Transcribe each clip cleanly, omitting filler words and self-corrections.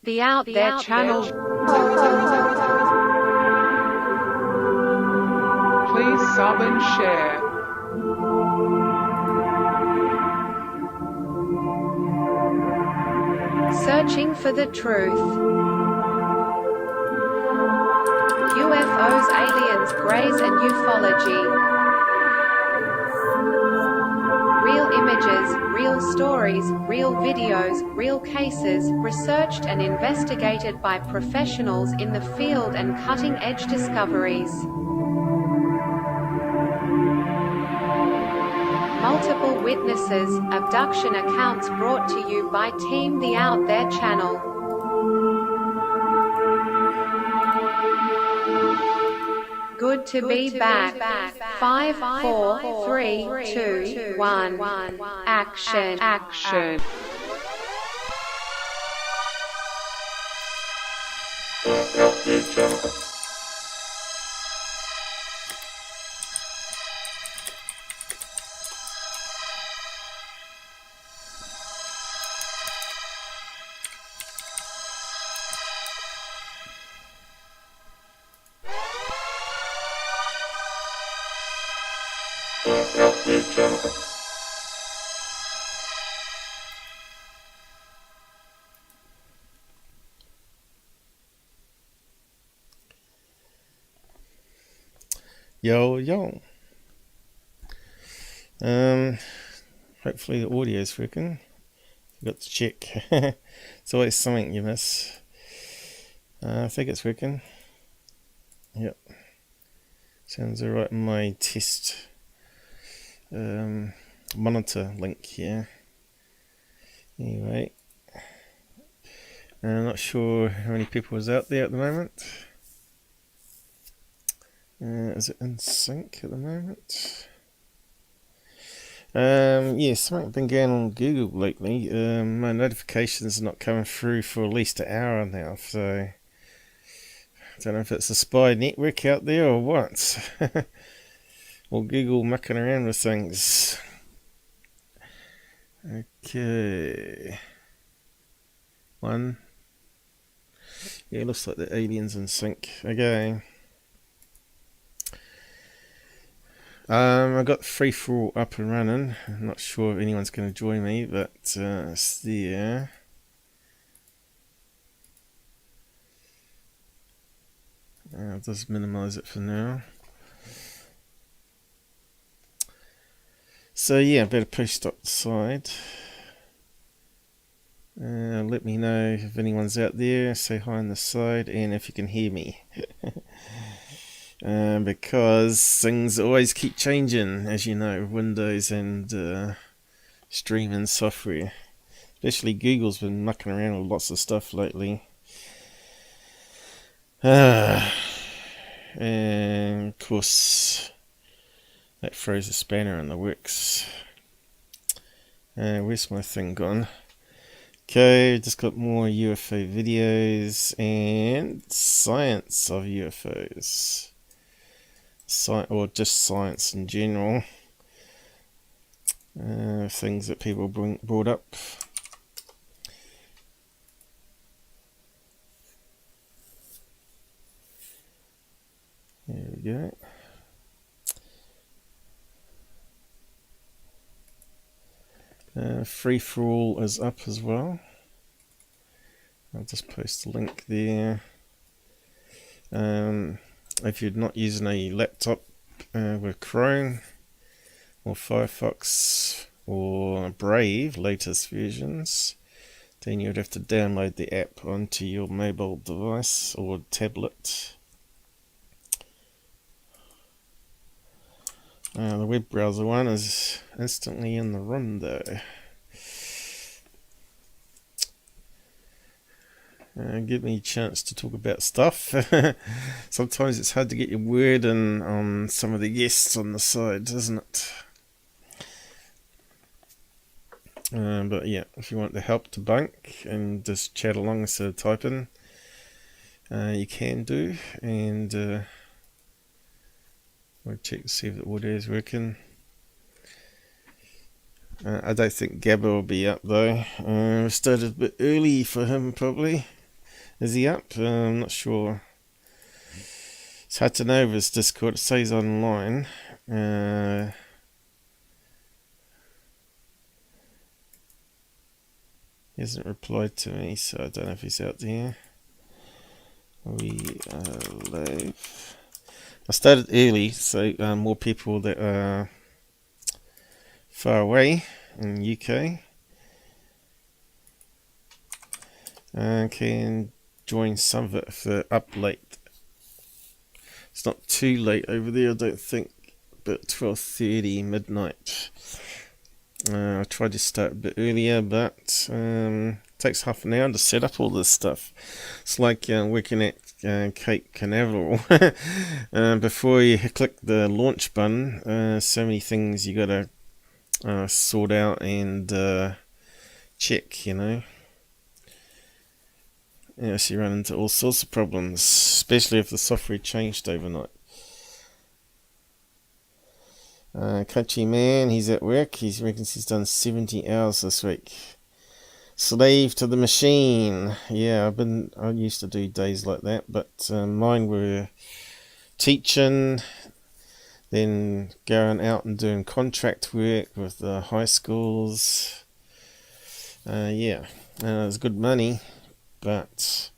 The Out There channel. Please sub and share. Searching for the truth. UFOs, aliens, greys and ufology. Real images, real stories, real videos, real cases, researched and investigated by professionals in the field and cutting-edge discoveries. Multiple witnesses, abduction accounts brought to you by Team The Out There channel. Good to be back. 5, 4, 3, 2, 1. Action. Yo. Hopefully the audio's working. Forgot to check. It's always something you miss. I think it's working. Yep. Sounds alright in my test monitor link here. Anyway. I'm not sure how many people is out there at the moment. Is it in sync at the moment? Yeah, something's been going on Google lately. My notifications are not coming through for at least an hour now, so I don't know if it's a spy network out there or what. Or Google mucking around with things. Okay. One. Yeah, looks like the alien's in sync. Okay. I got free for all up and running. I'm not sure if anyone's going to join me, but it's there. I'll just minimize it for now. So yeah, I better post up the side. Let me know if anyone's out there. Say hi on the side and if you can hear me. Because things always keep changing, as you know, Windows and streaming software. Especially Google's been mucking around with lots of stuff lately. And of course, that throws a spanner in the works. Where's my thing gone? Okay, just got more UFO videos and science of UFOs. Or just science in general. Things that people brought up. There we go. Free for all is up as well. I'll just post a link there. If you're not using a laptop with Chrome or Firefox or Brave latest versions, then you'd have to download the app onto your mobile device or tablet. The web browser one is instantly in the run though. Give me a chance to talk about stuff. Sometimes it's hard to get your word in on some of the guests on the side, isn't it? But yeah, if you want the help to debunk and just chat along instead of typing, you can do. And we'll check to see if the audio is working. I don't think Gabber will be up though. Started a bit early for him probably. Is he up? I'm not sure. It's hard to know if his Discord. It says online. He hasn't replied to me, so I don't know if he's out there. We are live. I started early, so more people that are far away in the UK can join some of it if they're up late. It's not too late over there, I don't think, but 12:30 midnight. I tried to start a bit earlier, but it takes half an hour to set up all this stuff. It's like working at Cape Canaveral. Before you click the launch button, so many things you gotta sort out and check, you know. Yes, you run into all sorts of problems, especially if the software changed overnight. Country man, he's at work. He reckons he's done 70 hours this week. Slave to the machine. Yeah, I used to do days like that, but mine were teaching, then going out and doing contract work with the high schools. Yeah, it was good money, but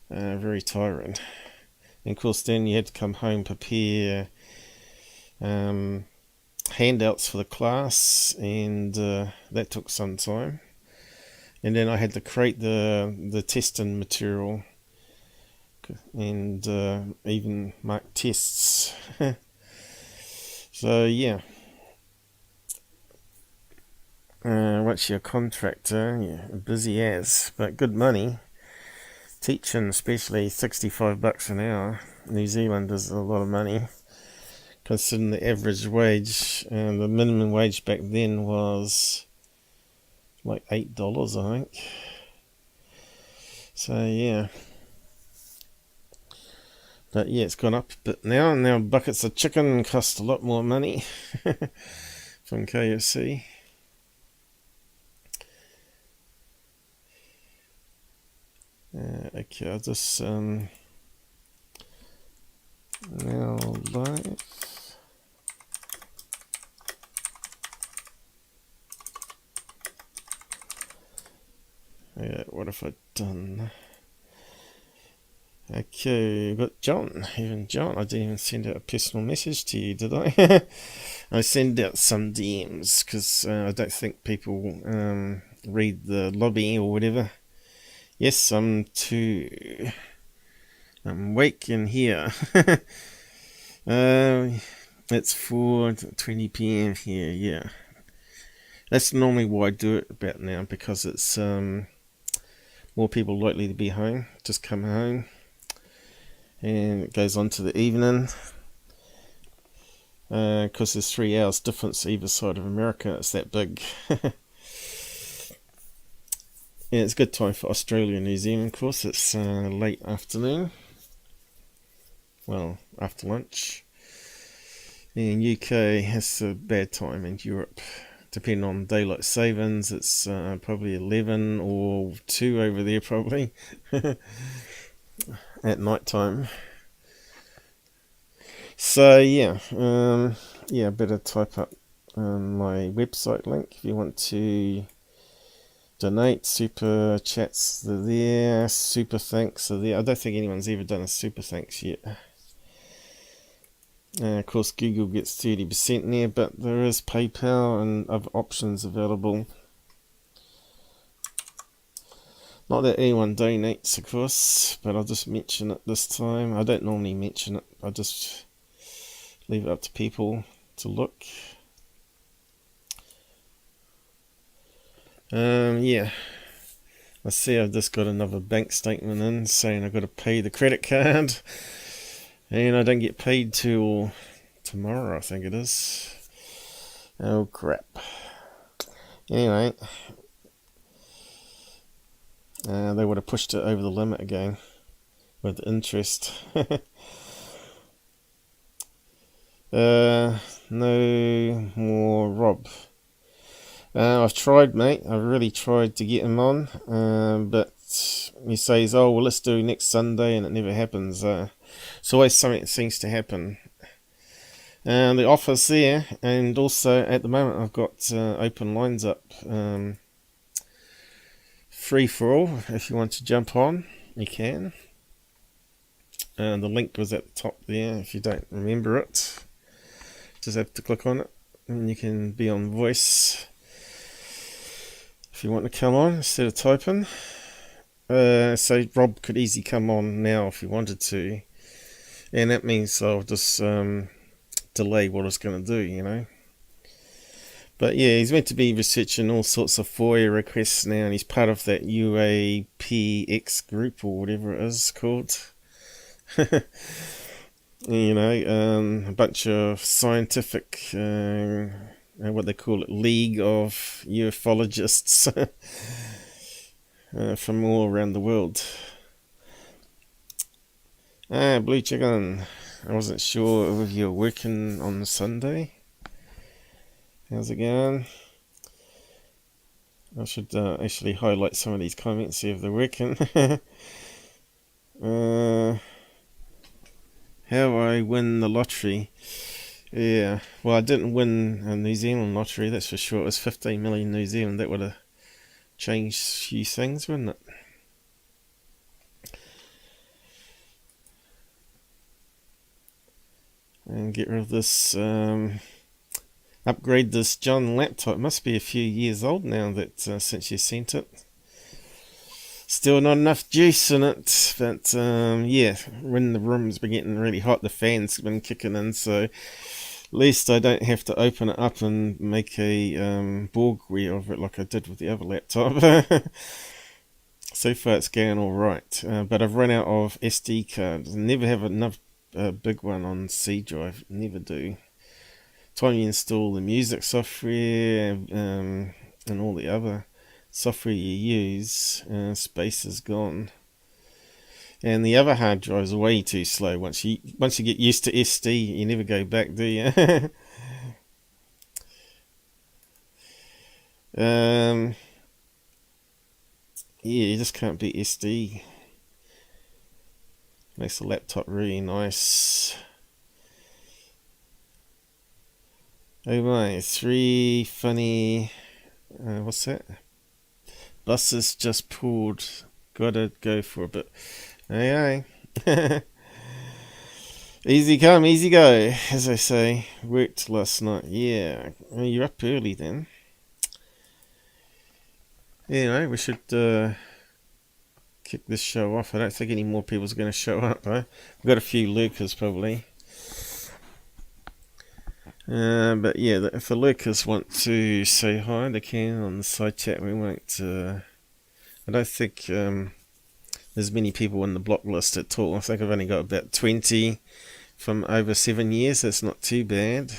very tiring. And of course, then you had to come home, prepare handouts for the class, and that took some time. And then I had to create the testing material and even mark tests. So yeah, once you're a contractor, you're busy as, but good money. Teaching, especially, $65 an hour. New Zealand is a lot of money, considering the average wage. The minimum wage back then was like $8, I think. So yeah, but yeah, it's gone up a bit now. Now buckets of chicken cost a lot more money from KFC. Okay, I'll just now live. Yeah, what have I done? Okay, got John. Even John, I didn't even send out a personal message to you, did I? I send out some DMs because I don't think people read the lobby or whatever. Yes, I'm awake in here. It's 4:20 p.m. here. Yeah, that's normally why I do it about now, because it's more people likely to be home, just come home, and it goes on to the evening. Because there's 3 hours difference either side of America. It's that big. Yeah, it's a good time for Australia and New Zealand, of course. It's late afternoon. Well, after lunch. In UK, it's a bad time in Europe. Depending on daylight savings, it's probably 11 or 2 over there, probably. At night time. So, yeah. Yeah, better type up my website link if you want to donate. Super chats are there, super thanks are there. I don't think anyone's ever done a super thanks yet. Of course, Google gets 30% there, but there is PayPal and other options available. Not that anyone donates, of course, but I'll just mention it this time. I don't normally mention it, I just leave it up to people to look. Yeah, I see I've just got another bank statement in saying I've got to pay the credit card, and I don't get paid till tomorrow, I think it is. Oh crap. Anyway, they would have pushed it over the limit again with interest. No more Rob. I've tried, mate. I've really tried to get him on, but he says, oh, well, let's do next Sunday, and it never happens. It's always something that seems to happen. The offer's there, and also at the moment I've got open lines up, free for all. If you want to jump on, you can. The link was at the top there. If you don't remember it, just have to click on it, and you can be on voice if you want to come on instead of typing. So Rob could easily come on now if he wanted to, and that means I'll just delay what I was going to do, you know. But yeah, he's meant to be researching all sorts of FOIA requests now, and he's part of that UAPX group or whatever it is called. You know, a bunch of scientific, what they call it, league of ufologists from all around the world. Blue Chicken, I wasn't sure if you were working on Sunday. How's it going? I should actually highlight some of these comments, see if they're working. How I win the lottery. Yeah, well, I didn't win a New Zealand lottery, that's for sure. It was 15 million New Zealand. That would have changed a few things, wouldn't it? And get rid of this, upgrade this John laptop. It must be a few years old now that since you sent it. Still not enough juice in it, but yeah, when the room's been getting really hot, the fan's been kicking in, so at least I don't have to open it up and make a Borg wheel of it like I did with the other laptop. So far it's going alright, but I've run out of SD cards. Never have enough big one on C drive, never do. Time you install the music software and all the other software you use, space is gone, and the other hard drive is way too slow. Once you get used to SD, you never go back, do you? Yeah, you just can't beat SD. Makes the laptop really nice. Oh my, 3 funny, what's that? Buses just pulled. Gotta go for a bit. Aye, aye. Easy come, easy go, as I say. Worked last night. Yeah. Well, you're up early then. Anyway, we should kick this show off. I don't think any more people's going to show up, though. We've got a few lurkers, probably. But yeah, if the lurkers want to say hi, they can on the side chat. We won't. I don't think there's many people on the block list at all. I think I've only got about 20 from over 7 years. That's not too bad.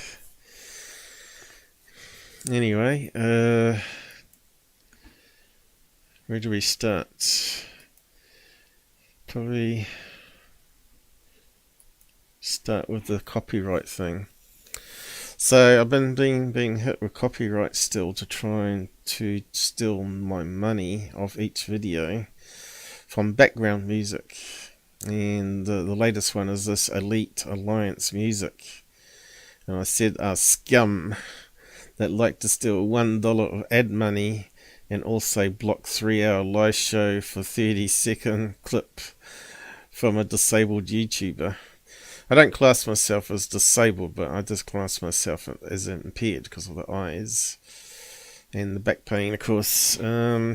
Anyway, where do we start? Probably start with the copyright thing. So I've been being hit with copyright still to try to steal my money off each video from background music. And the latest one is this Elite Alliance music. And I said scum that like to steal $1 of ad money and also block 3-hour live show for 30-second clip from a disabled YouTuber. I don't class myself as disabled, but I just class myself as impaired because of the eyes and the back pain, of course. But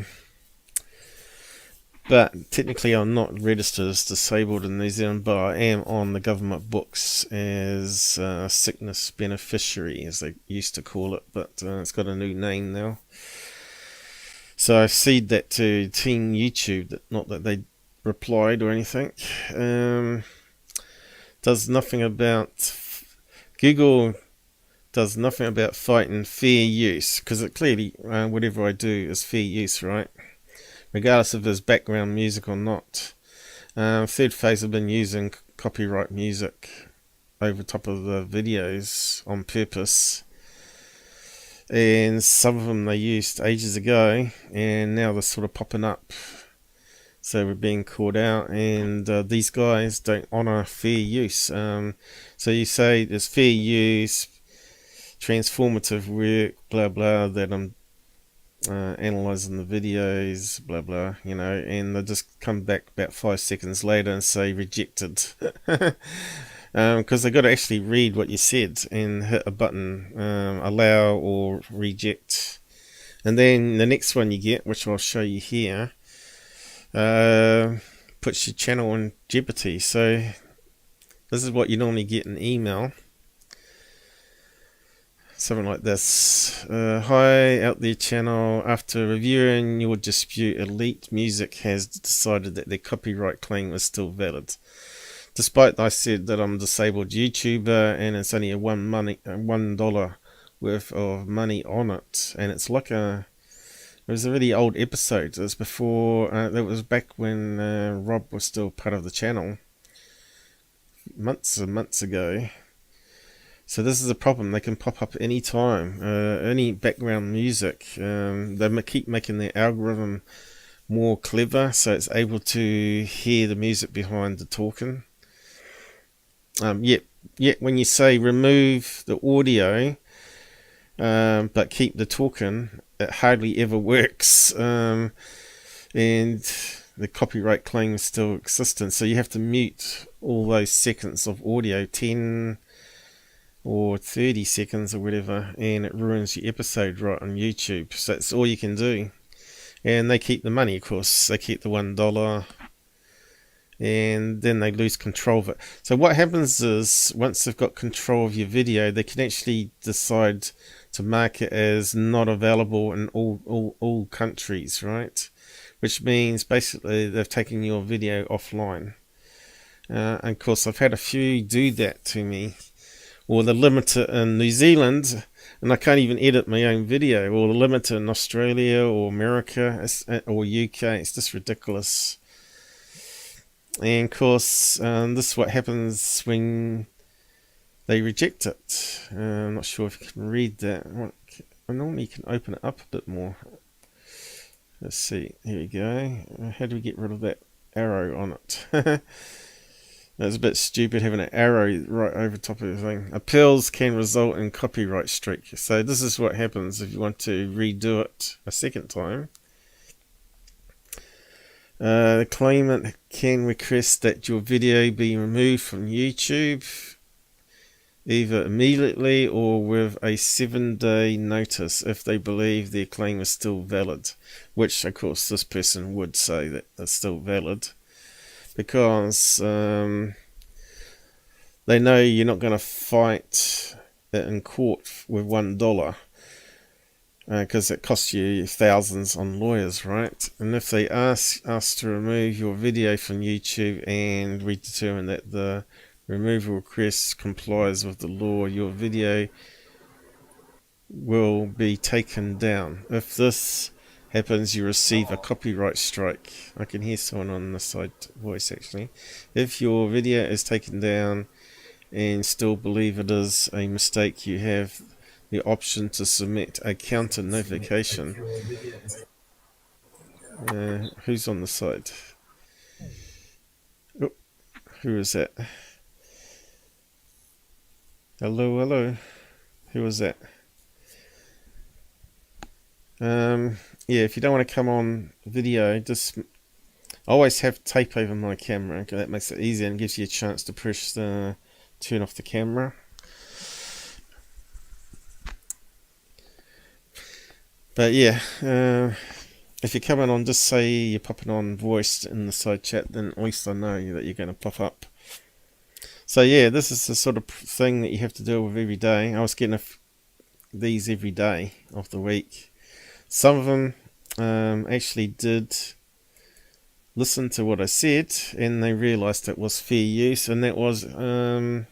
technically I'm not registered as disabled in New Zealand, but I am on the government books as a sickness beneficiary, as they used to call it, but it's got a new name now. So I ceded that to Team YouTube, not that they replied or anything. Does nothing about Google does nothing about fighting fair use, because it clearly whatever I do is fair use, right? Regardless if there's background music or not. Thirdphase have been using copyright music over top of the videos on purpose, and some of them they used ages ago, and now they're sort of popping up So we're being called out, and these guys don't honour fair use. So you say there's fair use, transformative work, blah blah, that I'm analysing the videos, blah blah, you know, and they just come back about 5 seconds later and say rejected. Because they've got to actually read what you said and hit a button, allow or reject. And then the next one you get, which I'll show you here, puts your channel in jeopardy. So this is what you normally get in email. Something like this. Hi, out there channel. After reviewing your dispute, Elite Music has decided that their copyright claim is still valid. Despite I said that I'm a disabled YouTuber and it's only a $1 worth of money on it. And it's like it was a really old episode. It was before, that was back when Rob was still part of the channel. Months and months ago. So this is a problem. They can pop up any time, any background music. They keep making their algorithm more clever, so it's able to hear the music behind the talking. Yet when you say remove the audio, but keep the talking, it hardly ever works. And the copyright claim is still existent. So you have to mute all those seconds of audio, 10 or 30 seconds or whatever, and it ruins your episode right on YouTube. So that's all you can do. And they keep the money, of course. They keep the $1, and then they lose control of it. So what happens is, once they've got control of your video, they can actually decide to mark it as not available in all countries, right? Which means basically they've taken your video offline. And of course I've had a few do that to me. Or the limiter in New Zealand, and I can't even edit my own video, or the limiter in Australia or America or UK. It's just ridiculous. And of course, this is what happens when they reject it. I'm not sure if you can read that. I normally can open it up a bit more. Let's see. Here we go. How do we get rid of that arrow on it? It's a bit stupid having an arrow right over top of the thing. Appeals can result in copyright strike. So this is what happens if you want to redo it a second time. The claimant can request that your video be removed from YouTube, either immediately or with a 7-day notice if they believe their claim is still valid. Which, of course, this person would say that it's still valid. Because they know you're not going to fight it in court with $1, because it costs you thousands on lawyers, right? And if they ask us to remove your video from YouTube and we determine that the removal request complies with the law, your video will be taken down. If this happens, you receive a copyright strike. I can hear someone on the side voice actually. If your video is taken down and still believe it is a mistake, you have the option to submit a counter notification. Who's on the side? Oh, who is that? Hello, hello. Who was that? Yeah, if you don't want to come on video, just always have tape over my camera. Okay, that makes it easier and gives you a chance to push the turn off the camera. But yeah, if you're coming on, just say you're popping on voice in the side chat, then at least I know that you're going to pop up. So yeah, this is the sort of thing that you have to deal with every day. I was getting these every day of the week. Some of them actually did listen to what I said, and they realised it was fair use, and that was a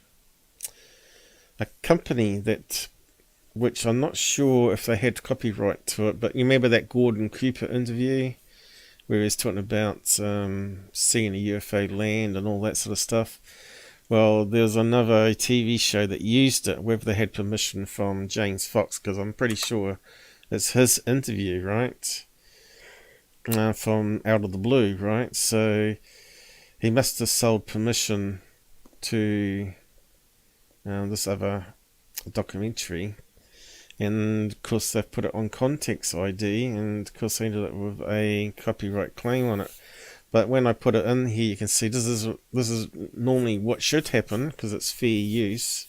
company which I'm not sure if they had copyright to it, but you remember that Gordon Cooper interview where he was talking about seeing a UFO land and all that sort of stuff? Well, there's another TV show that used it, whether they had permission from James Fox, because I'm pretty sure it's his interview, right? from out of the blue, right? So he must have sold permission to this other documentary, and of course they've put it on context ID, and of course they ended up with a copyright claim on it. But when I put it in here, you can see this is normally what should happen because it's fair use.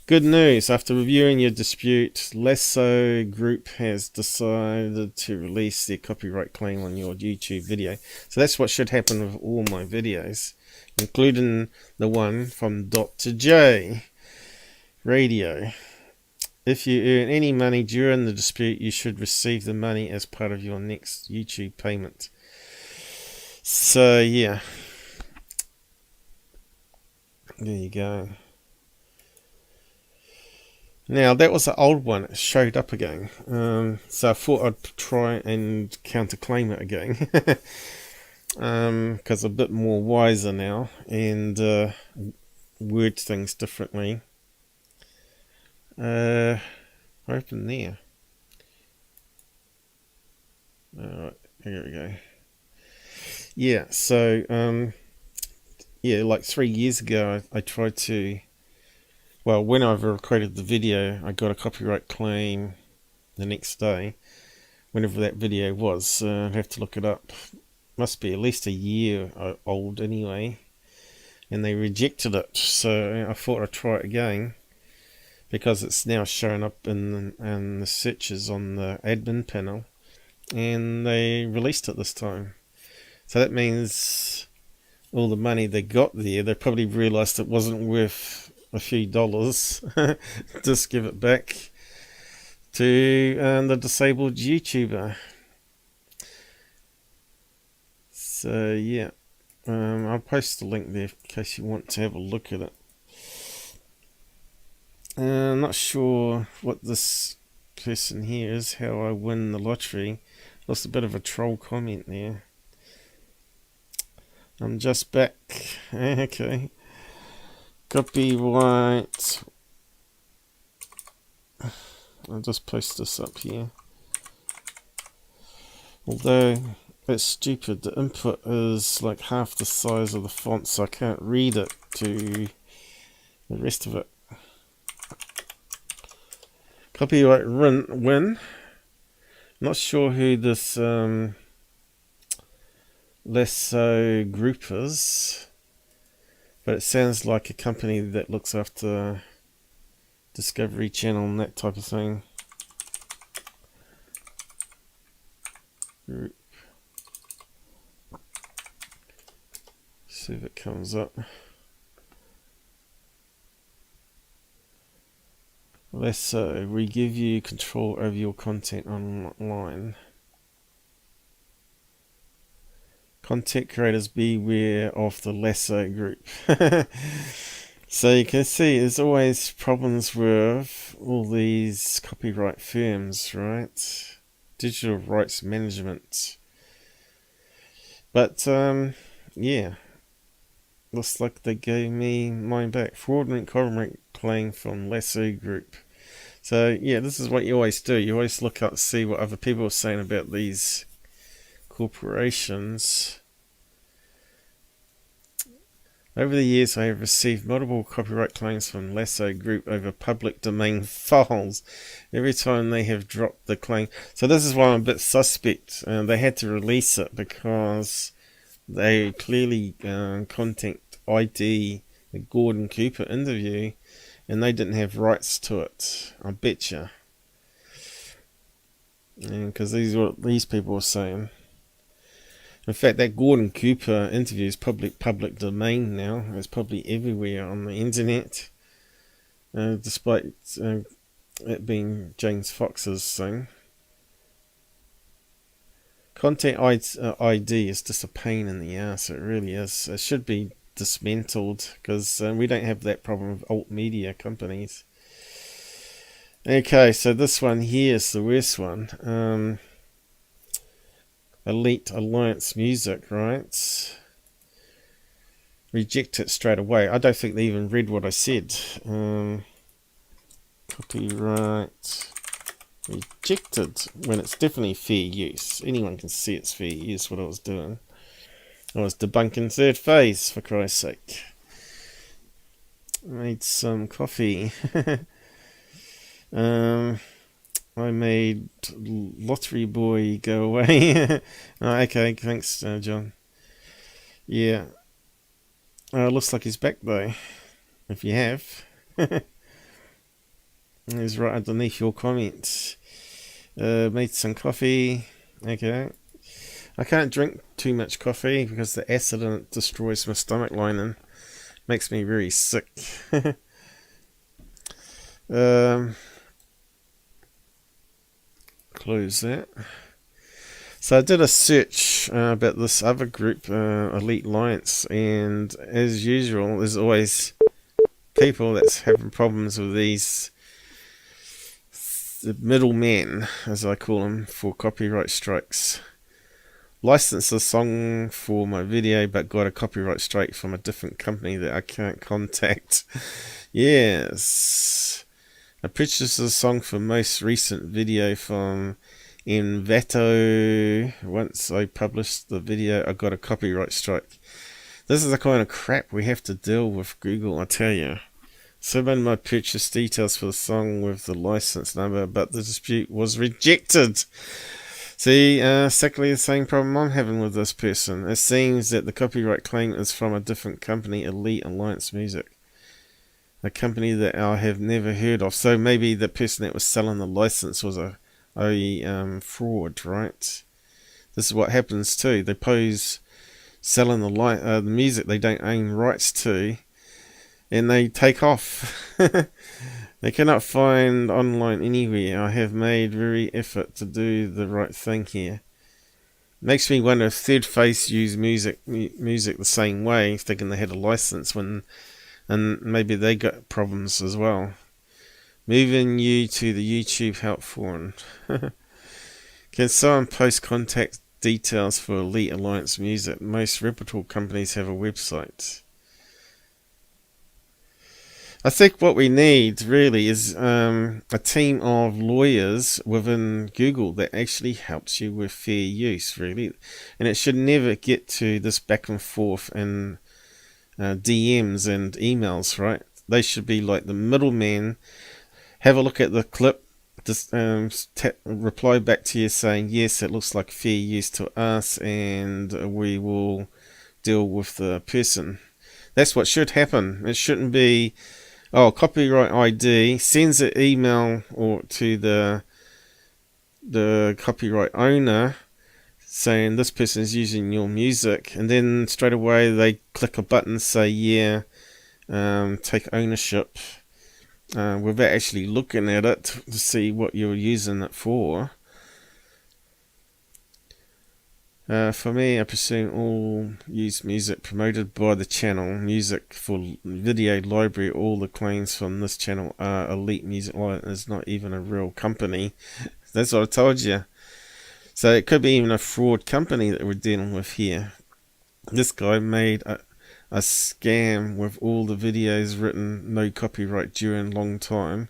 Good news, after reviewing your dispute, Lasso Group has decided to release their copyright claim on your YouTube video. So that's what should happen with all my videos, including the one from Dr. J Radio. If you earn any money during the dispute, you should receive the money as part of your next YouTube payment. So yeah, there you go. Now that was the old one, it showed up again, so I thought I'd try and counterclaim it again, because I'm a bit more wiser now and word things differently. Open there. Alright, here we go. Yeah, so yeah, like 3 years ago I tried to, well, when I recorded the video, I got a copyright claim the next day, whenever that video was. I'd have to look it up. Must be at least a year old anyway. And they rejected it, so I thought I'd try it again, because it's now showing up in the searches on the admin panel, and they released it this time. So that means all the money they got there, they probably realised it wasn't worth a few dollars. Just give it back to the disabled YouTuber. So yeah, I'll post the link there in case you want to have a look at it. I'm not sure what this person here is, how I win the lottery. Lost a bit of a troll comment there. I'm just back. Okay. Copyright. I'll just post this up here. Although that's stupid, the input is like half the size of the font, so I can't read it to the rest of it. Copyright win. Not sure who this Lasso Group is, but it sounds like a company that looks after Discovery Channel and that type of thing. Group. See if it comes up. Lasso, we give you control over your content online. Content creators, beware of the Lasso Group. So you can see there's always problems with all these copyright firms, right? Digital rights management. But yeah, looks like they gave me mine back. Fraudulent copyright claim from Lasso Group. So yeah, this is what you always do. You always look up, see what other people are saying about these corporations. Over the years, I have received multiple copyright claims from Lasso Group over public domain files. Every time they have dropped the claim. So this is why I'm a bit suspect. They had to release it because they clearly content ID the Gordon Cooper interview, and they didn't have rights to it. I betcha. Because these are what these people are saying. In fact, that Gordon Cooper interview is public domain now. It's probably everywhere on the internet, despite it being James Fox's thing. Content ID is just a pain in the ass. It really is. It should be dismantled because we don't have that problem with alt media companies. Okay, so this one here is the worst one. Elite Alliance Music, right? Reject it straight away. I don't think they even read what I said. Copyright Rejected when it's definitely fair use. Anyone can see it's fair use what I was doing. I was debunking third phase, for Christ's sake. Made some coffee. I made Lottery Boy go away. Oh, okay, thanks, John. Yeah. Looks like he's back though. If you have. He's right underneath your comments. Made some coffee. Okay. I can't drink too much coffee because the acid in it destroys my stomach lining. Makes me very sick. Close that. So I did a search about this other group, Elite Alliance, and as usual, there's always people that's having problems with these middlemen, as I call them, for copyright strikes. Licensed a song for my video, but got a copyright strike from a different company that I can't contact. Yes. I purchased a song for most recent video from Envato. Once I published the video, I got a copyright strike. This is the kind of crap we have to deal with Google, I tell you. Submitted my purchase details for the song with the license number, but the dispute was rejected. See, exactly the same problem I'm having with this person. It seems that the copyright claim is from a different company, Elite Alliance Music. A company that I have never heard of. So maybe the person that was selling the license was a fraud, right? This is what happens too. They pose selling the music they don't own rights to, and they take off. They cannot find online anywhere. I have made very effort to do the right thing here. Makes me wonder if Thirdphase use music the same way, thinking they had a license when, and maybe they got problems as well. Moving you to the YouTube help forum. Can someone post contact details for Elite Alliance Music? Most reputable companies have a website. I think what we need really is a team of lawyers within Google that actually helps you with fair use, really. And it should never get to this back and forth and DMs and emails, right? They should be like the middleman. Have a look at the clip, just reply back to you saying, yes, it looks like fair use to us, and we will deal with the person. That's what should happen. It shouldn't be, oh, copyright ID sends an email or to the copyright owner saying this person is using your music, and then straight away they click a button, say yeah, take ownership, without actually looking at it to see what you're using it for. For me, I presume all used music promoted by the channel, music for video library, all the claims from this channel are Elite Music Live. It's not even a real company. That's what I told you. So it could be even a fraud company that we're dealing with here. This guy made a scam with all the videos written no copyright during long time.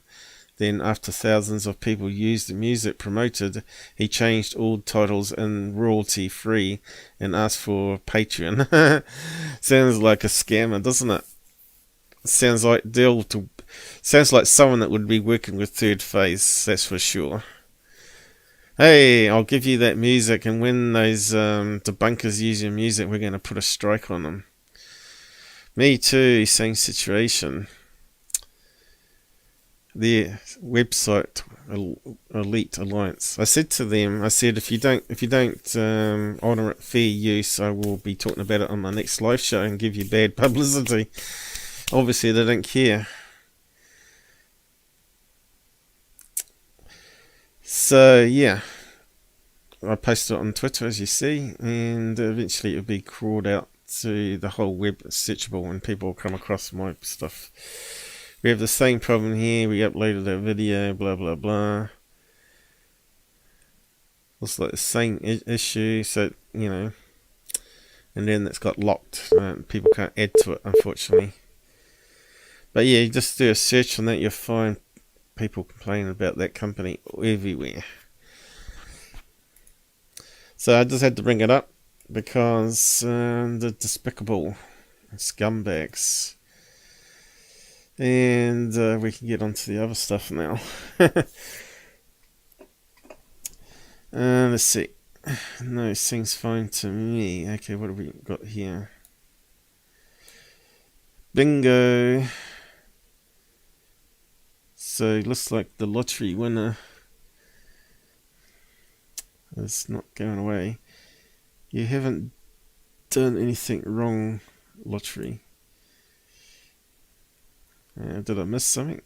Then after thousands of people used the music promoted, he changed all titles and royalty free and asked for Patreon. Sounds like a scammer, doesn't it? Sounds like sounds like someone that would be working with Thirdphase, that's for sure. Hey, I'll give you that music, and when those debunkers use your music, we're going to put a strike on them. Me too, same situation. Their website, Elite Alliance. I said to them, if you don't honour it fair use, I will be talking about it on my next live show and give you bad publicity. Obviously, they don't care. So yeah, I posted it on Twitter, as you see, and eventually it'll be crawled out to the whole web searchable, and people will come across my stuff. We have the same problem here. We uploaded a video, blah blah blah. Looks like the same issue, so you know, and then it's got locked. People can't add to it, unfortunately. But yeah, you just do a search on that, you'll find people complaining about that company everywhere. So I just had to bring it up because the despicable scumbags. And we can get on to the other stuff now. Let's see. No, seems fine to me. Okay, what have we got here? Bingo. So it looks like the lottery winner is not going away. You haven't done anything wrong, lottery. Did I miss something?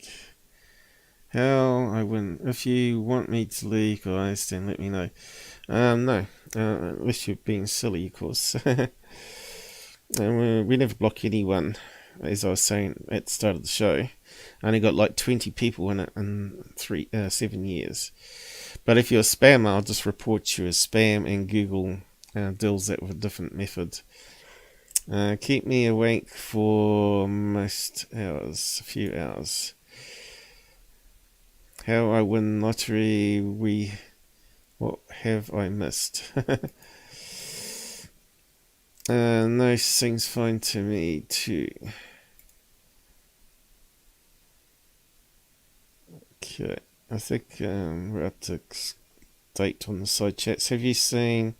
How I win. If you want me to leave, guys, then let me know. No, unless you're being silly, of course. We never block anyone, as I was saying at the start of the show. I only got like 20 people in it in 7 years. But if you're a spammer, I'll just report you as spam, and Google deals that with a different method. Keep me awake for most hours, a few hours. How I win lottery, what have I missed? No, seems fine to me too. Okay, I think we're up to date on the side chats. Have you seen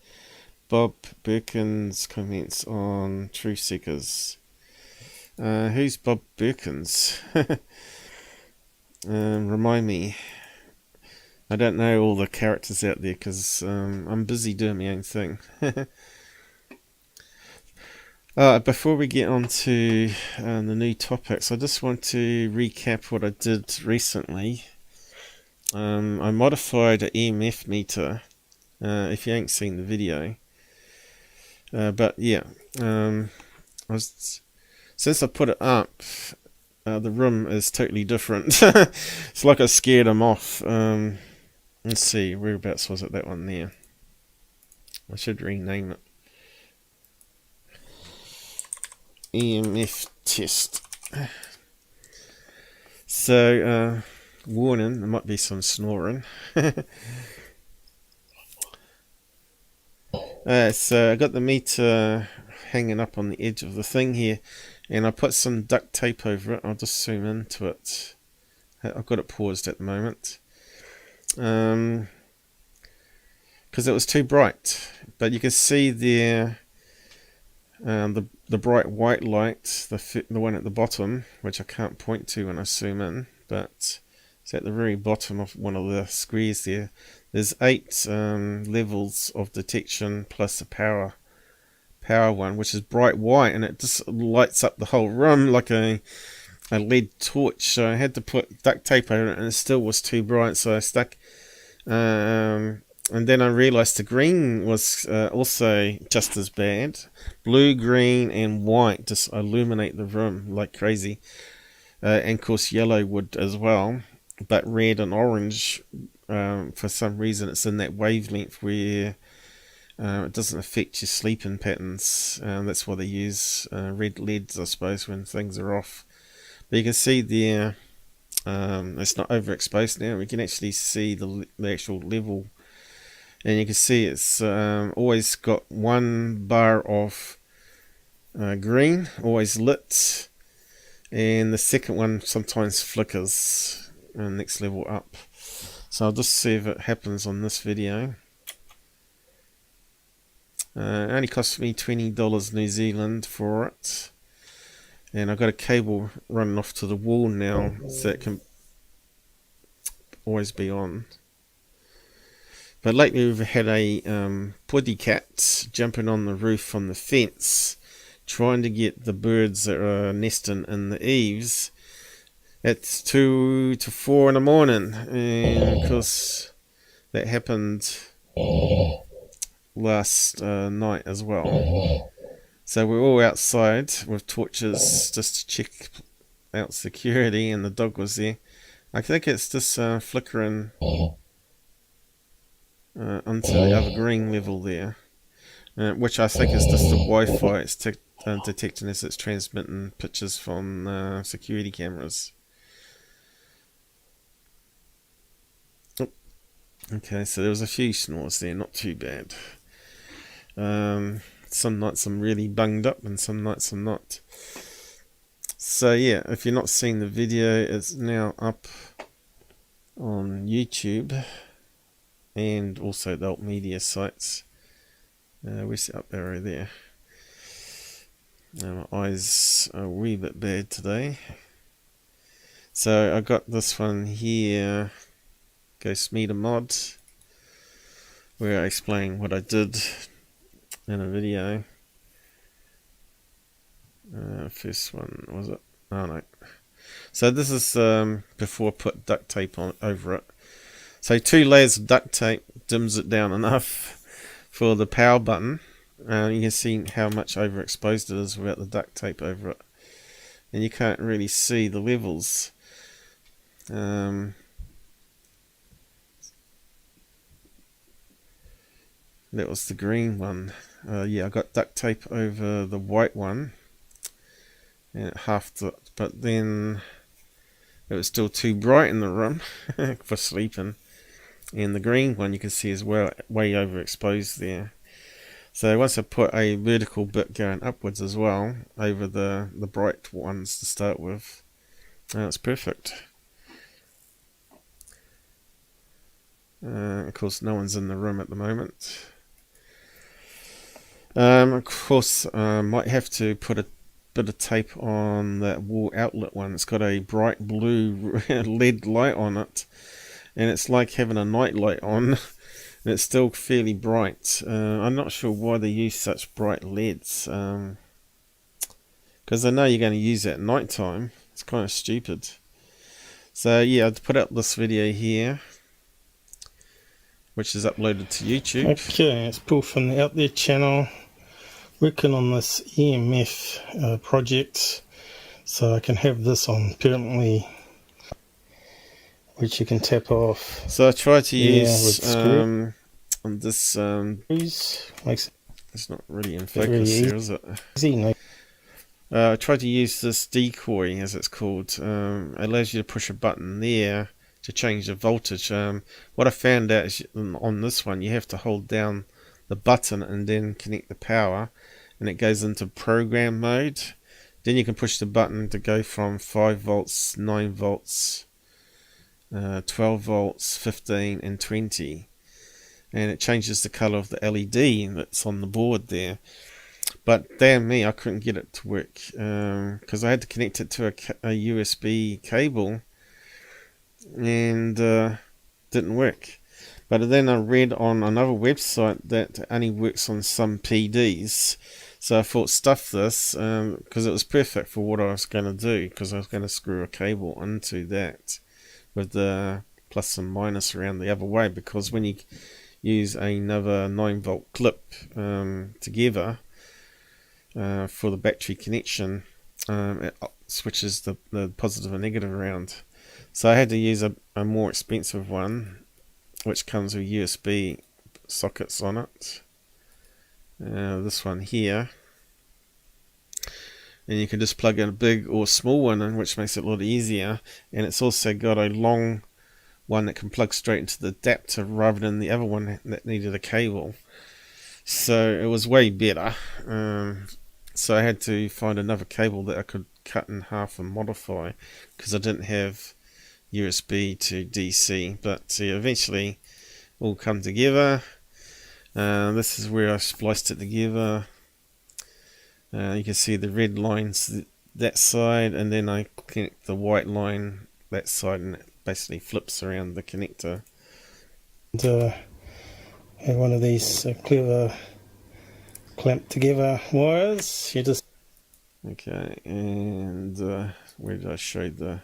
Bob Birkin's comments on Truth Seekers? Who's Bob Birkins? Remind me. I don't know all the characters out there because I'm busy doing my own thing. Before we get on to the new topics, I just want to recap what I did recently. I modified an EMF meter, if you ain't seen the video. But yeah, since I put it up, the room is totally different. It's like I scared him off. Let's see, whereabouts was it? That one there. I should rename it. EMF test. So, warning, there might be some snoring. So I got the meter hanging up on the edge of the thing here, and I put some duct tape over it. I'll just zoom into it. I've got it paused at the moment because it was too bright, but you can see there the bright white light, the one at the bottom, which I can't point to when I zoom in, but it's at the very bottom of one of the squares there. There's 8 levels of detection plus the power one, which is bright white, and it just lights up the whole room like a lead torch. So I had to put duct tape over it, and it still was too bright, so I stuck. And then I realized the green was also just as bad. Blue, green, and white just illuminate the room like crazy. And of course yellow would as well. But red and orange, for some reason, it's in that wavelength where it doesn't affect your sleeping patterns. That's why they use red LEDs, I suppose, when things are off. But you can see there, it's not overexposed now. We can actually see the actual level. And you can see it's always got one bar of green, always lit. And the second one sometimes flickers next level up. So I'll just see if it happens on this video. It only cost me $20 New Zealand for it. And I've got a cable running off to the wall now, so it can always be on. But lately we've had a puddy cat jumping on the roof on the fence, trying to get the birds that are nesting in the eaves. It's 2 to 4 in the morning, and of course that happened last night as well. So we're all outside with torches just to check out security, and the dog was there. I think it's just flickering onto the other green level there, which I think is just the Wi-Fi it's detecting as it's transmitting pictures from security cameras. Okay, so there was a few snores there, not too bad. Some nights I'm really bunged up and some nights I'm not. So yeah, if you're not seeing the video, it's now up on YouTube and also the alt media sites. Where's the up arrow there? My eyes are a wee bit bad today. So I got this one here, Ghost Meter Mod, where I explain what I did in a video. First one, was it? Oh no. So this is before I put duct tape on over it. So 2 layers of duct tape dims it down enough for the power button. You can see how much overexposed it is without the duct tape over it. And you can't really see the levels. That was the green one. Yeah, I got duct tape over the white one. And it halved it, but then it was still too bright in the room for sleeping. And the green one you can see is way overexposed there. So once I put a vertical bit going upwards as well over the bright ones to start with, it's perfect. Of course, no one's in the room at the moment. Of course, might have to put a bit of tape on that wall outlet one. It's got a bright blue LED light on it, and it's like having a night light on, and it's still fairly bright. I'm not sure why they use such bright LEDs, because I know you're going to use it at night time. It's kind of stupid. So yeah, I'd put up this video here, which is uploaded to YouTube. Okay, it's Paul from the Out There channel, working on this EMF project, so I can have this on permanently, which you can tap off. So I tried to use on this. Makes it's not really in focus here, is it? easy. No. I tried to use this decoy, as it's called. It allows you to push a button there to change the voltage. What I found out is on this one you have to hold down the button and then connect the power, and it goes into program mode. Then you can push the button to go from 5 volts, 9 volts, 12 volts, 15 and 20, and it changes the color of the LED that's on the board there. But damn me, I couldn't get it to work because I had to connect it to a USB cable, and didn't work. But then I read on another website that only works on some PDs, so I thought, stuff this, because it was perfect for what I was going to do, because I was going to screw a cable into that with the plus and minus around the other way, because when you use another 9 volt clip together for the battery connection, it switches the positive and negative around. So I had to use a more expensive one, which comes with USB sockets on it. This one here, and you can just plug in a big or small one in, which makes it a lot easier. And it's also got a long one that can plug straight into the adapter rather than the other one that needed a cable. So it was way better. So I had to find another cable that I could cut in half and modify, because I didn't have USB to DC. But eventually all come together. This is where I spliced it together. You can see the red lines that side, and then I connect the white line that side, and it basically flips around the connector. And have one of these clever clamped together wires. You just Okay, and where did I show the?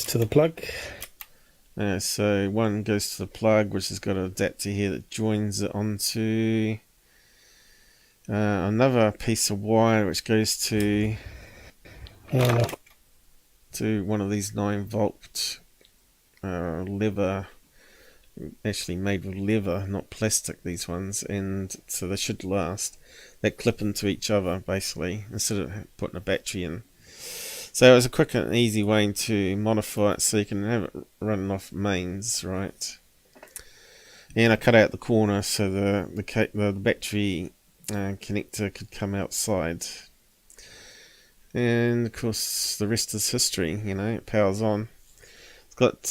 to the plug. So one goes to the plug, which has got an adapter here that joins it onto another piece of wire, which goes to one of these 9 volt lever, actually made with leather, not plastic, these ones, and so they should last. They clip into each other basically, instead of putting a battery in. So it's a quick and easy way to modify it so you can have it running off mains, right? and I cut out the corner so the battery connector could come outside. And of course the rest is history, you know, it powers on. It's got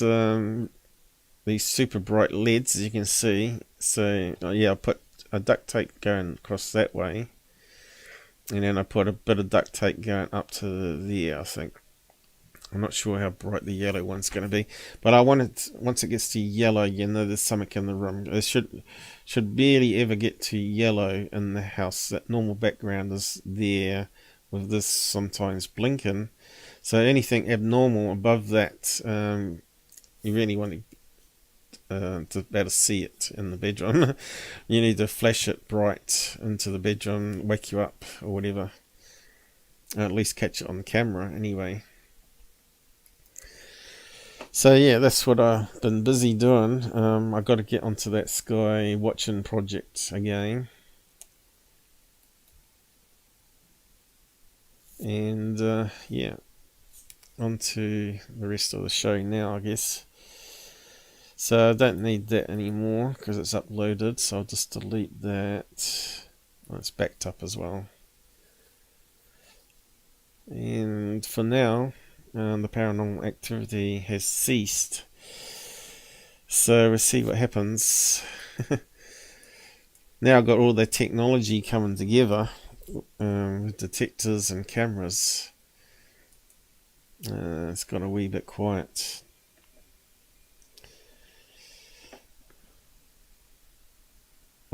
these super bright LEDs, as you can see. So yeah, I put a duct tape going across that way, and then I put a bit of duct tape going up to there, I think. I'm not sure how bright the yellow one's going to be, but I want it, once it gets to yellow, you know there's something in the room. It should barely ever get to yellow in the house. That normal background is there, with this sometimes blinking. So anything abnormal above that, you really want to be able to see it in the bedroom. You need to flash it bright into the bedroom, wake you up or whatever. At least catch it on the camera anyway. So yeah, that's what I've been busy doing. I've got to get onto that sky watching project again. And yeah, on to the rest of the show now, I guess. So I don't need that anymore because it's uploaded, so I'll just delete that. Oh, it's backed up as well. And for now, the paranormal activity has ceased. So we'll see what happens. Now I've got all the technology coming together, with detectors and cameras. It's got a wee bit quiet.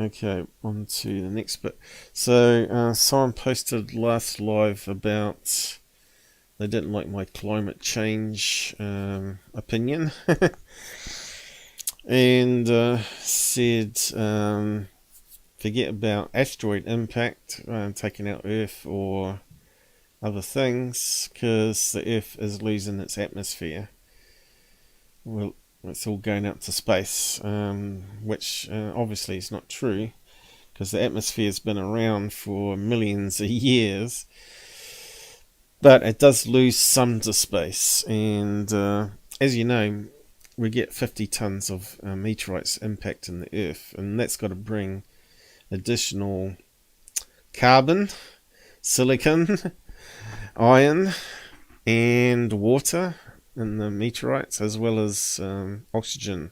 Okay, on to the next bit. So someone posted last live about they didn't like my climate change opinion. And said forget about asteroid impact taking out Earth or other things, because the Earth is losing its atmosphere. Well, it's all going out to space, which obviously is not true, because the atmosphere has been around for millions of years, but it does lose some to space. And as you know, we get 50 tons of meteorites impacting the Earth, and that's got to bring additional carbon, silicon, iron, and water in the meteorites, as well as oxygen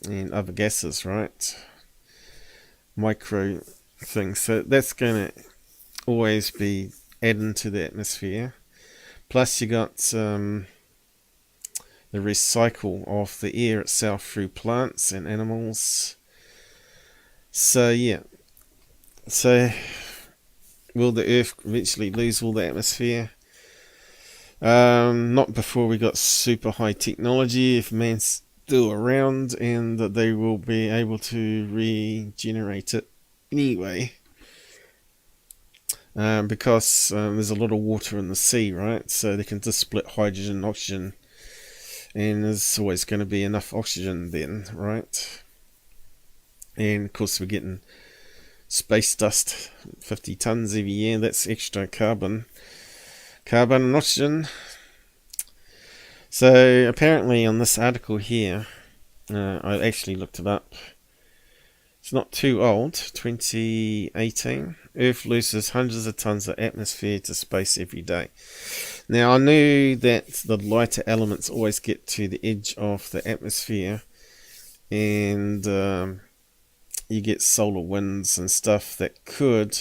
and other gases, right? Micro things. So that's going to always be added to the atmosphere. Plus you got the recycle of the air itself through plants and animals. So yeah. So will the Earth eventually lose all the atmosphere? Not before we got super high technology, if man's still around, and that they will be able to regenerate it anyway. Because there's a lot of water in the sea, right? So they can just split hydrogen and oxygen, and there's always going to be enough oxygen then, right? And of course we're getting space dust, 50 tons every year. That's extra carbon and oxygen. So apparently on this article here, I actually looked it up. It's not too old, 2018. Earth loses hundreds of tons of atmosphere to space every day. Now I knew that the lighter elements always get to the edge of the atmosphere, and you get solar winds and stuff that could,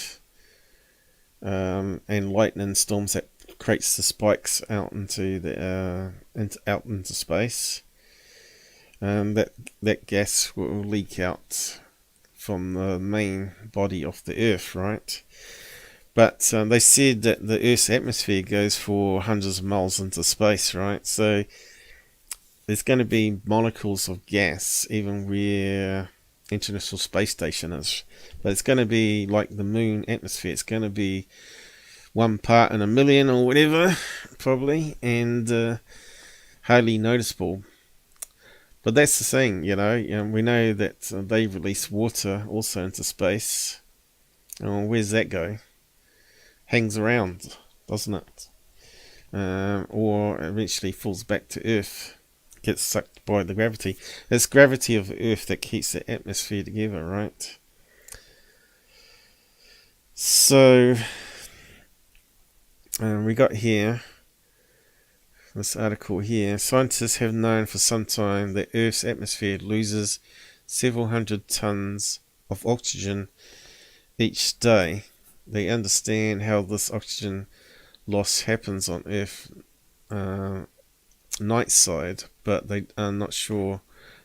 and lightning storms that creates the spikes out into the out into space. That gas will leak out from the main body of the Earth, right? But they said that the Earth's atmosphere goes for hundreds of miles into space, right? So there's going to be molecules of gas even where International Space Station is, but it's going to be like the moon atmosphere. It's going to be 1 part in a million or whatever, probably, and hardly noticeable. But that's the thing, you know. We know that they release water also into space. Where's that go? Hangs around, doesn't it? Or eventually falls back to Earth. gets sucked by the gravity. It's gravity of Earth that keeps the atmosphere together, right? So we got here this article here. Scientists have known for some time that Earth's atmosphere loses several hundred tons of oxygen each day. They understand how this oxygen loss happens on Earth night side, but they are not sure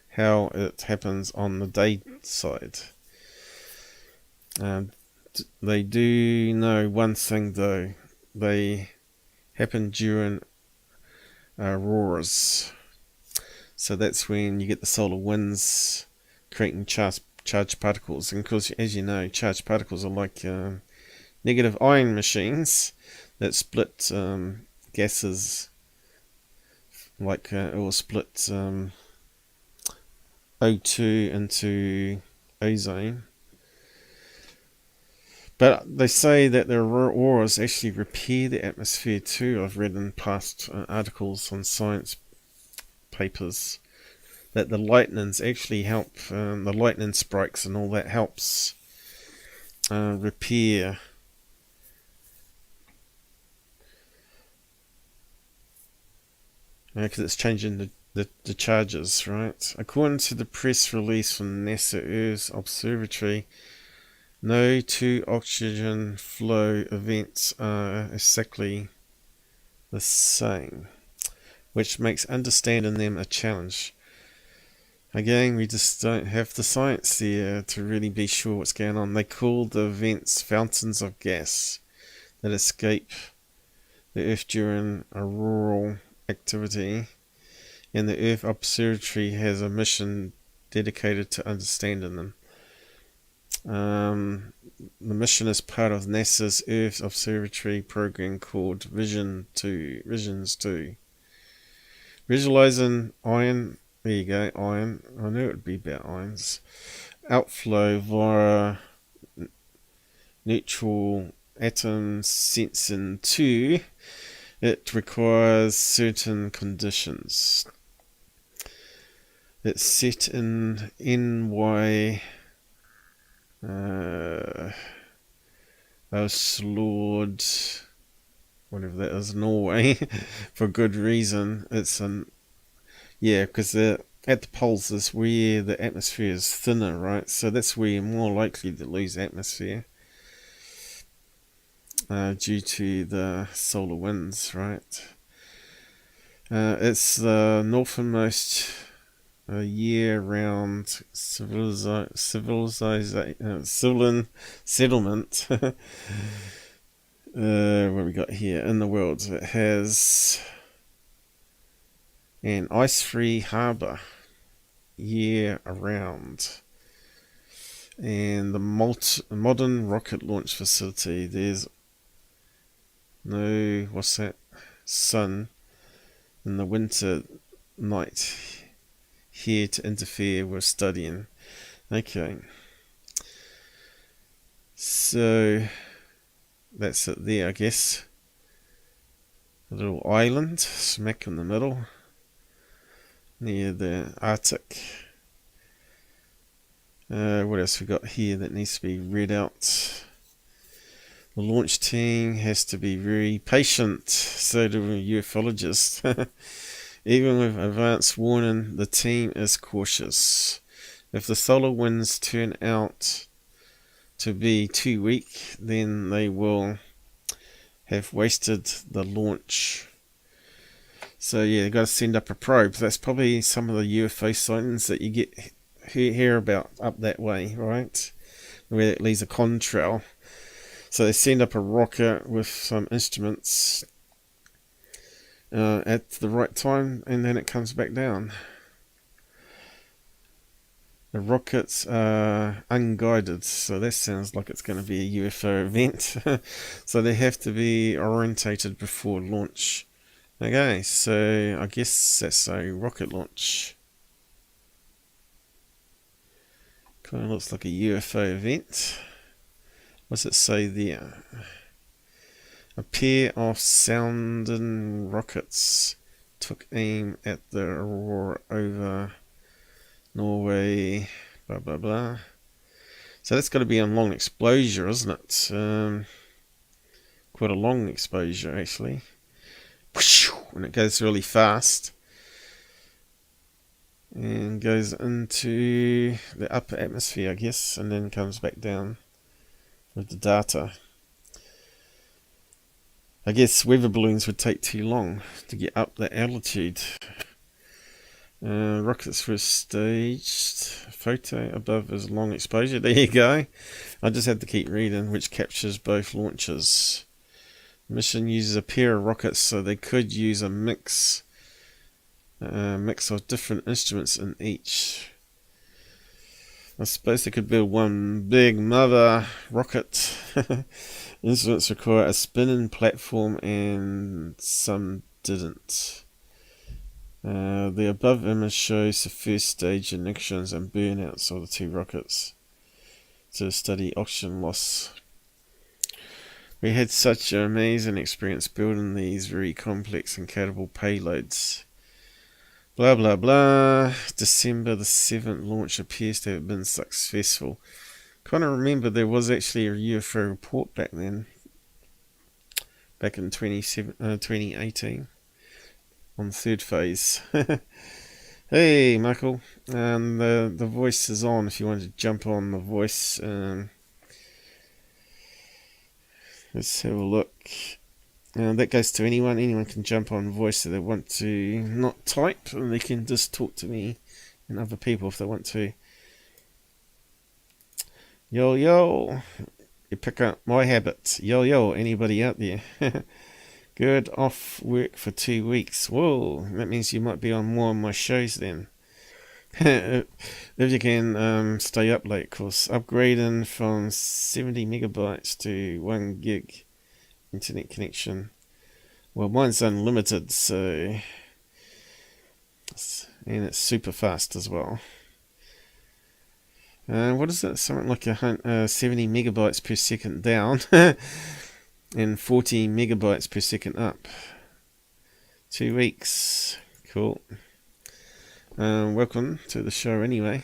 how it happens on the day side. They do know one thing though: they happen during auroras. So that's when you get the solar winds creating charged particles. And of course, as you know, charged particles are like negative ion machines that split gases, like it will split O2 into ozone. But they say that the auroras actually repair the atmosphere too. I've read in past articles on science papers that the lightnings actually help, the lightning strikes and all that helps repair because it's changing the charges, right? According to the press release from NASA Earth Observatory, no two oxygen flow events are exactly the same, which makes understanding them a challenge. Again, we just don't have the science there to really be sure what's going on. They call the events fountains of gas that escape the Earth during auroral activity, and the Earth Observatory has a mission dedicated to understanding them. The mission is part of NASA's Earth Observatory program called Visions 2. Visualizing ion, there you go, ion, I knew it would be about ions, outflow via neutral atoms sensing 2. It requires certain conditions. It's set in NY Oslord, whatever that is, Norway, for good reason. It's because at the poles is where the atmosphere is thinner, right? So that's where you're more likely to lose atmosphere due to the solar winds, right? It's the northernmost year-round settlement what we got here in the world. It has an ice-free harbour year-round, and the modern rocket launch facility. There's no sun in the winter night here to interfere with studying. Okay, so that's it there, I guess. A little island smack in the middle near the Arctic. What else we got here that needs to be read out? The launch team has to be very patient, so do ufologists. Even with advance warning, the team is cautious. If the solar winds turn out to be too weak, then they will have wasted the launch. So yeah, they've got to send up a probe. That's probably some of the UFO sightings that you hear about up that way, right? Where it leaves a contrail. So they send up a rocket with some instruments at the right time, and then it comes back down. The rockets are unguided, so that sounds like it's going to be a UFO event. So they have to be orientated before launch. Okay, so I guess that's a rocket launch. Kind of looks like a UFO event. What's it say there? A pair of sounding rockets took aim at the aurora over Norway, blah blah blah. So that's got to be a long exposure, isn't it? Quite a long exposure actually. And it goes really fast and goes into the upper atmosphere, I guess, and then comes back down with the data. I guess weather balloons would take too long to get up that altitude. Rockets first staged. Photo above is long exposure. There you go. I just had to keep reading, which captures both launches. Mission uses a pair of rockets, so they could use a mix of different instruments in each. I suppose they could build one big mother rocket. Instruments require a spinning platform and some didn't. The above image shows the first stage ignitions and burnouts of the two rockets to study oxygen loss. We had such an amazing experience building these very complex and capable payloads. Blah blah blah. December the 7th launch appears to have been successful. Kind of remember there was actually a UFO report back then. Back in 2018. On Thirdphase. Hey Michael. The voice is on if you want to jump on the voice. Let's have a look. That goes to anyone. Anyone can jump on voice if they want to not type, and they can just talk to me and other people if they want to. Yo yo, you pick up my habit. Yo yo, anybody out there? Good, off work for 2 weeks. Whoa, that means you might be on more of my shows then. If you can stay up late, of course. Upgrading from 70 megabytes to 1 gig internet connection. Well, mine's unlimited, so, and it's super fast as well. What is it? Something like 70 megabytes per second down and 40 megabytes per second up. 2 weeks. Cool. Welcome to the show anyway.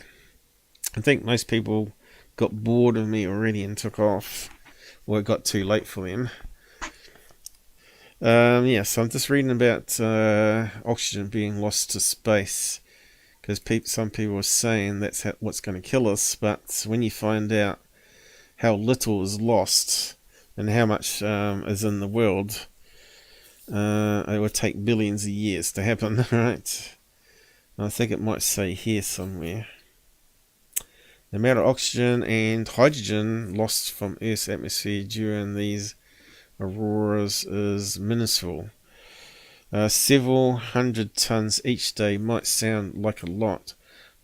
I think most people got bored of me already and took off, or it got too late for them. Yeah, so I'm just reading about oxygen being lost to space, because some people are saying that's what's going to kill us, but when you find out how little is lost and how much is in the world, it would take billions of years to happen, right? I think it might say here somewhere. The amount of oxygen and hydrogen lost from Earth's atmosphere during these auroras is minuscule. Several hundred tons each day might sound like a lot,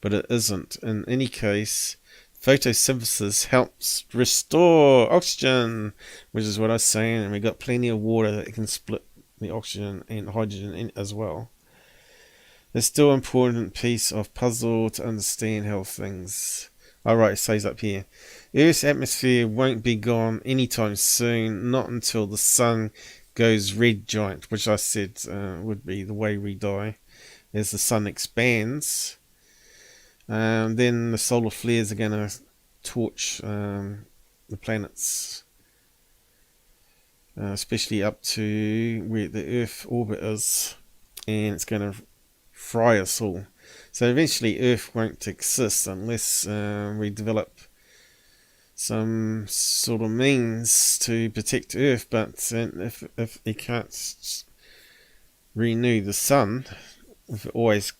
but it isn't. In any case, photosynthesis helps restore oxygen, which is what I was saying, and we've got plenty of water that can split the oxygen and hydrogen in as well. There's still an important piece of puzzle to understand how things... Alright, it says up here. Earth's atmosphere won't be gone anytime soon, not until the sun goes red giant, which I said would be the way we die. As the sun expands, then the solar flares are going to torch the planets, especially up to where the Earth orbit is, and it's going to fry us all. So eventually Earth won't exist unless we develop some sort of means to protect Earth. But if you can't renew the sun, if it always,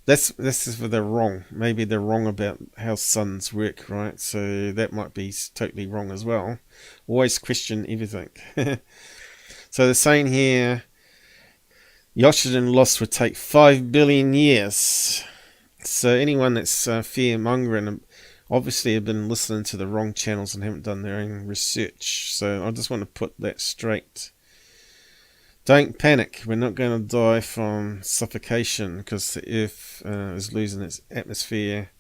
that's if they're wrong. Maybe they're wrong about how suns work, right? So that might be totally wrong as well. Always question everything. So they're saying here, the oxygen loss would take 5 billion years. So anyone that's fear-mongering obviously have been listening to the wrong channels and haven't done their own research. So I just want to put that straight. Don't panic. We're not going to die from suffocation because the Earth is losing its atmosphere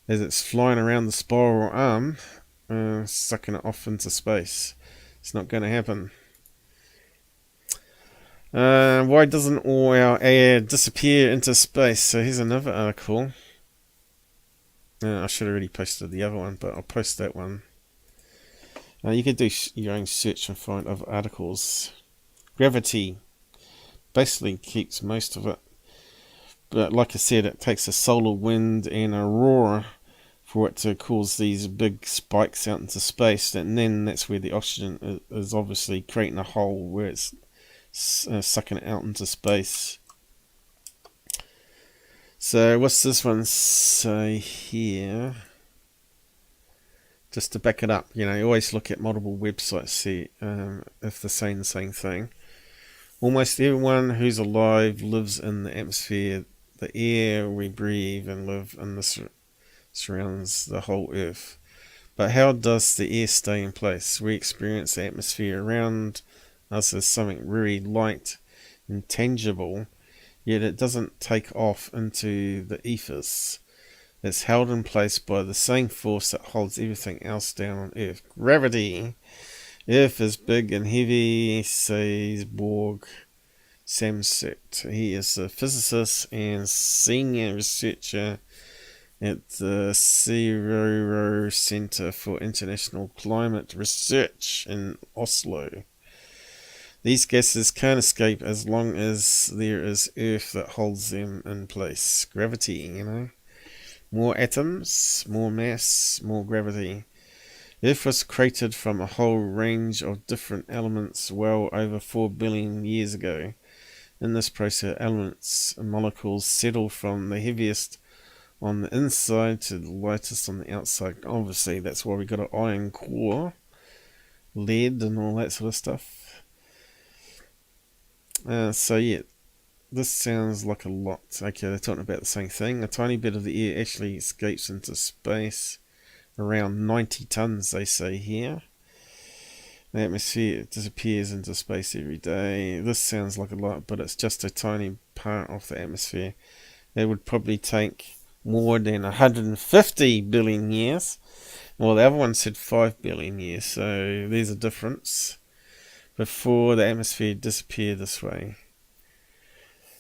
as it's flying around the spiral arm, sucking it off into space. It's not going to happen. Why doesn't all our air disappear into space? So here's another article. I should have already posted the other one, but I'll post that one. You can do your own search and find other articles. Gravity basically keeps most of it. But like I said, it takes a solar wind and aurora for it to cause these big spikes out into space. And then that's where the oxygen is obviously creating a hole where it's sucking it out into space. So what's this one say here? Just to back it up, you always look at multiple websites, see if they're saying the same thing. Almost everyone who's alive lives in the atmosphere, the air we breathe and live in. This surrounds the whole earth. But how does the air stay in place? We experience the atmosphere around us as something very light and tangible, yet it doesn't take off into the ethers. It's held in place by the same force that holds everything else down on Earth. Gravity. Earth is big and heavy, says Borg Samset. He is a physicist and senior researcher at the Ciro Center for International Climate Research in Oslo. These gases can't escape as long as there is Earth that holds them in place. Gravity, More atoms, more mass, more gravity. Earth was created from a whole range of different elements well over 4 billion years ago. In this process, elements and molecules settle from the heaviest on the inside to the lightest on the outside. Obviously, that's why we got an iron core, lead and all that sort of stuff. So yeah. This sounds like a lot. Okay, they're talking about the same thing. A tiny bit of the air actually escapes into space. Around 90 tons, they say here. The atmosphere disappears into space every day. This sounds like a lot, but it's just a tiny part of the atmosphere. It would probably take more than 150 billion years. Well, the other one said 5 billion years, so there's a difference. Before the atmosphere disappeared this way.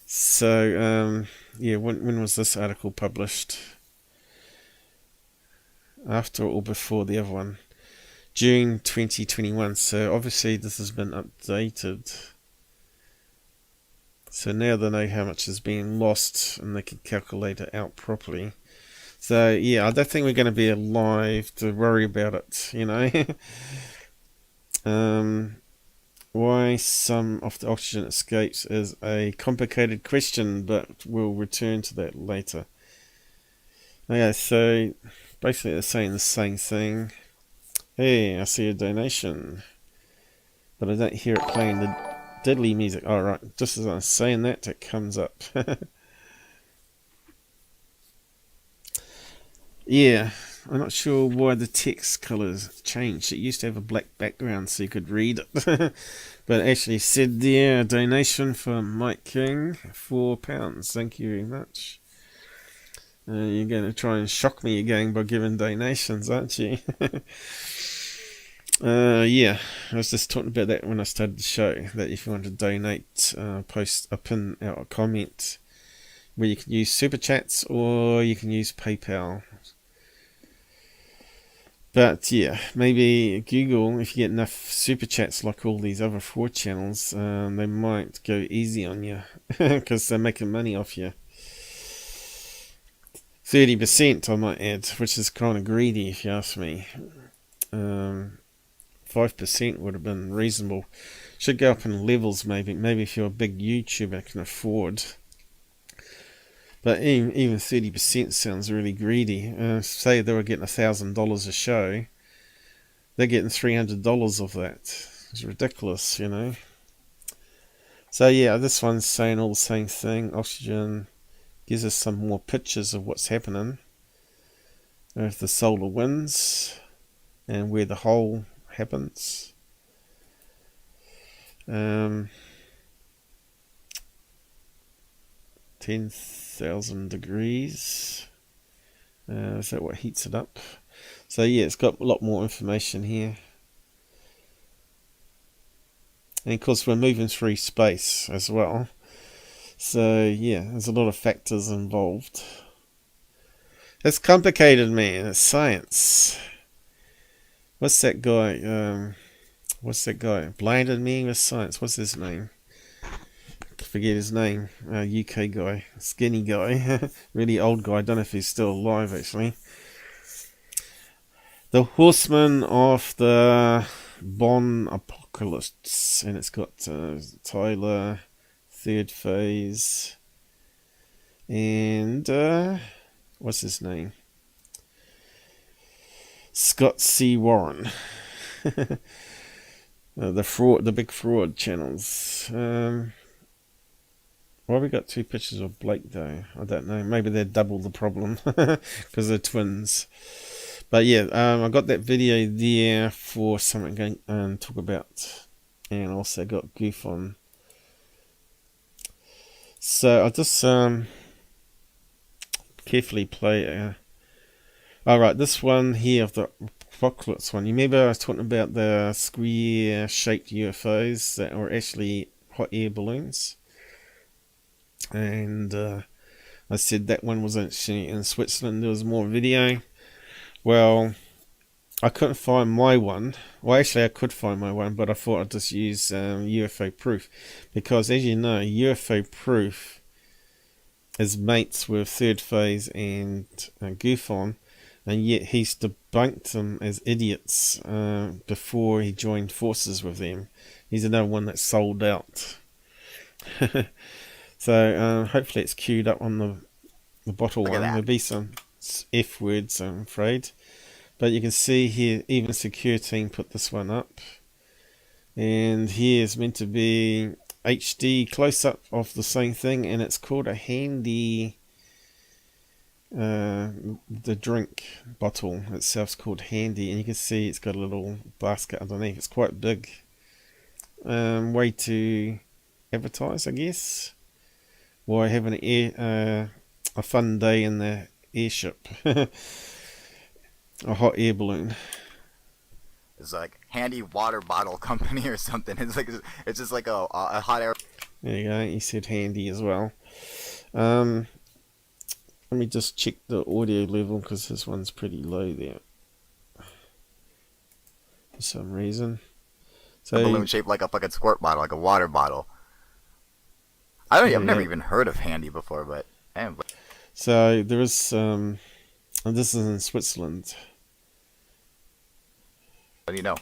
So, yeah, when was this article published? After or before the other one? June 2021. So, obviously, this has been updated. So, now they know how much is being lost and they can calculate it out properly. So, yeah, I don't think we're going to be alive to worry about it, Why some of the oxygen escapes is a complicated question, but we'll return to that later. Okay, so basically they're saying the same thing. Hey, I see a donation, but I don't hear it playing the deadly music. Alright, just as I'm saying that, it comes up. Yeah. I'm not sure why the text colours changed. It used to have a black background so you could read it. But it actually said there, a donation from Mike King, £4. Thank you very much. You're going to try and shock me again by giving donations, aren't you? Yeah, I was just talking about that when I started the show, that if you want to donate, post a pin out a comment where you can use Super Chats or you can use PayPal. But yeah, maybe Google, if you get enough super chats like all these other 4 channels, they might go easy on you because they're making money off you. 30% I might add, which is kind of greedy if you ask me. 5% would have been reasonable. Should go up in levels maybe. Maybe if you're a big YouTuber can afford. But even 30% sounds really greedy. Say they were getting $1,000 a show, they're getting $300 of that. It's ridiculous, So yeah, this one's saying all the same thing. Oxygen gives us some more pictures of what's happening with the solar winds and where the hole happens. 10,000 degrees. Is that what heats it up? So yeah, it's got a lot more information here. And of course we're moving through space as well. So yeah, there's a lot of factors involved. It's complicated, man. It's science. What's that guy? What's that guy? Blinded me with science. What's his name? I forget his name. UK guy. Skinny guy. Really old guy. I don't know if he's still alive actually. The Horseman of the Bon Apocalypse. And it's got Tyler, Thirdphase, and what's his name? Scott C. Warren. The big fraud channels. Why have we got two pictures of Blake though? I don't know. Maybe they're double the problem because they're twins. But yeah, I got that video there for something going and talk about, and also got GUFON. So I'll just carefully play. Alright, this one here of the apocalypse one. You remember I was talking about the square-shaped UFOs that are actually hot air balloons? And I said that one was actually in Switzerland. There was more video. Well, I couldn't find my one. Well, actually I could find my one, but I thought I'd just use UFO Proof. Because as you know, UFO Proof is mates with Thirdphase and GUFON, and yet he's debunked them as idiots before he joined forces with them. He's another one that sold out. So hopefully it's queued up on the bottle one. There'll be some F words, I'm afraid. But you can see here, even Secure Team put this one up. And here's meant to be HD close-up of the same thing, and it's called a handy... the drink bottle itself's called Handy, and you can see it's got a little basket underneath. It's quite big. Way to advertise, I guess. Why having a fun day in the airship. A hot air balloon. It's like Handy Water Bottle Company or something. It's just like a hot air. There you go. He said Handy as well. Let me just check the audio level because this one's pretty low there for some reason. So A balloon shaped like a fucking squirt bottle, like a water bottle. I've never even heard of Handy before, but damn. So there is and this is in Switzerland. What do you know?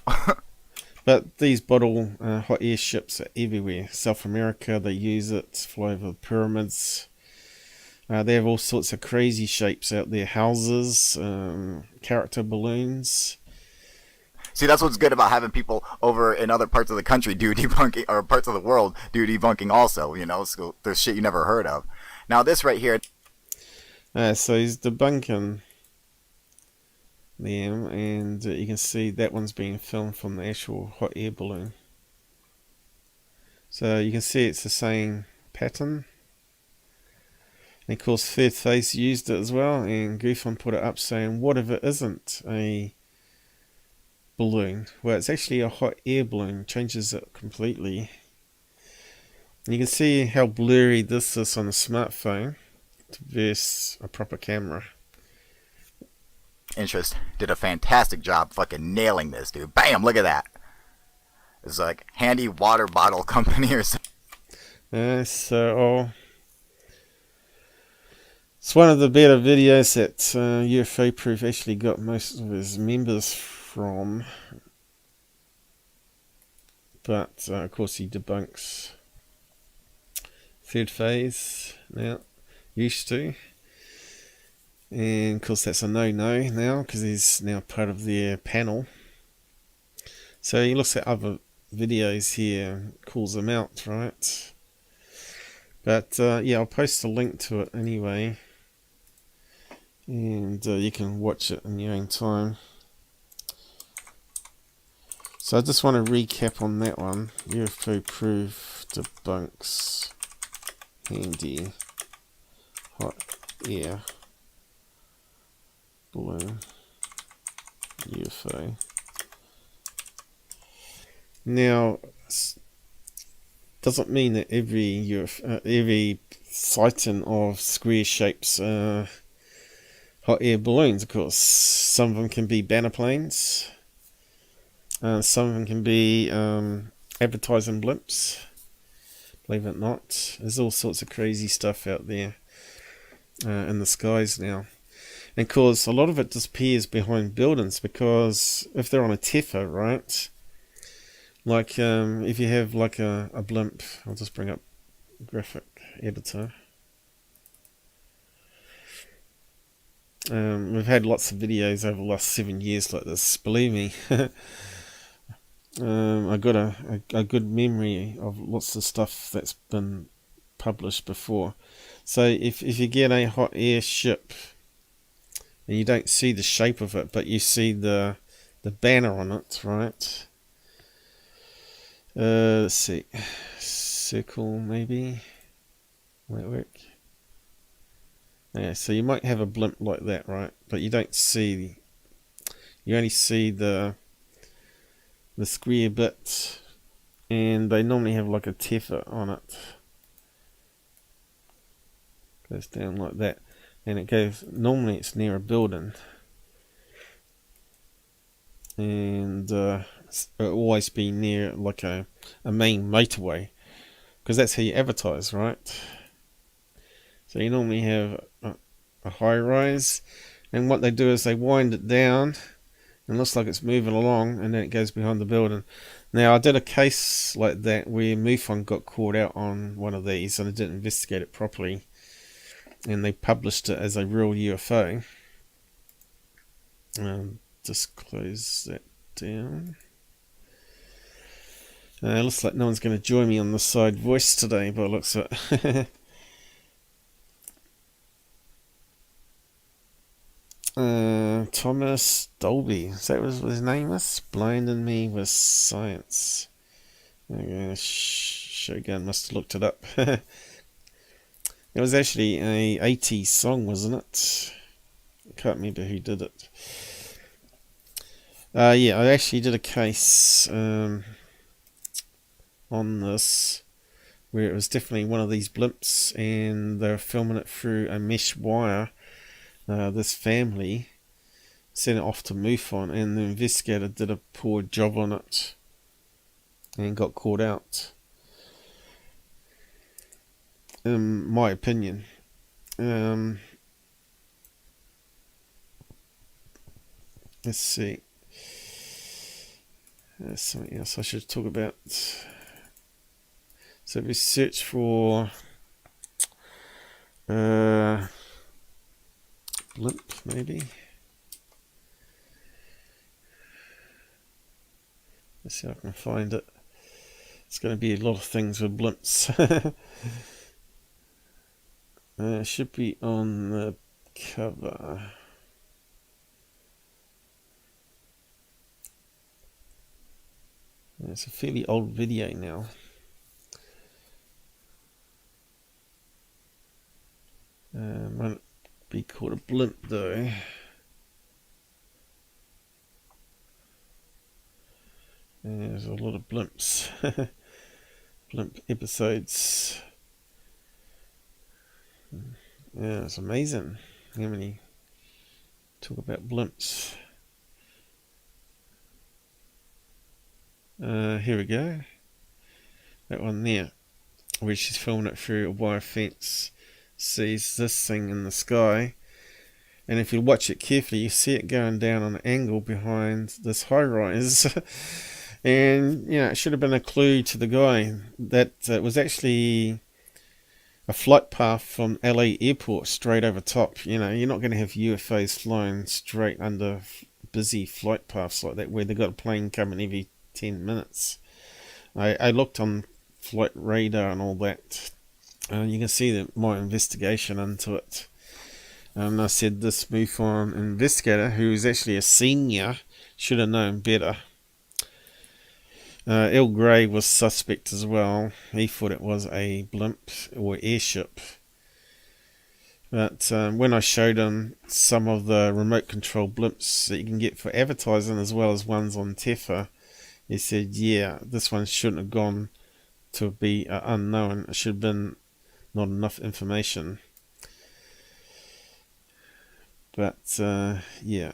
But these bottle hot air ships are everywhere. South America, they use it, fly over the pyramids. They have all sorts of crazy shapes out there. Houses, character balloons. See, that's what's good about having people over in other parts of the country do debunking, or parts of the world do debunking also, you know, so there's shit you never heard of. Now this right here. So he's debunking them, and you can see that one's being filmed from the actual hot air balloon. So you can see it's the same pattern. And of course Thirdphase used it as well, and GUFON put it up saying, what if it isn't a balloon? Well, it's actually a hot air balloon. Changes it completely. And you can see how blurry this is on a smartphone versus a proper camera. Interest did a fantastic job fucking nailing this, dude. Bam, look at that. It's like Handy Water Bottle Company or something. So it's one of the better videos that UFO Proof actually got most of his members from. But of course he debunks Thirdphase now, used to. And of course that's a no-no now because he's now part of their panel. So he looks at other videos here, calls them out, right? But yeah, I'll post a link to it anyway. And you can watch it in your own time. So I just want to recap on that one. UFO Proof debunks Handy hot air balloon UFO. Now doesn't mean that every sighting of square shapes hot air balloons. Of course, some of them can be banner planes. Some of them can be advertising blimps. Believe it or not, there's all sorts of crazy stuff out there in the skies now. And of course, a lot of it disappears behind buildings, because if they're on a tefa, right? Like if you have like a blimp, I'll just bring up graphic editor. We've had lots of videos over the last 7 years like this, believe me. I got a good memory of lots of stuff that's been published before. So if you get a hot air ship and you don't see the shape of it, but you see the banner on it, right? Let's see, circle maybe, might work. Yeah, so you might have a blimp like that, right? But you don't see, you only see the square bit, and they normally have like a tefa on it. Goes down like that, and it goes, normally it's near a building, and it'll always be near like a main motorway, because that's how you advertise, right? So you normally have a high rise, and what they do is they wind it down and looks like it's moving along, and then it goes behind the building. Now I did a case like that where MUFON got caught out on one of these, and I didn't investigate it properly, and they published it as a real UFO. Just close that down. Looks like no one's going to join me on the side voice today, but it looks like Thomas Dolby, is that what his name is? Blinding me with science. Okay, Shogun must have looked it up. It was actually a 80s song, wasn't it? I can't remember who did it. Yeah, I actually did a case on this where it was definitely one of these blimps, and they were filming it through a mesh wire. This family sent it off to MUFON, and the investigator did a poor job on it and got caught out, in my opinion. Let's see. There's something else I should talk about. So we search for BLIMP, maybe. Let's see if I can find it. It's going to be a lot of things with blimps. It should be on the cover. It's a fairly old video now. Might be called a blimp though. There's a lot of blimps. Blimp episodes. Yeah, it's amazing how many talk about blimps. Here we go. That one there, where she's filming it through a wire fence, sees this thing in the sky, and if you watch it carefully, you see it going down on an angle behind this high rise. And you know, it should have been a clue to the guy that it was actually a flight path from LA airport straight over top. You know, you're not going to have UFOs flying straight under busy flight paths like that, where they've got a plane coming every 10 minutes. I looked on flight radar and all that, and you can see that my investigation into it. I said this MUFON investigator, who is actually a senior, should have known better. El Grey was suspect as well. He thought it was a blimp or airship. But when I showed him some of the remote control blimps that you can get for advertising, as well as ones on Tefa, he said, yeah, this one shouldn't have gone to be unknown. It should have been not enough information. But yeah,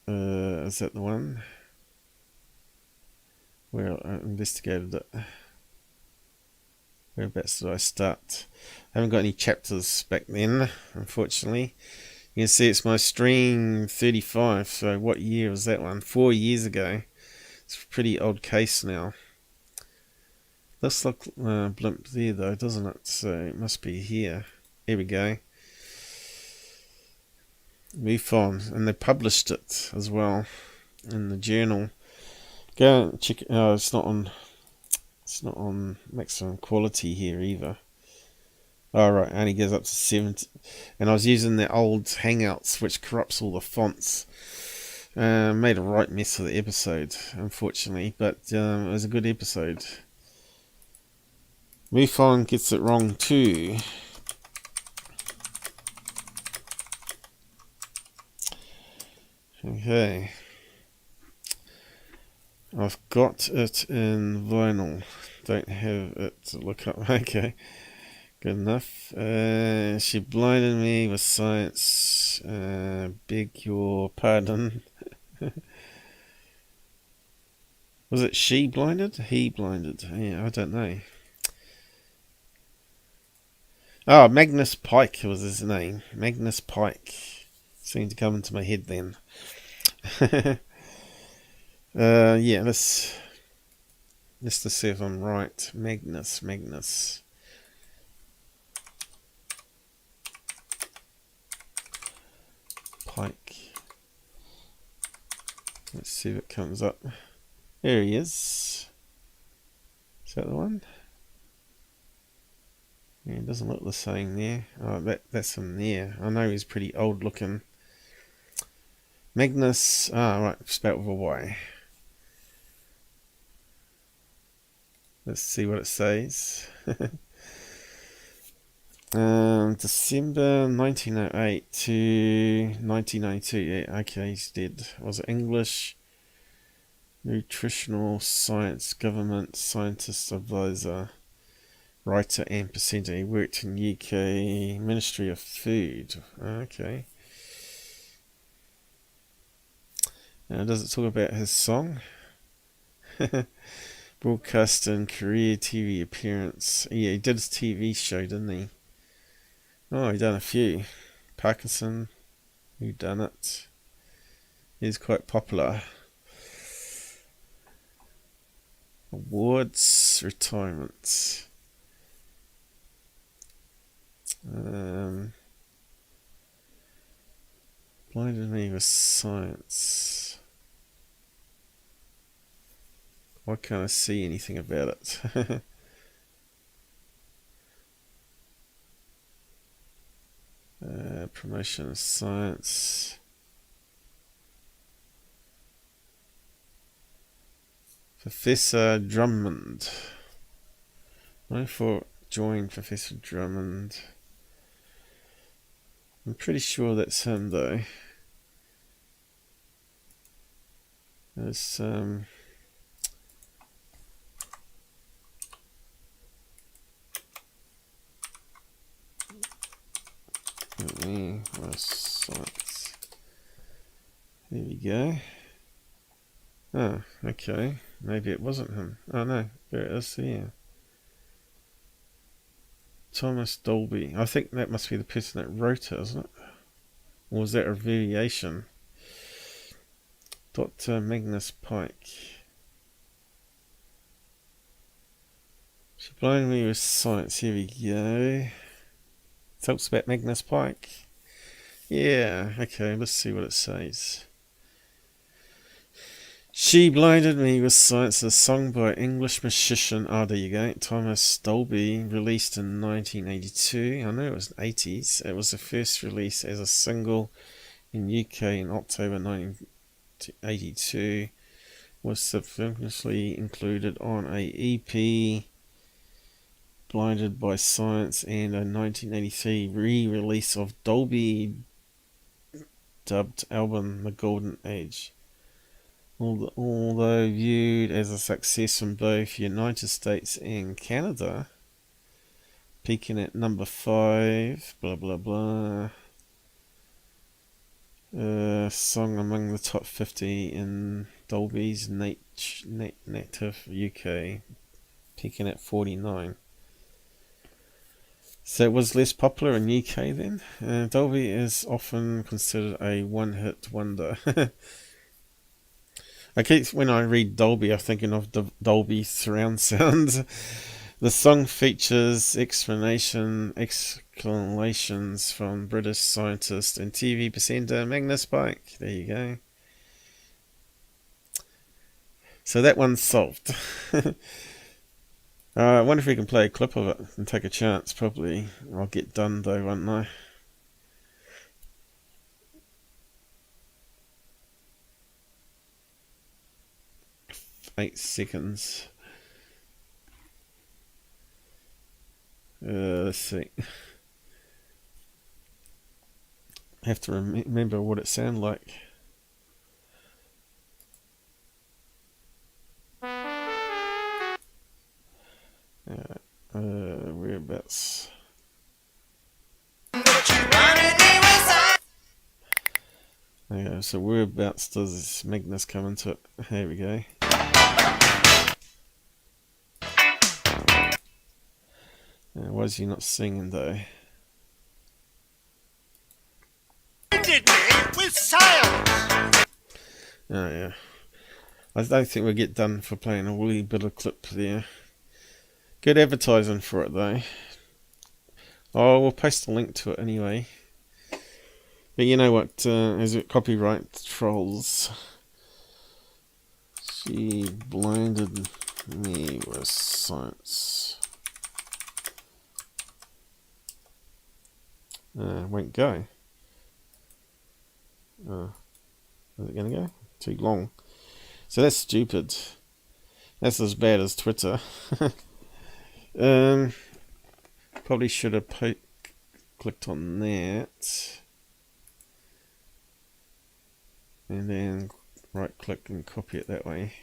is that the one where I investigated it? Whereabouts did I start? I haven't got any chapters back then, unfortunately. You can see it's my stream 35. So what year was that one? 4 years ago. It's a pretty old case now. Looks like BLIMP there though, doesn't it? So it must be here. Here we go. UFO, and they published it as well in the journal. Go and check it. Oh, it's not on maximum quality here either. Alright, only goes up to 70. And I was using the old Hangouts, which corrupts all the fonts. Made a right mess of the episode, unfortunately, but it was a good episode. UFO gets it wrong too. Okay. I've got it in vinyl. Don't have it to look up. Okay. Good enough. She blinded me with science. Beg your pardon. Was it she blinded? He blinded. Yeah, I don't know. Oh, Magnus Pyke was his name. Magnus Pyke. Seemed to come into my head then. Yeah, let's just to see if I'm right. Magnus. Pyke. Let's see if it comes up. There he is. Is that the one? Yeah, it doesn't look the same there. Oh, that's him there. I know he's pretty old looking. Magnus. Ah, right, spelled with a Y. Let's see what it says. December 1908 to 1992. Yeah, okay, he's dead. Was it English? Nutritional science, government scientist advisor, writer and presenter. He worked in UK Ministry of Food. Okay. Does it talk about his song? Broadcast and career TV appearance. Yeah, he did his TV show, didn't he? Oh, he done a few. Parkinson, who done it? He's quite popular. Awards, retirement. Blinded me with science. Why can't I see anything about it? Promotion of science. Professor Drummond. I thought join Professor Drummond. I'm pretty sure that's him though. There's science. There we go. Oh, okay. Maybe it wasn't him. Oh no, there it is here. Thomas Dolby. I think that must be the person that wrote it, isn't it? Or was that a variation? Dr. Magnus Pyke. She blinded me with science. Here we go. Talks about Magnus Pyke. Yeah, okay, let's see what it says. She blinded me with science, a song by English musician. Oh, there you go. Thomas Dolby, released in 1982. I know it was the 80s. It was the first release as a single in UK in October 1982. Was subsequently included on a EP, Blinded by Science, and a 1983 re-release of Dolby dubbed album The Golden Age. although viewed as a success in both United States and Canada, peaking at number 5, blah blah blah. Song among the top 50 in Dolby's native UK, peaking at 49. So it was less popular in UK then. Dolby is often considered a one-hit wonder. When I read Dolby, I'm thinking of Dolby surround sound. The song features exclamations from British scientist and TV presenter Magnus Pyke. There you go. So that one's solved. I wonder if we can play a clip of it and take a chance. Probably I'll get done though, won't I? Eight seconds. Let's see. I have to remember what it sounded like. Whereabouts? Yeah, so whereabouts does Magnus come into it? Here we go. Why is he not singing though? With silence. Oh yeah. I don't think we'll get done for playing a wee bit of clip there. Good advertising for it though. Oh, we'll post a link to it anyway. But you know what, is it copyright trolls? She blinded me with science. Won't go. Is it going to go? Too long. So that's stupid. That's as bad as Twitter. Probably should have clicked on that. And then right click and copy it that way.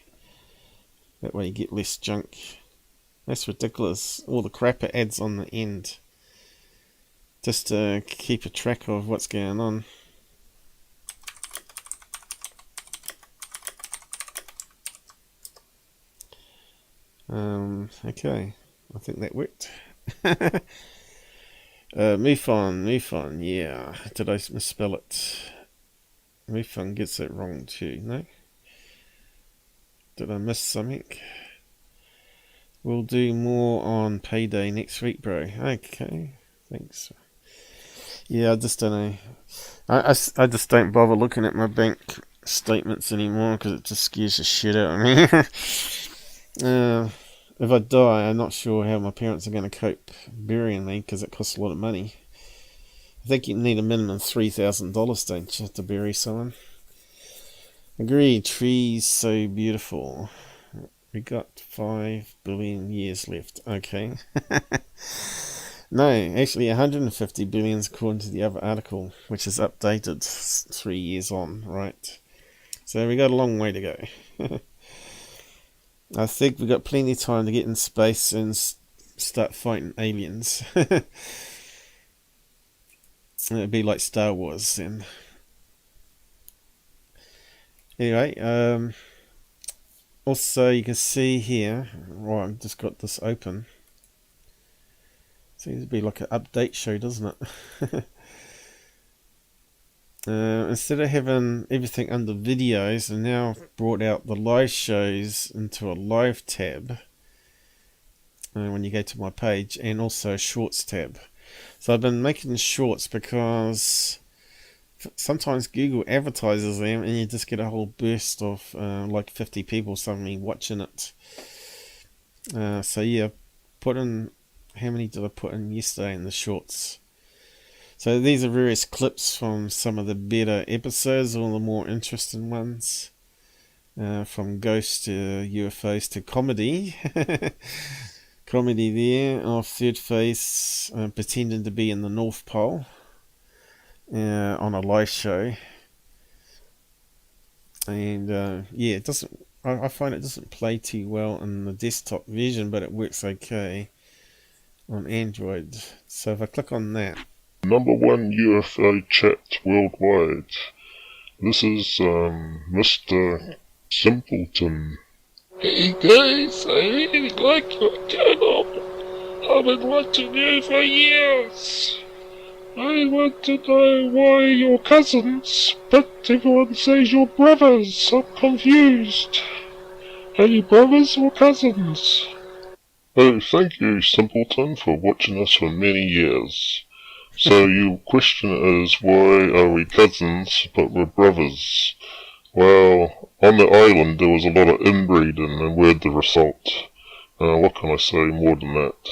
That way you get less junk. That's ridiculous. All the crap it adds on the end. Just to keep a track of what's going on. Okay, I think that worked. MUFON, yeah. Did I misspell it? MUFON gets it wrong too, no? Did I miss something? We'll do more on payday next week, bro. Okay, thanks. Yeah, I just don't know. I just don't bother looking at my bank statements anymore because it just scares the shit out of me. If I die, I'm not sure how my parents are going to cope burying me because it costs a lot of money. I think you need a minimum of $3,000, don't you, to bury someone? Agreed, trees so beautiful. We got 5 billion years left. Okay. No, actually 150 billion according to the other article, which is updated 3 years on, right? So we got a long way to go. I think we got plenty of time to get in space and start fighting aliens. It'd be like Star Wars then. Anyway, also you can see here, right, I've just got this open. Seems to be like an update show, doesn't it? Instead of having everything under videos, I now brought out the live shows into a live tab when you go to my page, and also a shorts tab. So I've been making shorts because sometimes Google advertises them and you just get a whole burst of like 50 people suddenly watching it. So yeah, put in, how many did I put in yesterday in the shorts? So these are various clips from some of the better episodes, all the more interesting ones. From ghosts to UFOs to comedy. Comedy there of Thirdphase pretending to be in the North Pole on a live show. And yeah, it doesn't. I find it doesn't play too well in the desktop version, but it works okay on Android. So if I click on that, #1 UFO chat worldwide. This is Mr. Simpleton. Hey guys, I really like your channel. I've been watching you for years. I want to know why your cousins, but everyone says you're brothers. I'm confused. Are you brothers or cousins? Oh, thank you, Simpleton, for watching us for many years. So your question is, why are we cousins, but we're brothers? Well, on the island there was a lot of inbreeding, and we're the result. What can I say more than that?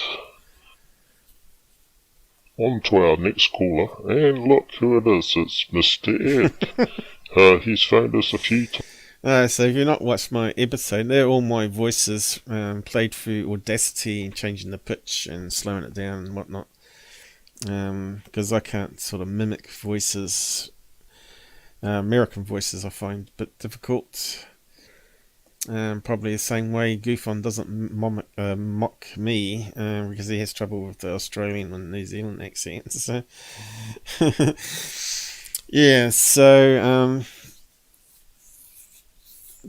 On to our next caller, and look who it is, it's Mr. Ed. He's phoned us a few times. so if you've not watched my episode, they're all my voices played through Audacity, changing the pitch and slowing it down and whatnot. Because I can't sort of mimic voices. American voices I find a bit difficult. Probably the same way GUFON doesn't mock me, because he has trouble with the Australian and New Zealand accents. So yeah, so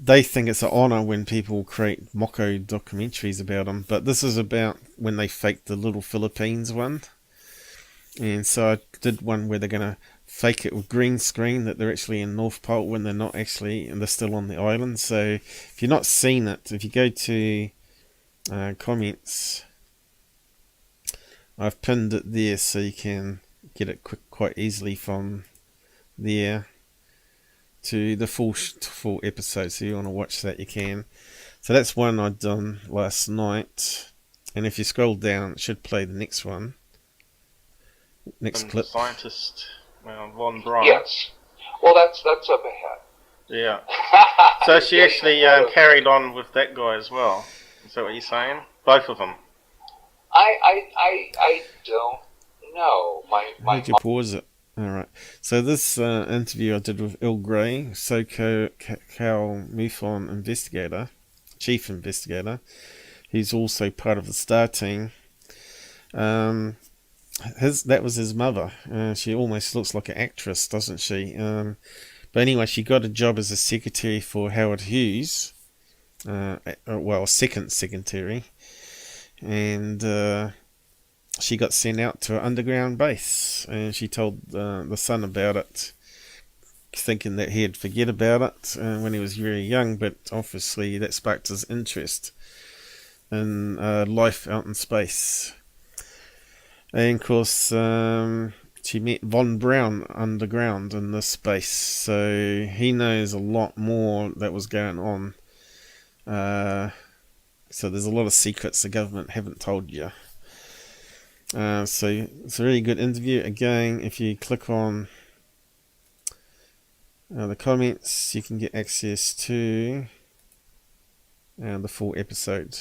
they think it's an honour when people create Mocko documentaries about them, but this is about when they faked the Little Philippines one. And so I did one where they're going to fake it with green screen that they're actually in North Pole when they're not actually, and they're still on the island. So if you've not seen it, if you go to comments, I've pinned it there so you can get it quite easily from there to the full episode. So you want to watch that, you can. So that's one I'd done last night, and if you scroll down it should play the next one. Next clip. Scientist Von Braun. Yes. Well, that's up ahead. Yeah. So she actually carried on with that guy as well. Is that what you're saying? Both of them. I don't know. Did you pause it? Alright. So this interview I did with Il Gray, SoCal MUFON investigator, chief investigator. He's also part of the STAR team. That was his mother. She almost looks like an actress, doesn't she? But anyway, she got a job as a secretary for Howard Hughes. Well, second secretary. And she got sent out to an underground base. And she told the son about it, thinking that he'd forget about it when he was very young. But obviously that sparked his interest in life out in space. And of course, she met Von Braun underground in this space, so he knows a lot more that was going on. So there's a lot of secrets the government haven't told you. So it's a really good interview. Again, if you click on the comments, you can get access to the full episode.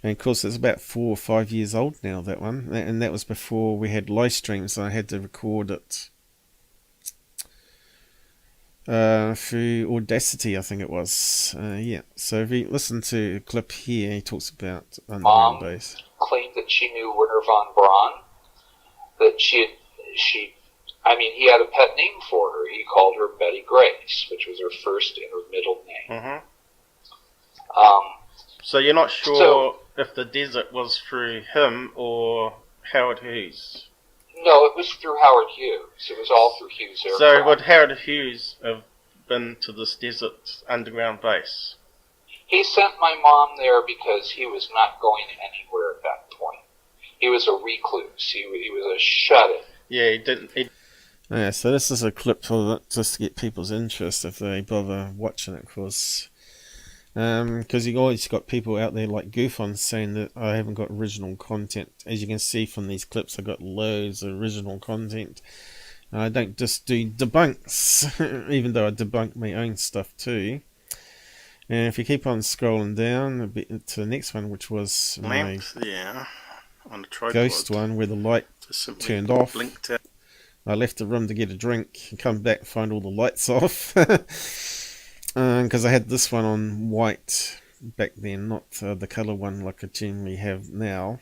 And of course it's about 4 or 5 years old now, that one. And that was before we had live streams, so I had to record it through Audacity, I think it was. Yeah, so if you listen to a clip here, he talks about underground base. Claimed that she knew Werner von Braun, that he had a pet name for her. He called her Betty Grace, which was her first and her middle name. Mm-hmm. So you're not sure if the desert was through him or Howard Hughes? No, it was through Howard Hughes. It was all through Hughes Aircraft. So would Howard Hughes have been to this desert underground base? He sent my mom there because he was not going anywhere at that point. He was a recluse. He was a shut-in. Yeah, he didn't. Yeah, so this is a clip for it, just to get people's interest if they bother watching it, of course. Because you always got people out there like GUFON saying that I haven't got original content. As you can see from these clips, I've got loads of original content. I don't just do debunks, even though I debunk my own stuff too. And if you keep on scrolling down a bit to the next one, which was my on the tripod, ghost one where the light turned off. Blinked out. I left the room to get a drink and come back and find all the lights off. because I had this one on white back then, not the colour one like I generally have now,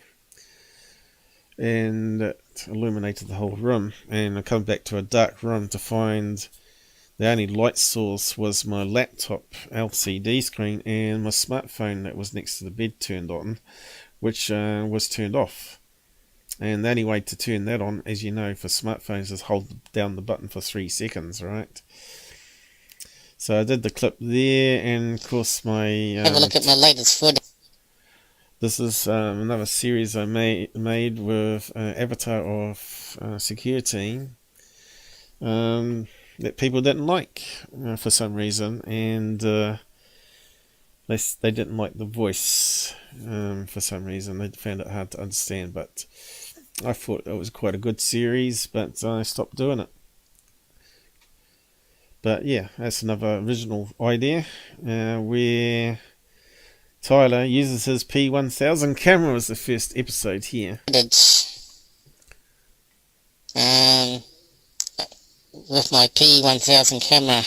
and it illuminated the whole room. And I come back to a dark room to find the only light source was my laptop LCD screen and my smartphone that was next to the bed turned on, which was turned off. And the only way to turn that on, as you know, for smartphones is hold down the button for 3 seconds, right? So I did the clip there, and of course my... have a look at my latest footage. This is another series I made with Avatar of Security that people didn't like for some reason, and they didn't like the voice for some reason. They found it hard to understand, but I thought it was quite a good series, but I stopped doing it. But yeah, that's another original idea where Tyler uses his P1000 camera as the first episode here. With my P1000 camera.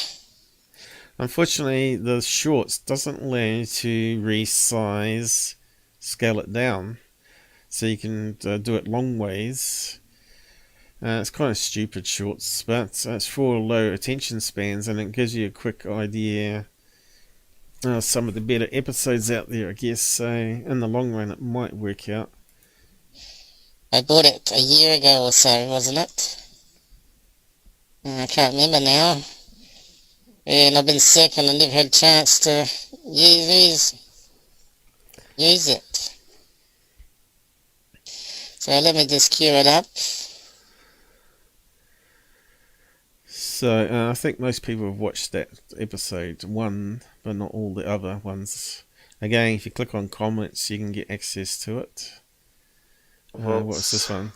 Unfortunately, the shorts doesn't allow you to resize, scale it down, so you can do it long ways. It's kind of stupid shorts, but it's for low attention spans, and it gives you a quick idea of some of the better episodes out there, I guess. So in the long run, it might work out. I bought it a year ago or so, wasn't it? I can't remember now. And I've been sick and I never had a chance to use it. So let me just cue it up. So I think most people have watched that episode 1, but not all the other ones. Again, if you click on comments, you can get access to it. What's this one?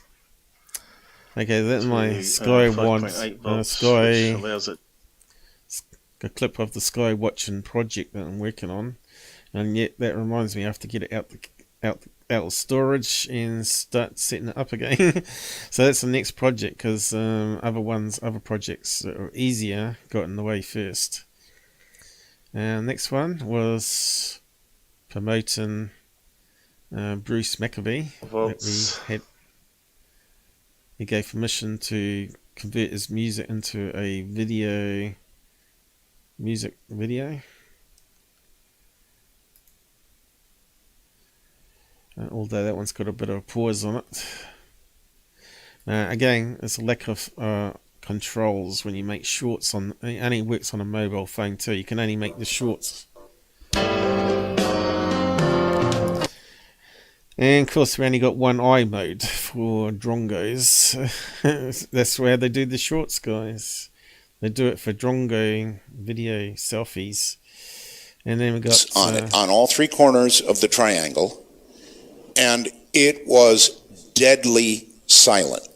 Okay, that's my Sky Watch. Sky. Allows it. A clip of the Sky Watching project that I'm working on, and yet that reminds me I have to get it out of storage and start setting it up again. So that's the next project, because other projects that are easier got in the way first. And next one was promoting Bruce Maccabee. He gave permission to convert his music into a music video. Although that one's got a bit of a pause on it. Again, it's a lack of controls when you make shorts on. It only works on a mobile phone too. You can only make the shorts. And of course, we only got one eye mode for drongos. That's where they do the shorts, guys. They do it for drongo video selfies. And then we got on all 3 corners of the triangle, and it was deadly silent.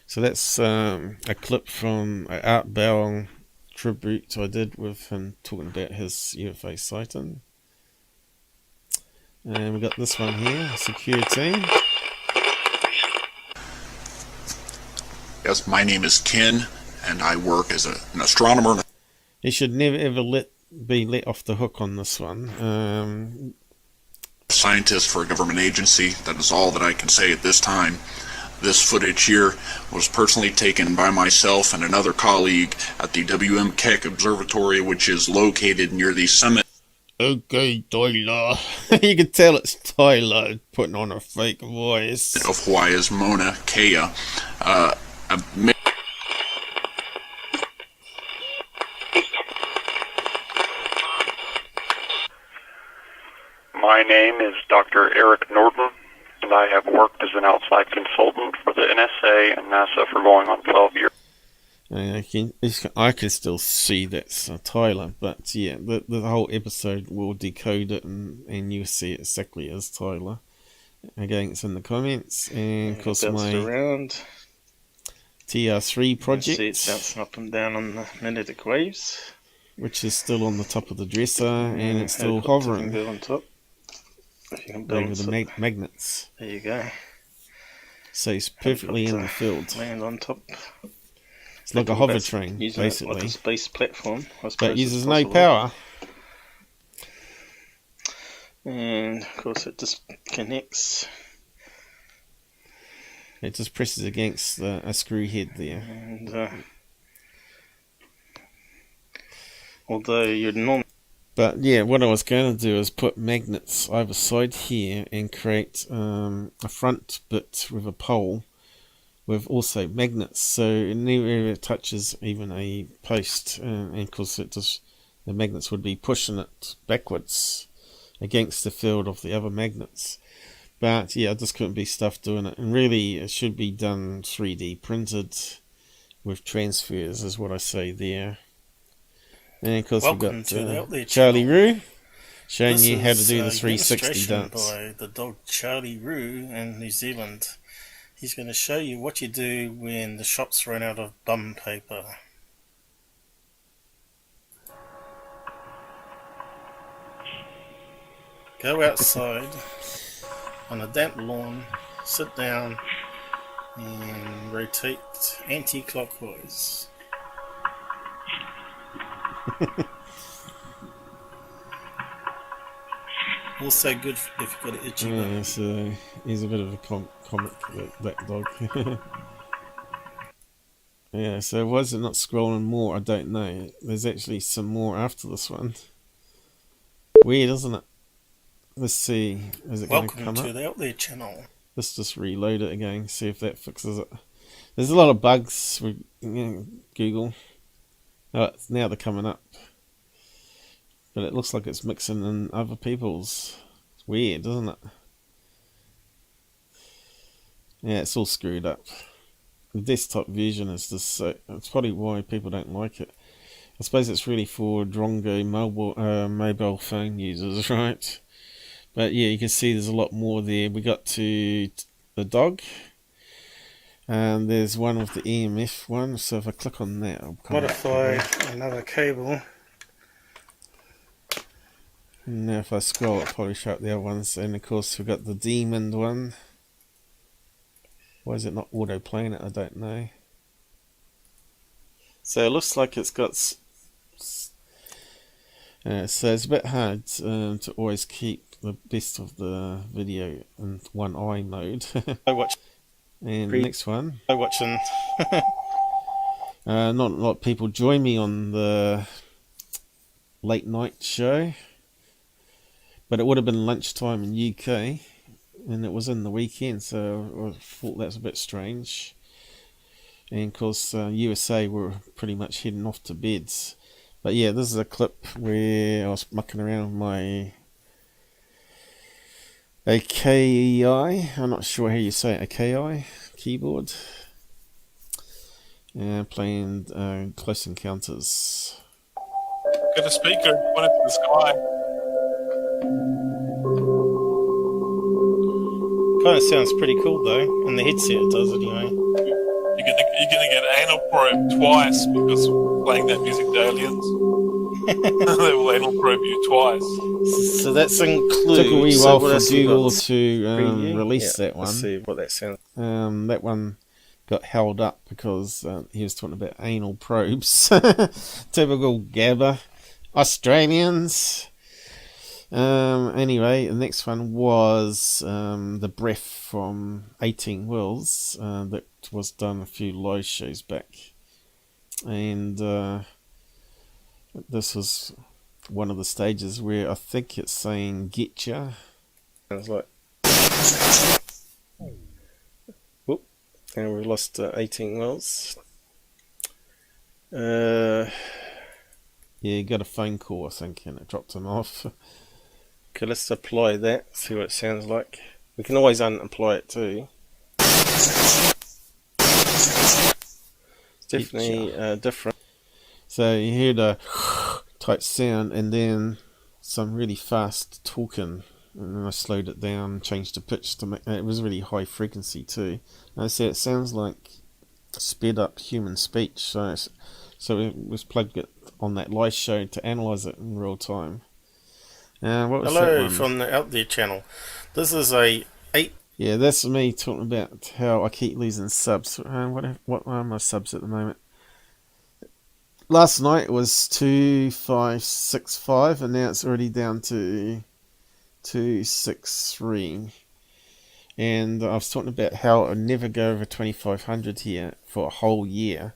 So that's a clip from an Art Bell tribute I did with him talking about his UFO sighting. And we got this one here, security. Yes, my name is Ken, and I work as an astronomer. You should never ever be let off the hook on this one. Scientist for a government agency. That is all that I can say at this time. This footage here was personally taken by myself and another colleague at the WM Keck Observatory, which is located near the summit. Okay, Tyler. You can tell it's Tyler putting on a fake voice. Of Hawaii's Mauna Kea. My name is Dr. Eric Norton, and I have worked as an outside consultant for the NSA and NASA for going on 12 years. I can still see that's Tyler, but yeah, the whole episode will decode it and you'll see it exactly as Tyler. Again, it's in the comments, and of course my around. TR3 project. See it bouncing up and down on the magnetic waves, which is still on the top of the dresser, and it's still hovering go on top. over the magnets. There you go. So it's perfectly in the field. Land on top. It's like a hover train, using basically. it like a space platform, I suppose. But uses no power. And of course it disconnects. It just presses against a screw head there. And although you'd normally... But yeah, what I was going to do is put magnets either side here and create a front bit with a pole with also magnets, so anywhere it touches even a post, and of course the magnets would be pushing it backwards against the field of the other magnets. But yeah, I just couldn't be stuffed doing it, and really it should be done 3D printed with transfers is what I say there. And of course we've got Charlie Roo showing you how to do the 360 dance. By the dog Charlie Roo in New Zealand. He's going to show you what you do when the shops run out of bum paper. Go outside on a damp lawn, sit down and rotate anti-clockwise. Also good if you've got an itchy bum. Yeah, so he's a bit of a comic, that dog. Yeah, so why is it not scrolling more? I don't know. There's actually some more after this one. Weird, isn't it? Let's see. Is it going to come up? Welcome to the Out There channel. Let's just reload it again, see if that fixes it. There's a lot of bugs with Google. Oh, now they're coming up. But it looks like it's mixing in other people's. It's weird, isn't it? Yeah, it's all screwed up. The desktop version is just so... It's probably why people don't like it. I suppose it's really for Drongo mobile phone users, right? But yeah, you can see there's a lot more there. We got to the dog. And there's one with the EMF one. So if I click on that, I'll modify another cable. And now if I scroll, it'll probably show up the other ones. And of course we've got the demon one. Why is it not auto playing it? I don't know. So it looks like it's got... so it's a bit hard to always keep the best of the video in one eye mode. I watch. And next one. I watching. Not a lot of people join me on the late night show, but it would have been lunchtime in UK, and it was in the weekend, so I thought that's a bit strange. And of course, USA were pretty much heading off to beds. But yeah, this is a clip where I was mucking around with my AKI, I'm not sure how you say it, AKI keyboard, and playing Close Encounters. Got a speaker pointed to the sky. Kind of sounds pretty cool though, and the headset it does anyway. You're gonna get anal probe twice because we're playing that music to aliens. They will anal probe you twice. So that's included. Took a wee while for Google to release that one. Let's see what that sounds. That one got held up because he was talking about anal probes. Typical Gabber. Australians. Anyway, the next one was the breath from 18 Wheels that was done a few live shows back. And this was one of the stages where I think it's saying get ya. Sounds like. Whoop. And we lost 18 Wheels. Yeah, he got a phone call, I think, and it dropped him off. Okay, let's apply that, see what it sounds like. We can always unapply it too. It's definitely different. So you heard a type sound and then some really fast talking, and then I slowed it down, changed the pitch to make it was really high frequency too. And I said it sounds like sped up human speech, so it was plugged it on that live show to analyze it in real time. What was Hello from the Out There channel. This is a 8. Yeah, that's me talking about how I keep losing subs. What are my subs at the moment? last night was 2565, and now it's already down to 263. And I was talking about how I never go over 2500 here for a whole year,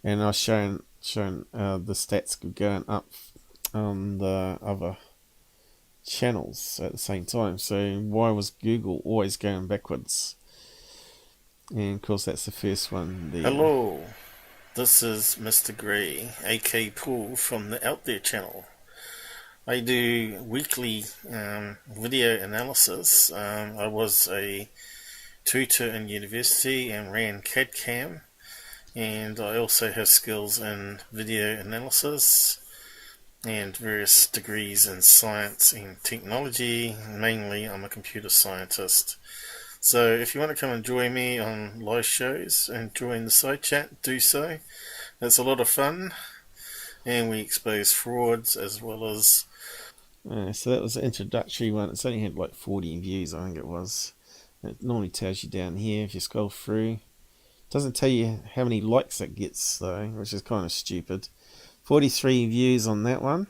and I was showing the stats going up on the other channels at the same time. So why was Google always going backwards? And of course that's the first one there. Hello, this is Mr. Grey, AK Paul from the Out There channel. I do weekly video analysis. I was a tutor in university and ran CAD-CAM, and I also have skills in video analysis and various degrees in science and technology. Mainly I'm a computer scientist. So if you want to come and join me on live shows and join the side chat, do so. It's a lot of fun, and we expose frauds as well as... so that was the introductory one. It's only had like 40 views, I think it was. It normally tells you down here if you scroll through. It doesn't tell you how many likes it gets though, which is kind of stupid. 43 views on that one.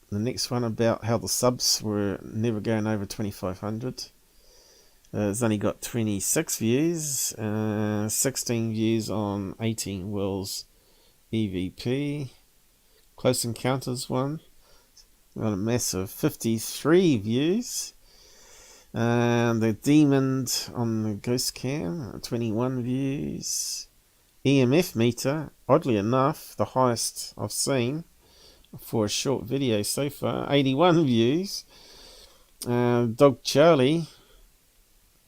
The next one about how the subs were never going over 2500. It's only got 26 views. 16 views on 18 Wells EVP. Close Encounters one. Got a massive 53 views. The Demon on the Ghost Cam, 21 views. EMF meter, oddly enough, the highest I've seen for a short video so far, 81 views. Dog Charlie,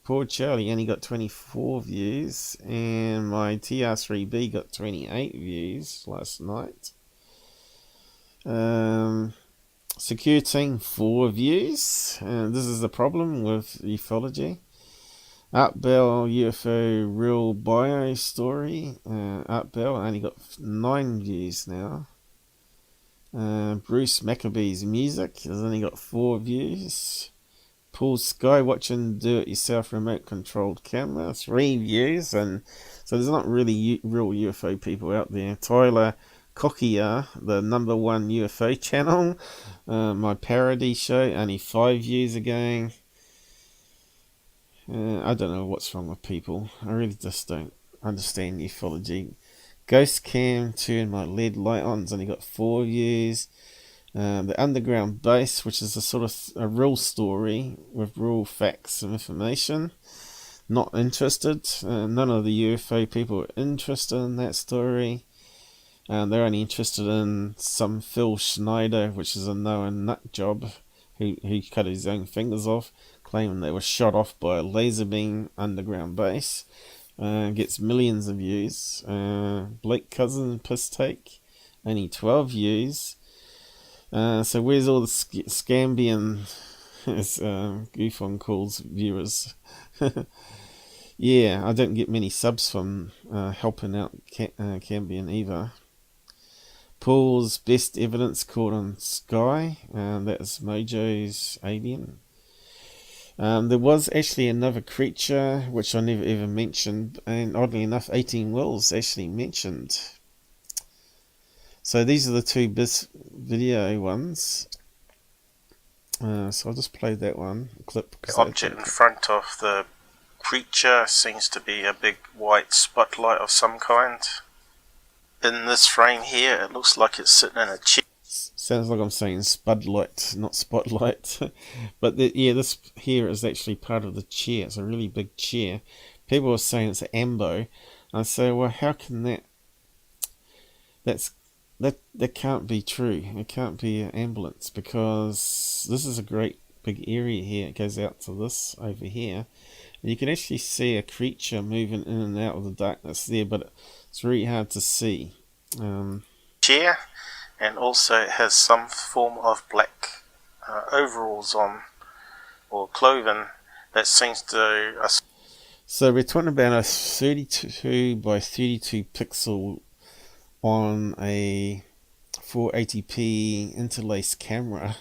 poor Charlie, only got 24 views. And my TR3B got 28 views last night. Secure Team 4 views. This is the problem with ufology. Art Bell UFO Real Bio Story. Art Bell only got 9 views now. Bruce Maccabee's Music has only got 4 views. Paul Sky Watching Do It Yourself Remote Controlled Camera, 3 views. And so there's not really real UFO people out there. Tyler Coquier, the #1 UFO channel, my parody show, only 5 views again. I don't know what's wrong with people. I really just don't understand ufology. Ghost Cam 2 and my LED light on's only got 4 views. The Underground Base, which is a sort of a real story with real facts and information. Not interested. None of the UFO people are interested in that story. They're only interested in some Phil Schneider, which is a Noah nut job, who cut his own fingers off, claiming they were shot off by a laser beam underground base. Gets millions of views. Blake Cousin Piss Take, only 12 views. So where's all the Scambian, as GUFON calls viewers? Yeah, I don't get many subs from helping out Cambian either. Paul's Best Evidence Caught on Sky, that's Mojo's Alien. There was actually another creature which I never ever mentioned, and oddly enough 18 Wells actually mentioned. So these are the 2 best video ones. So I'll just play that one clip. The object in front of the creature seems to be a big white spotlight of some kind. In this frame here, it looks like it's sitting in a chair. Sounds like I'm saying spudlight, not spotlight. But yeah, this here is actually part of the chair. It's a really big chair. People are saying it's an ambo. I say, well, how can that can't be true. It can't be an ambulance, because this is a great big area here. It goes out to this over here. And you can actually see a creature moving in and out of the darkness there, but it's very hard to see. Chair, and also it has some form of black overalls on, or clothing, that seems to... So we're talking about a 32 by 32 pixel on a 480p interlaced camera,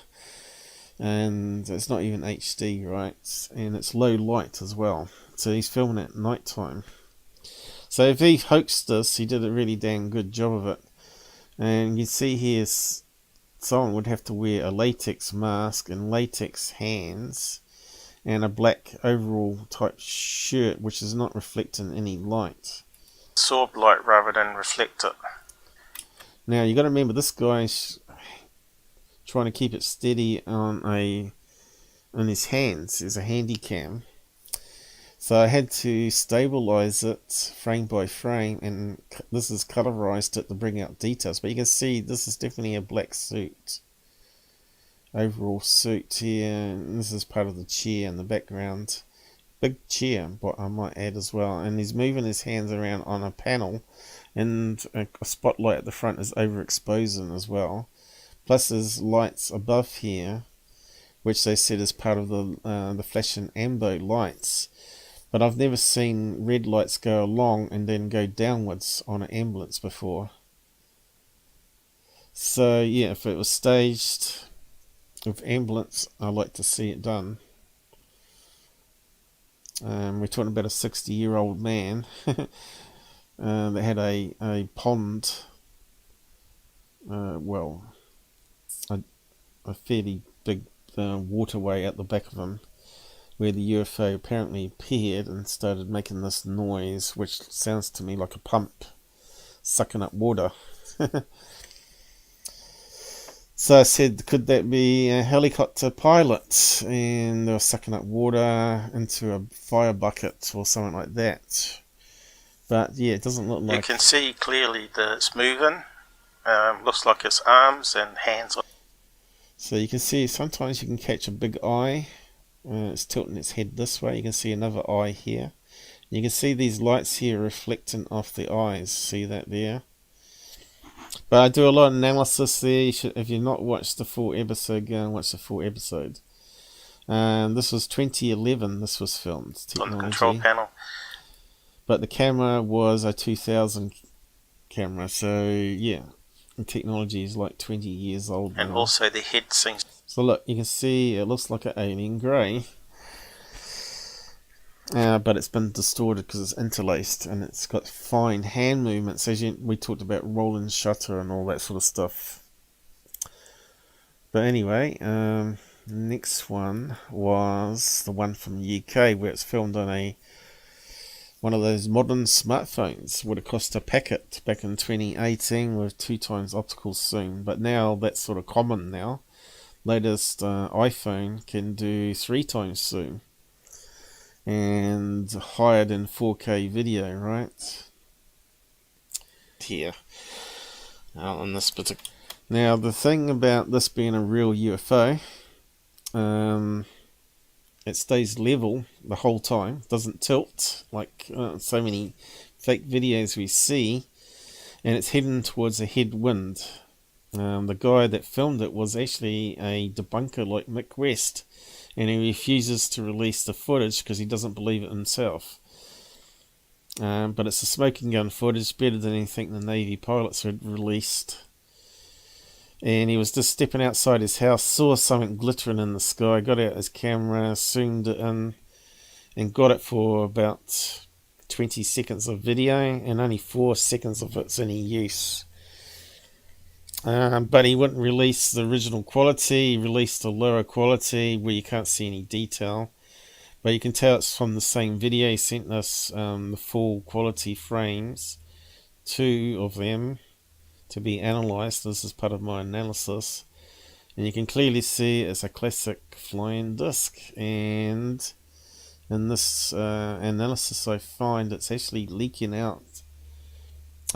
and it's not even HD, right? And it's low light as well, so he's filming at night time. So if he hoaxed this, he did a really damn good job of it. And you see here, someone would have to wear a latex mask and latex hands and a black overall type shirt, which is not reflecting any light. Absorb light rather than reflect it. Now you got to remember, this guy's trying to keep it steady on his hands. There's a handy cam, so I had to stabilize it frame by frame, and this is colorized it to bring out details. But you can see this is definitely a black suit, overall suit here, and this is part of the chair in the background. Big chair, but I might add as well. And he's moving his hands around on a panel, and a spotlight at the front is overexposing as well. Plus there's lights above here, which they said is part of the flashing ambo lights. But I've never seen red lights go along and then go downwards on an ambulance before. So yeah, if it was staged with ambulance, I like to see it done. We're talking about a 60-year-old man that had a pond, well, a fairly big waterway at the back of him, where the UFO apparently appeared and started making this noise, which sounds to me like a pump sucking up water. So I said, could that be a helicopter pilot, and they were sucking up water into a fire bucket or something like that. But yeah, it doesn't look like... You can see clearly that it's moving. Looks like it's arms and hands. So you can see sometimes you can catch a big eye. It's tilting its head this way. You can see another eye here. You can see these lights here reflecting off the eyes. See that there? But I do a lot of analysis there. You should, if you've not watched the full episode, go and watch the full episode. This was 2011. This was filmed. On the control panel. But the camera was a 2000 camera. So yeah, the technology is like 20 years old now. And also the head seems... So look, you can see it looks like an alien grey. But it's been distorted because it's interlaced, and it's got fine hand movements, as we talked about rolling shutter and all that sort of stuff. But anyway, next one was the one from the UK, where it's filmed on one of those modern smartphones. Would have cost a packet back in 2018 with 2x optical zoom, but now that's sort of common now. Latest iPhone can do 3x zoom. And higher than 4K video, right? Here. On this particular... Now, the thing about this being a real UFO, it stays level the whole time. Doesn't tilt like so many fake videos we see. And it's heading towards a headwind. The guy that filmed it was actually a debunker like Mick West. And he refuses to release the footage because he doesn't believe it himself. But it's the smoking gun footage, better than anything the Navy pilots had released. And he was just stepping outside his house, saw something glittering in the sky, got out his camera, zoomed it in, and got it for about 20 seconds of video, and only 4 seconds of it's any use. But he wouldn't release the original quality. He released the lower quality where you can't see any detail, but you can tell it's from the same video. He sent us the full quality frames, 2 of them, to be analysed. This is part of my analysis, and you can clearly see it's a classic flying disc. And in this analysis, I find it's actually leaking out.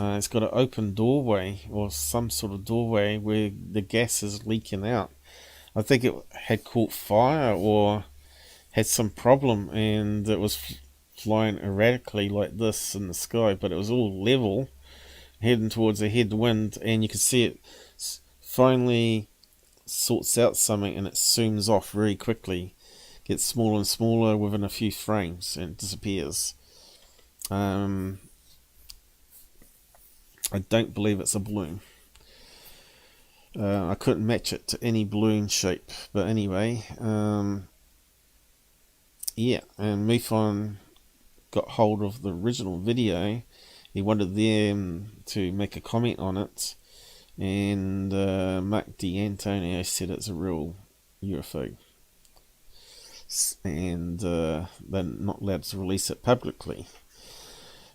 It's got an open doorway, or some sort of doorway, where the gas is leaking out. I think it had caught fire or had some problem, and it was flying erratically like this in the sky, but it was all level, heading towards a headwind, and you can see it finally sorts out something, and it zooms off very quickly, gets smaller and smaller within a few frames, and disappears. I don't believe it's a balloon. I couldn't match it to any balloon shape, but anyway, yeah, and MUFON got hold of the original video. He wanted them to make a comment on it, and Mark D'Antonio said it's a real UFO, and they're not allowed to release it publicly.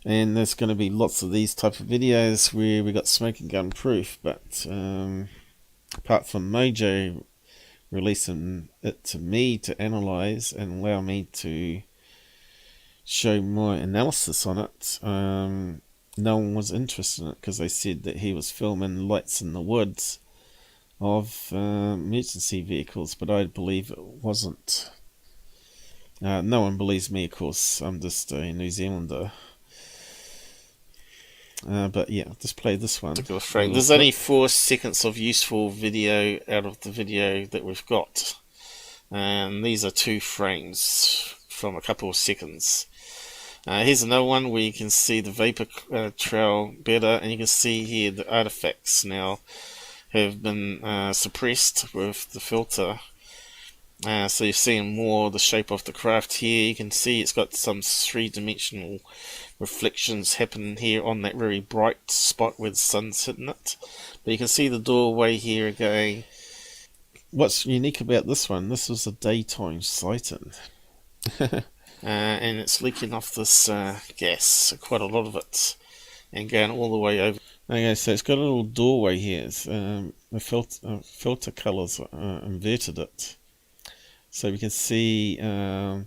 And there's going to be lots of these type of videos where we got smoke and gun proof, but apart from Mojo releasing it to me to analyze and allow me to show my analysis on it, no one was interested in it, because they said that he was filming lights in the woods of emergency vehicles, but I believe it wasn't. No one believes me, of course. I'm just a New Zealander. But yeah, just play this one. There's only 4 seconds of useful video out of the video that we've got, and these are 2 frames from a couple of seconds. Here's another one where you can see the vapor trail better, and you can see here the artifacts now have been suppressed with the filter. So you're seeing more the shape of the craft here. You can see it's got some 3-dimensional reflections happening here on that very bright spot where the sun's hitting it. But you can see the doorway here again. What's unique about this one, this was a daytime sighting. And it's leaking off this gas, quite a lot of it, and going all the way over. Okay, so it's got a little doorway here. It's, the filter colours inverted it, so we can see the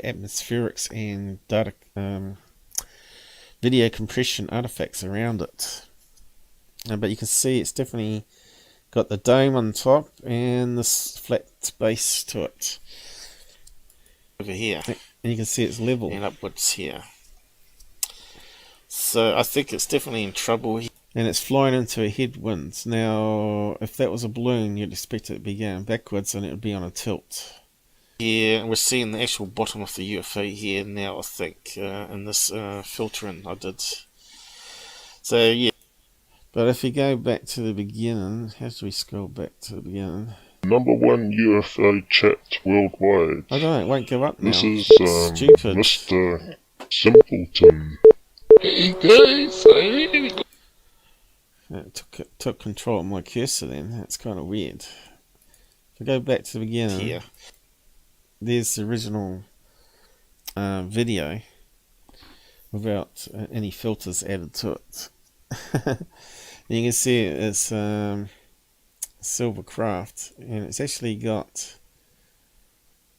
atmospherics and data video compression artifacts around it. But you can see it's definitely got the dome on top and this flat base to it. Over here. And you can see it's level. And upwards here. So I think it's definitely in trouble here. And it's flying into a headwind. Now, if that was a balloon, you'd expect it to be going backwards and it would be on a tilt. Yeah, we're seeing the actual bottom of the UFO here now, I think, in this filtering I did. So, yeah. But if we go back to the beginning, how do we scroll back to the beginning? #1 UFO chat worldwide. I don't know, it won't go up now. This is stupid. Mr. Simpleton. Hey guys, It took control of my cursor then. That's kind of weird. If I go back to the beginning, here. There's the original video without any filters added to it. You can see it's silver craft, and it's actually got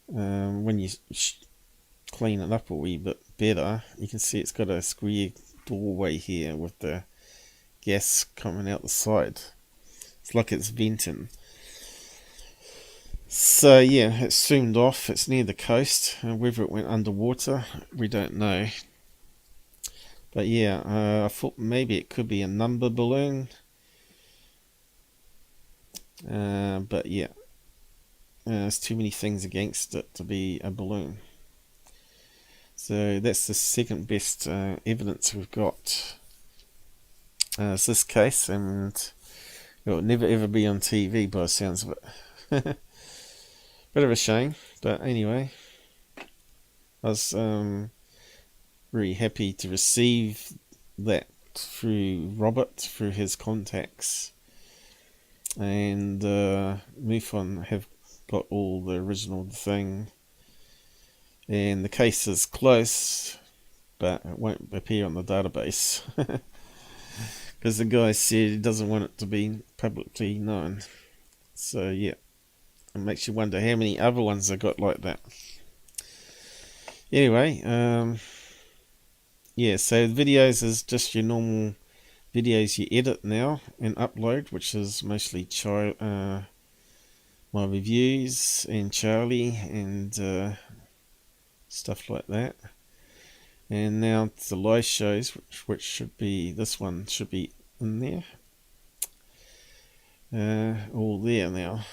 when you clean it up a wee bit better, you can see it's got a square doorway here with the gas coming out the side. It's like it's venting. So yeah, it's zoomed off. It's near the coast. Whether it went underwater, we don't know. But yeah, I thought maybe it could be a number balloon. But yeah, there's too many things against it to be a balloon. So that's the second best evidence we've got. It's this case, and it will never ever be on TV by the sounds of it. Bit of a shame, but anyway, I was really happy to receive that through Robert, through his contacts, and MUFON have got all the original thing, and the case is close, but it won't appear on the database because the guy said he doesn't want it to be publicly known. So yeah, it makes you wonder how many other ones I got like that. Anyway, yeah, so videos is just your normal videos you edit now and upload, which is mostly my reviews and Charlie and stuff like that. And now it's the live shows, which should be, this one should be in there. All there now.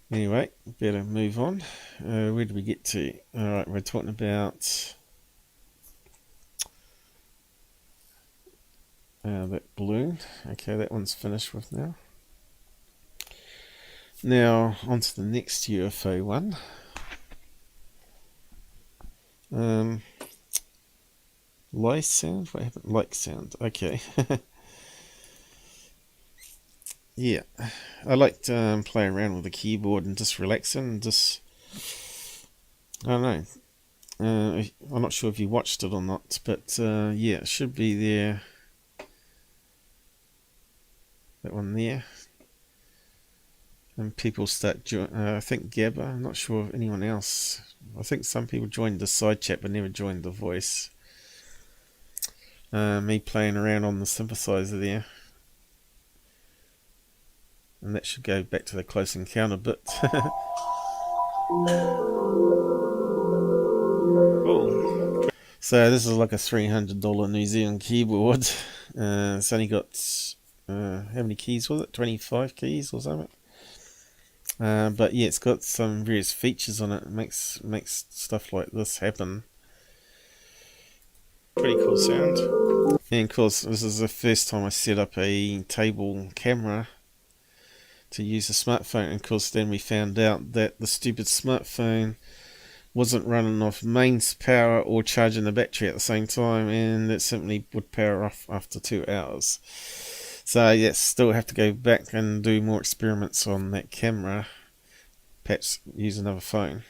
Anyway, better move on. Where did we get to? Alright, we're talking about that balloon. Okay, that one's finished with now. Now, on to the next UFO one. Light sound? What happened? Like sound. Okay. Yeah. I like to play around with the keyboard and just relaxing and just... I don't know. I'm not sure if you watched it or not, but yeah, it should be there. That one there. And people start I think Gabber, I'm not sure if anyone else. I think some people joined the side chat but never joined the voice. Me playing around on the synthesizer there. And that should go back to the close encounter bit. Cool. So this is like a $300 New Zealand keyboard. It's only got how many keys was it? 25 keys or something. But yeah, it's got some various features on it. It makes stuff like this happen. Pretty cool sound. And of course, this is the first time I set up a table camera to use a smartphone. And of course, then we found out that the stupid smartphone wasn't running off mains power or charging the battery at the same time, and it simply would power off after 2 hours. So yes, still have to go back and do more experiments on that camera. Perhaps use another phone.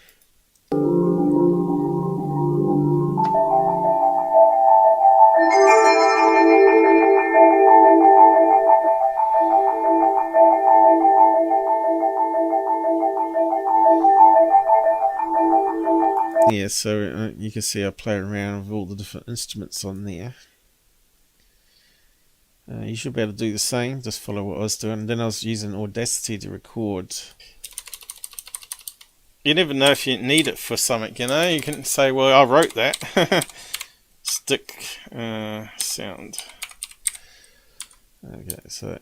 Yeah, so you can see I play around with all the different instruments on there. You should be able to do the same, just follow what I was doing. And then I was using Audacity to record. You never know if you need it for something, you know. You can say, well, I wrote that. Stick sound. Okay, so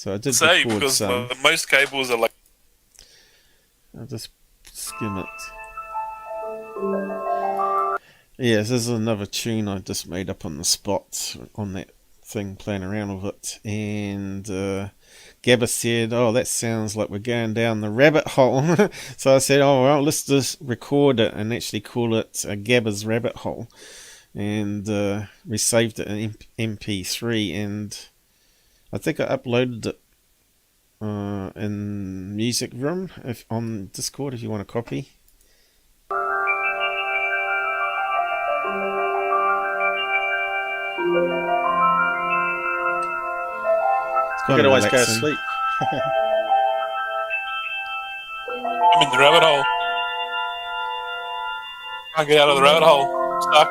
I did say record because some. Most cables are like. I'll just skim it. Yes, this is another tune I just made up on the spot on that thing, playing around with it. And Gabbers said, oh, that sounds like we're going down the rabbit hole. So I said, oh, well, let's just record it and actually call it a Gabbers rabbit hole. And we saved it in MP3, and I think I uploaded it in Music Room on Discord if you want a copy. You could always go to sleep. I'm in the rabbit hole. Can't get out of the rabbit hole. I'm stuck.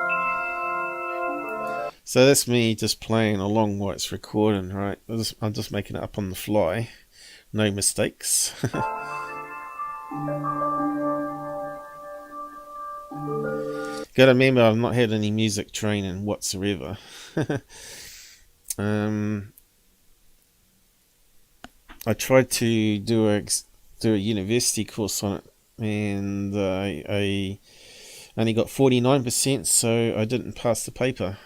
So that's me just playing along while it's recording, right? I'm just making it up on the fly. No mistakes. Gotta remember, I've not had any music training whatsoever. I tried to do a university course on it, and I only got 49%, so I didn't pass the paper.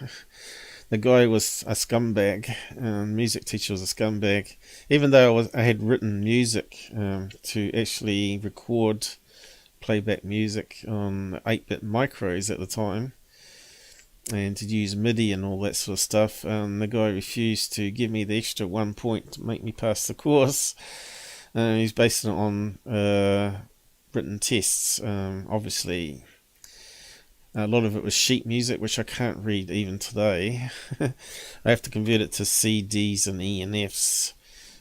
The guy was a scumbag. Music teacher was a scumbag. Even though I had written music to actually record playback music on 8-bit micros at the time, and to use MIDI and all that sort of stuff, the guy refused to give me the extra 1 point to make me pass the course. He's based it on written tests. Obviously, a lot of it was sheet music, which I can't read even today. I have to convert it to CDs and ENFs.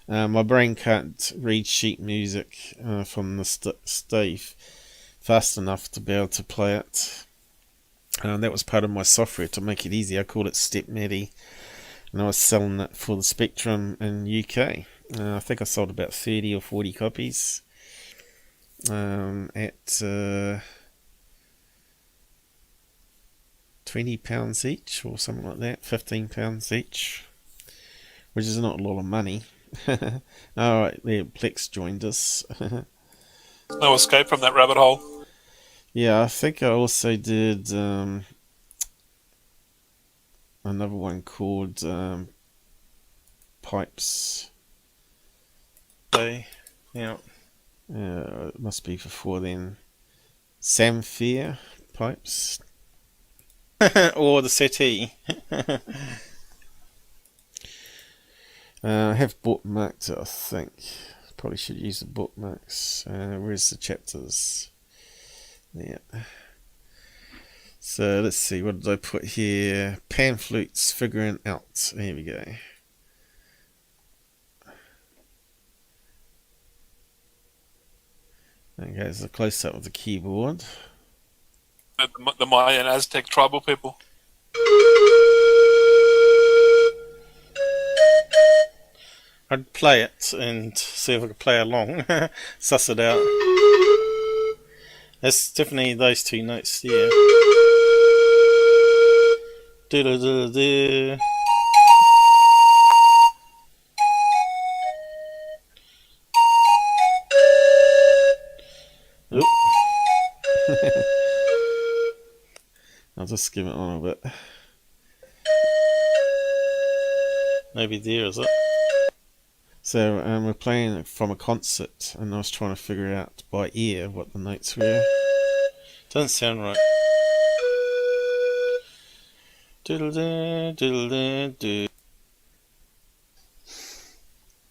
My brain can't read sheet music from the stave fast enough to be able to play it. That was part of my software to make it easy. I called it Step MIDI, and I was selling it for the Spectrum in UK. I think I sold about 30 or 40 copies at £20 each or something like that, £15 each, which is not a lot of money. Alright, there, Plex joined us. No escape from that rabbit hole. Yeah, I think I also did another one called Pipes. So, yeah. It must be before then. Samphire pipes. Or the settee. I have bookmarked it, I think. Probably should use the bookmarks. Where's the chapters? Yeah. So let's see, what did I put here? Pan flutes figuring out. Here we go. Okay, there's a close up of the keyboard. The Maya and Aztec tribal people. I'd play it and see if I could play along, suss it out. That's definitely those two notes there. Do-do-do-do. Oop. I'll just skim it on a bit. Maybe there, is it? So we're playing from a concert, and I was trying to figure out by ear what the notes were. Doesn't sound right. Doodle-doo, doodle-doo-doo.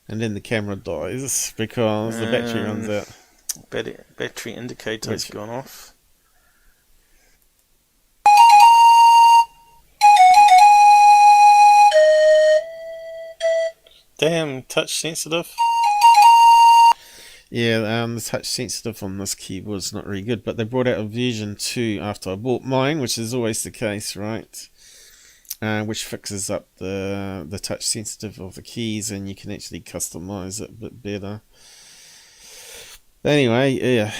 And then the camera dies because the battery runs out. Battery indicator's gone off. Damn, touch sensitive. Yeah, the touch sensitive on this keyboard is not really good, but they brought out a version 2 after I bought mine, which is always the case, right? Which fixes up the touch sensitive of the keys, and you can actually customize it a bit better. Anyway, yeah,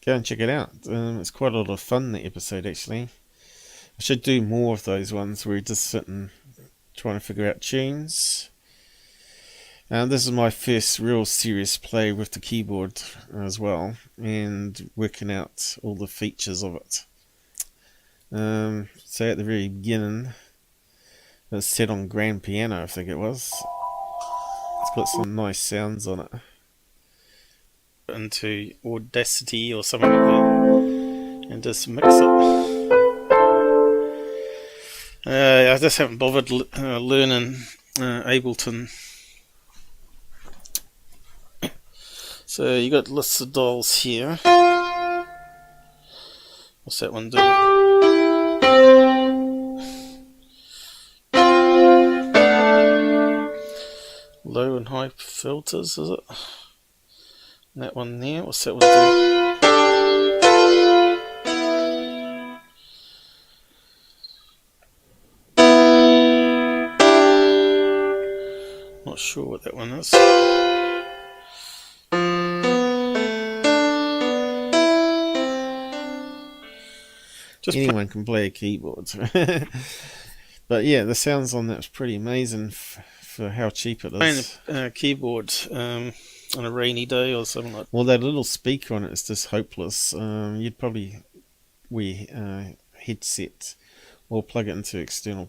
go and check it out. It's quite a lot of fun, the episode, actually. I should do more of those ones where you just sit and trying to figure out tunes. This is my first real serious play with the keyboard as well, and working out all the features of it. So at the very beginning, it was set on grand piano, I think it was. It's got some nice sounds on it. Into Audacity or something like that, and just mix it. I just haven't bothered learning Ableton. So you got lists of dials here. What's that one do? Low and high filters, is it? And that one there, what's that one do? Not sure what that one is. Just anyone can play a keyboard. But yeah, the sounds on that's pretty amazing for how cheap it is. Playing a keyboard on a rainy day or something like that. Well, that little speaker on it is just hopeless. You'd probably wear a headset or plug it into external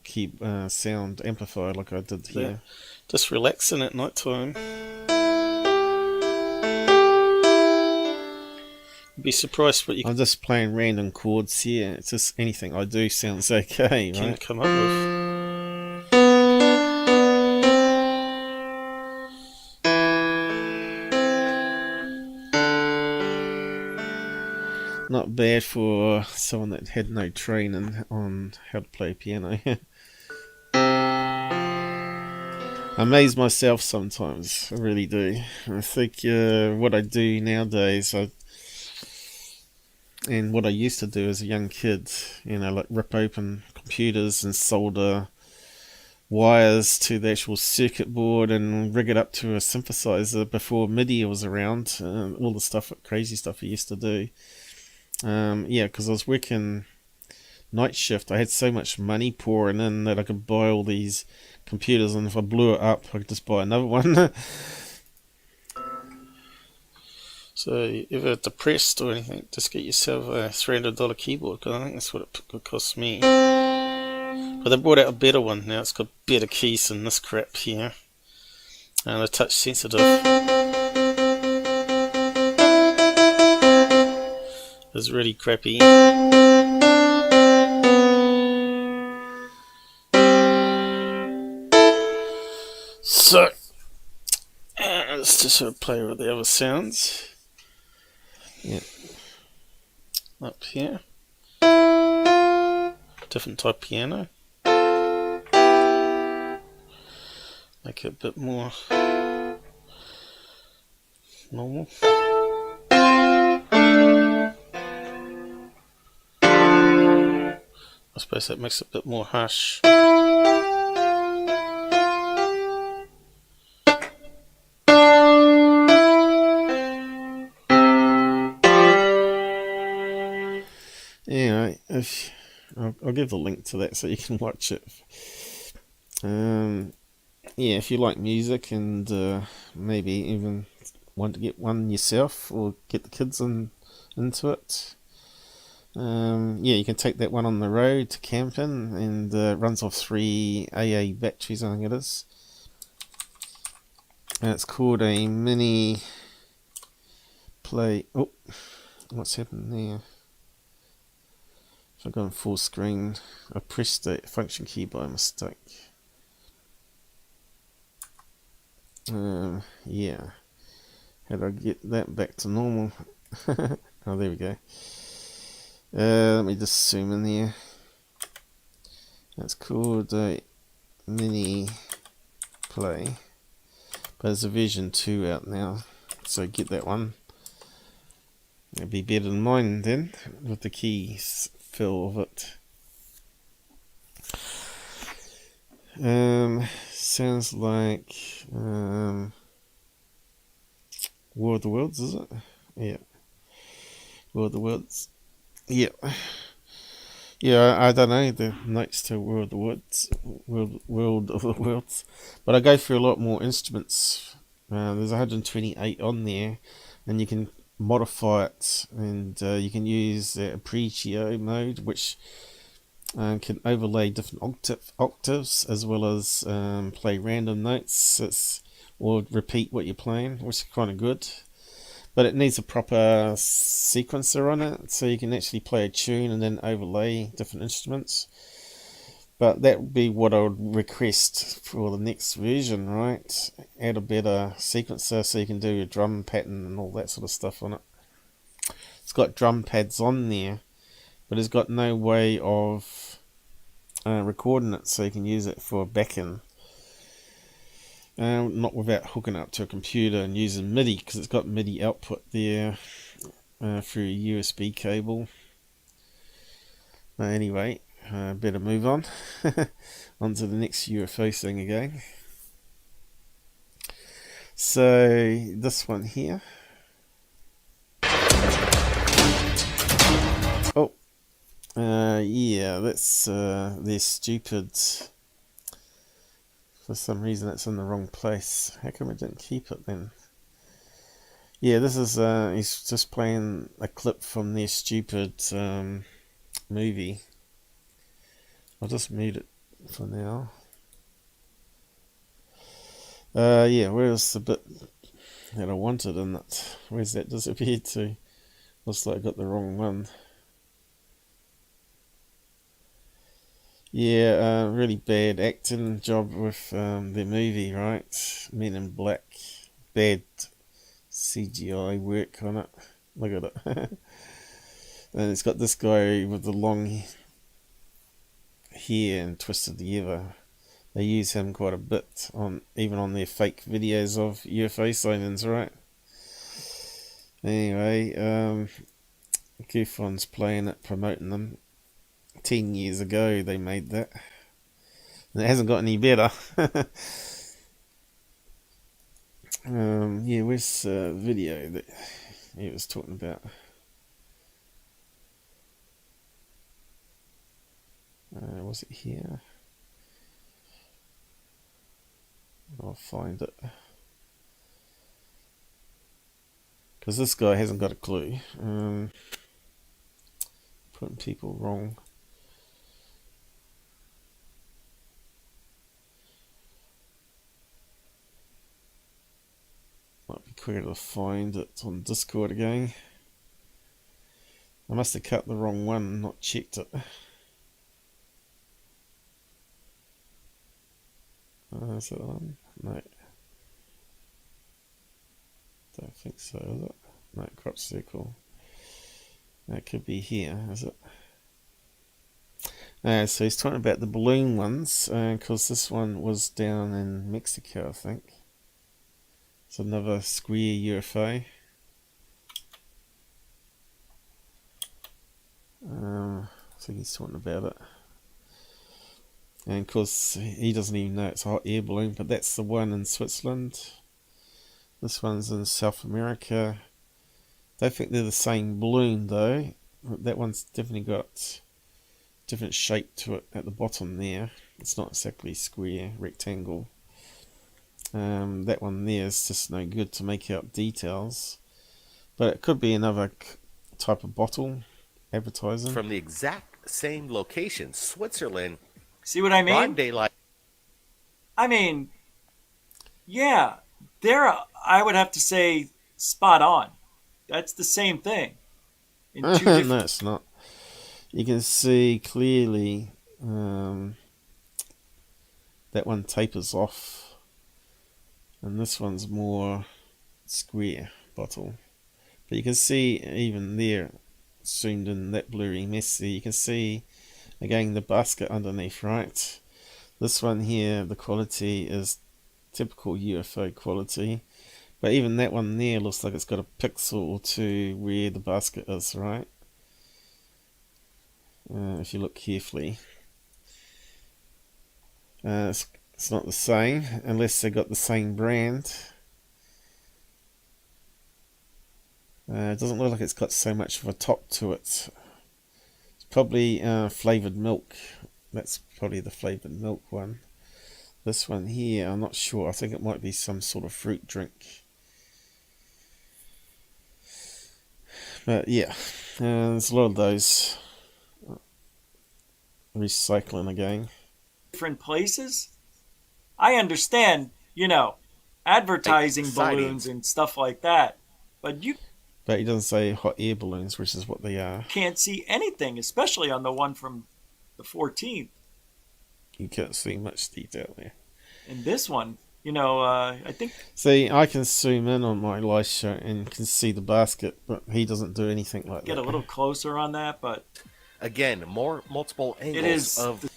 sound amplifier like I did here. Yeah. Just relaxing at night time. Be surprised what you I'm just playing random chords here. It's just anything I do sounds okay, right? Can come up with. Not bad for someone that had no training on how to play piano. I amaze myself sometimes, I really do. I think what I do nowadays, and what I used to do as a young kid, you know, like rip open computers and solder wires to the actual circuit board and rig it up to a synthesizer before MIDI was around, all the stuff, crazy stuff I used to do. Yeah, because I was working night shift. I had so much money pouring in that I could buy all these computers, and if I blew it up, I could just buy another one. So, if you're depressed or anything, just get yourself a $300 keyboard, because I think that's what it could cost me. But they brought out a better one now. It's got better keys than this crap here, and the touch sensitive. is really crappy. So, let's just sort of play with the other sounds. Yeah. Up here. Different type piano. Make it a bit more normal. I suppose that makes it a bit more harsh. Anyway, I'll give the link to that so you can watch it. Yeah, if you like music and maybe even want to get one yourself or get the kids into it, yeah, you can take that one on the road to camping, and it runs off 3 AA batteries, I think it is. And it's called a mini play. Oh, what's happened there? If I go on full screen, I pressed the function key by mistake. Yeah. How do I get that back to normal? Oh, there we go. Let me just zoom in there. That's called a mini play, but there's a version 2 out now, so get that one. It'd be better than mine then, with the keys fill of it. Sounds like War of the Worlds, is it? Yeah. War of the Worlds. Yeah. Yeah, I don't know the notes to World of the Woods, World of the Worlds, but I go through a lot more instruments. There's 128 on there, and you can modify it, and you can use the Appreciate mode, which can overlay different octaves as well as play random notes or repeat what you're playing, which is kind of good. But it needs a proper sequencer on it, so you can actually play a tune and then overlay different instruments. But that would be what I would request for the next version, right? Add a better sequencer so you can do your drum pattern and all that sort of stuff on it. It's got drum pads on there, but it's got no way of recording it, so you can use it for backing. Not without hooking up to a computer and using MIDI, because it's got MIDI output there through a USB cable. Anyway, better move on. On to the next UFO thing again. So, this one here. Oh, yeah, that's they're stupid. For some reason it's in the wrong place. How come I didn't keep it then? Yeah, this is he's just playing a clip from their stupid movie. I'll just mute it for now. Yeah, where's the bit that I wanted in it? Where's that disappeared to? Looks like I got the wrong one. Yeah, really bad acting job with the movie, right? Men in Black. Bad CGI work on it. Look at it. And it's got this guy with the long hair and twisted together. They use him quite a bit even on their fake videos of UFO sightings, right? Anyway, GUFON's playing it, promoting them. 10 years ago they made that, and it hasn't got any better. Yeah, where's the video that he was talking about? Was it here? I'll find it, because this guy hasn't got a clue. Putting people wrong. Might be quicker to find it on Discord again. I must have cut the wrong one and not checked it. Is that the one? No. Don't think so, is it? No, crop circle. That could be here, is it? So he's talking about the balloon ones, because this one was down in Mexico, I think. It's another square UFO. I think he's talking about it. And of course, he doesn't even know it's a hot air balloon, but that's the one in Switzerland. This one's in South America. Don't think they're the same balloon though. That one's definitely got different shape to it at the bottom there. It's not exactly square, rectangle. That one there is just no good to make out details. But it could be another type of bottle advertising. From the exact same location, Switzerland. See what I mean? Broad daylight. I mean, yeah, I would have to say spot on. That's the same thing. In two different... No, it's not. You can see clearly that one tapers off, and this one's more square bottle. But you can see even there, zoomed in that blurry mess there, you can see again the basket underneath, right? This one here, the quality is typical UFO quality, but even that one there looks like it's got a pixel or two where the basket is, right? If you look carefully, it's not the same unless they got the same brand. It doesn't look like it's got so much of a top to it. It's probably flavoured milk. That's probably the flavoured milk one. This one here, I'm not sure. I think it might be some sort of fruit drink. But yeah, there's a lot of those. Recycling again. Different places? I understand, advertising balloons and stuff like that. But he doesn't say hot air balloons, which is what they are. Can't see anything, especially on the one from the 14th. You can't see much detail there. And this one, I think... See, I can zoom in on my live show and can see the basket, but he doesn't do anything like that. Get a little closer on that, but... Again, multiple angles of...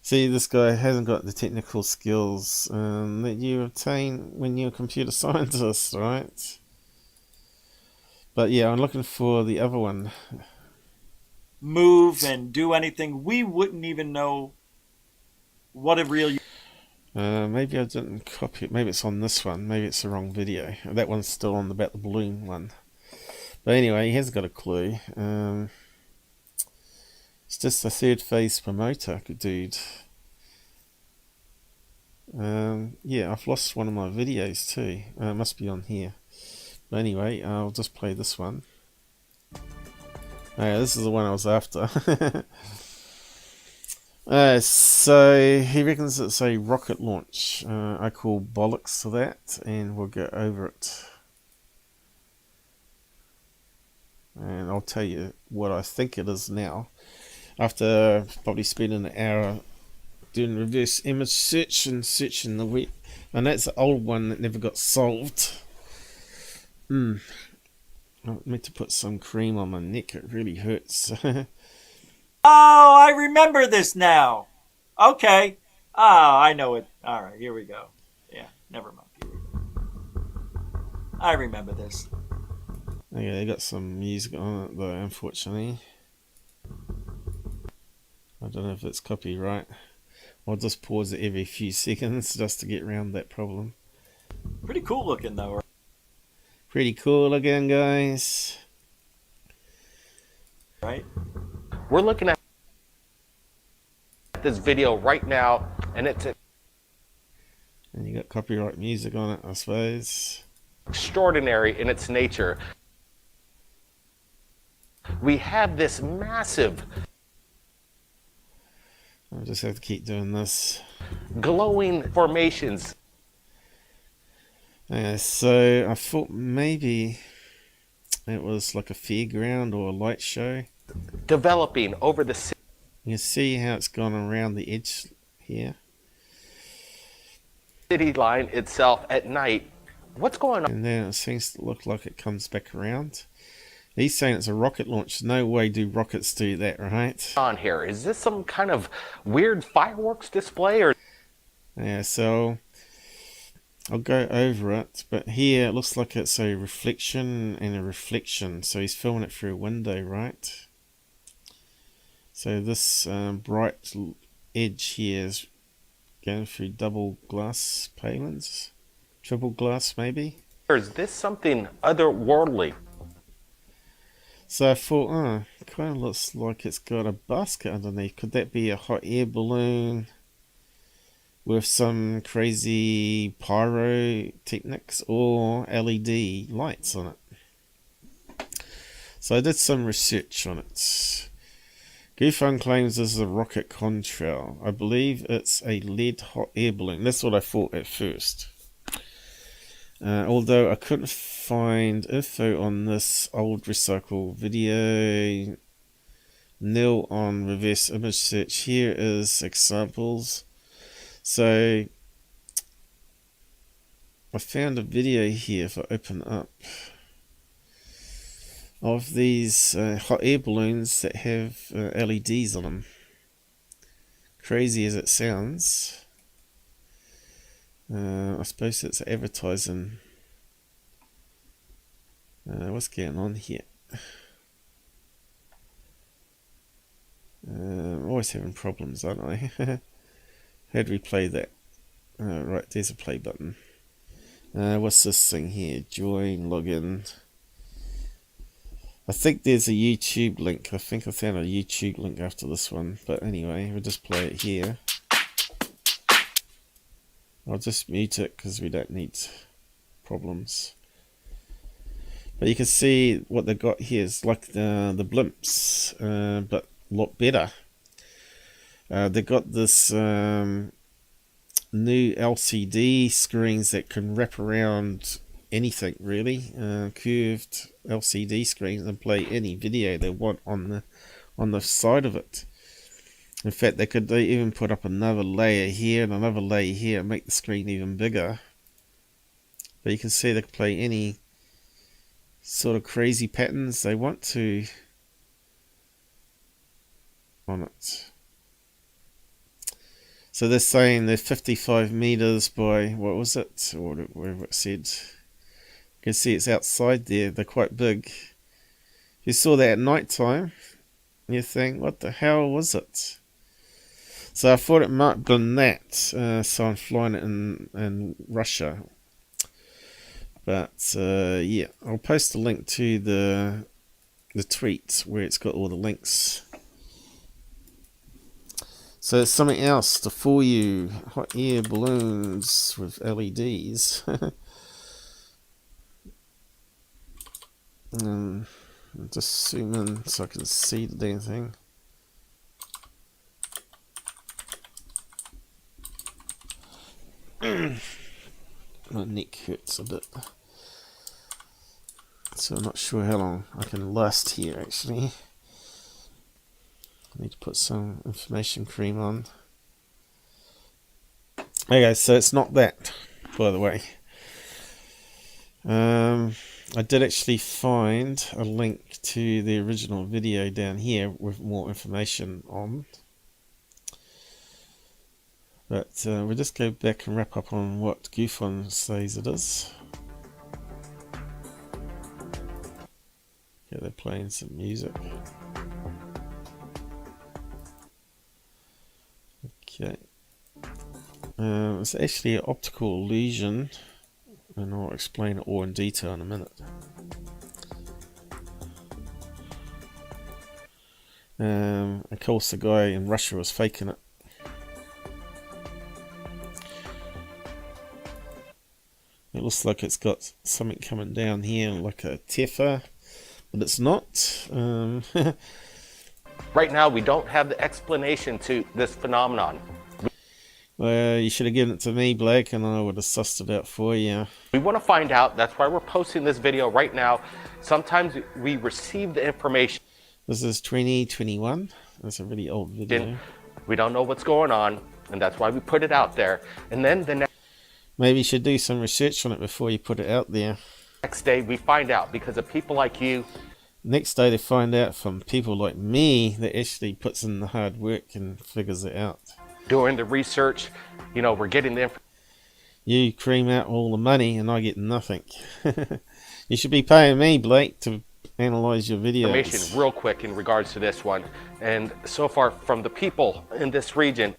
See, this guy hasn't got the technical skills that you obtain when you're a computer scientist, right? But yeah, I'm looking for the other one. Move and do anything. We wouldn't even know what a real... Maybe I didn't copy it. Maybe it's on this one. Maybe it's the wrong video. That one's still on about the balloon one. But anyway, he hasn't got a clue. It's just a third phase promoter, dude. Yeah, I've lost one of my videos too. It must be on here. But anyway, I'll just play this one. This is the one I was after. So he reckons it's a rocket launch. I call bollocks to that, and we'll go over it. And I'll tell you what I think it is now. After probably spending an hour doing reverse image search and searching the web. And that's the old one that never got solved. I meant to put some cream on my neck. It really hurts. Oh, I remember this now. Okay. Oh, I know it. All right, here we go. Yeah, never mind. Here we go. I remember this. Okay, they got some music on it though, unfortunately. I don't know if it's copyright. I'll just pause it every few seconds just to get around that problem. Pretty cool looking though. Pretty cool again, guys. Right? We're looking at this video right now, and it's and you got copyright music on it, I suppose. Extraordinary in its nature. We have this massive... I just have to keep doing this. Glowing formations. So I thought maybe it was like a fairground or a light show. developing over the city. You see how it's gone around the edge here? City line itself at night. What's going on? And then it seems to look like it comes back around. He's saying it's a rocket launch. No way do rockets do that, right? On here, is this some kind of weird fireworks display or? Yeah, so I'll go over it, but here it looks like it's a reflection and a reflection. So he's filming it through a window, right? So this bright edge here is going through double glass palings, triple glass maybe. Or is this something otherworldly? So I thought, oh, it kind of looks like it's got a basket underneath. Could that be a hot air balloon with some crazy pyrotechnics or LED lights on it? So I did some research on it. GUFON claims this is a rocket contrail. I believe it's a lead hot air balloon. That's what I thought at first. Although I couldn't find info on this old recycle video, nil on reverse image search. Here is examples. So I found a video here, if I open up, of these hot air balloons that have LEDs on them. Crazy as it sounds. I suppose it's advertising. What's going on here? I'm always having problems, aren't I? How do we play that? Right, there's a play button. What's this thing here? Join, login. I think there's a YouTube link. I think I found a YouTube link after this one. But anyway, we'll just play it here. I'll just mute it because we don't need problems. But you can see what they got here is like the blimps, but a lot better. They got this new LCD screens that can wrap around anything really, curved LCD screens, and play any video they want on the side of it. In fact, they even put up another layer here and another layer here and make the screen even bigger. But you can see they can play any sort of crazy patterns they want to on it. So they're saying they're 55 meters by, what was it, or whatever it said. You can see it's outside there. They're quite big. If you saw that at night time, you think, what the hell was it? So I thought it might have been that. So I'm flying it in Russia. But yeah, I'll post a link to the tweet where it's got all the links. So there's something else to fool you. Hot air balloons with LEDs. I'll just zoom in so I can see the damn thing. My neck hurts a bit, so I'm not sure how long I can last here actually. I need to put some information cream on. Okay, so it's not that, by the way. I did actually find a link to the original video down here with more information on. But we'll just go back and wrap up on what GUFON says it is. Okay, they're playing some music. Okay. It's actually an optical illusion, and I'll explain it all in detail in a minute. Of course, the guy in Russia was faking it. It looks like it's got something coming down here, like a tephra, but it's not. Right now, we don't have the explanation to this phenomenon. Well, you should have given it to me, Blake, and I would have sussed it out for you. We want to find out. That's why we're posting this video right now. Sometimes we receive the information. This is 2021. That's a really old video. We don't know what's going on, and that's why we put it out there. And then the Maybe you should do some research on it before you put it out there. next day we find out because of people like you. Next day they find out from people like me that actually puts in the hard work and figures it out. Doing the research, you know, we're getting the information. You cream out all the money and I get nothing. You should be paying me, Blake, to analyze your videos. Information real quick in regards to this one. And so far from the people in this region,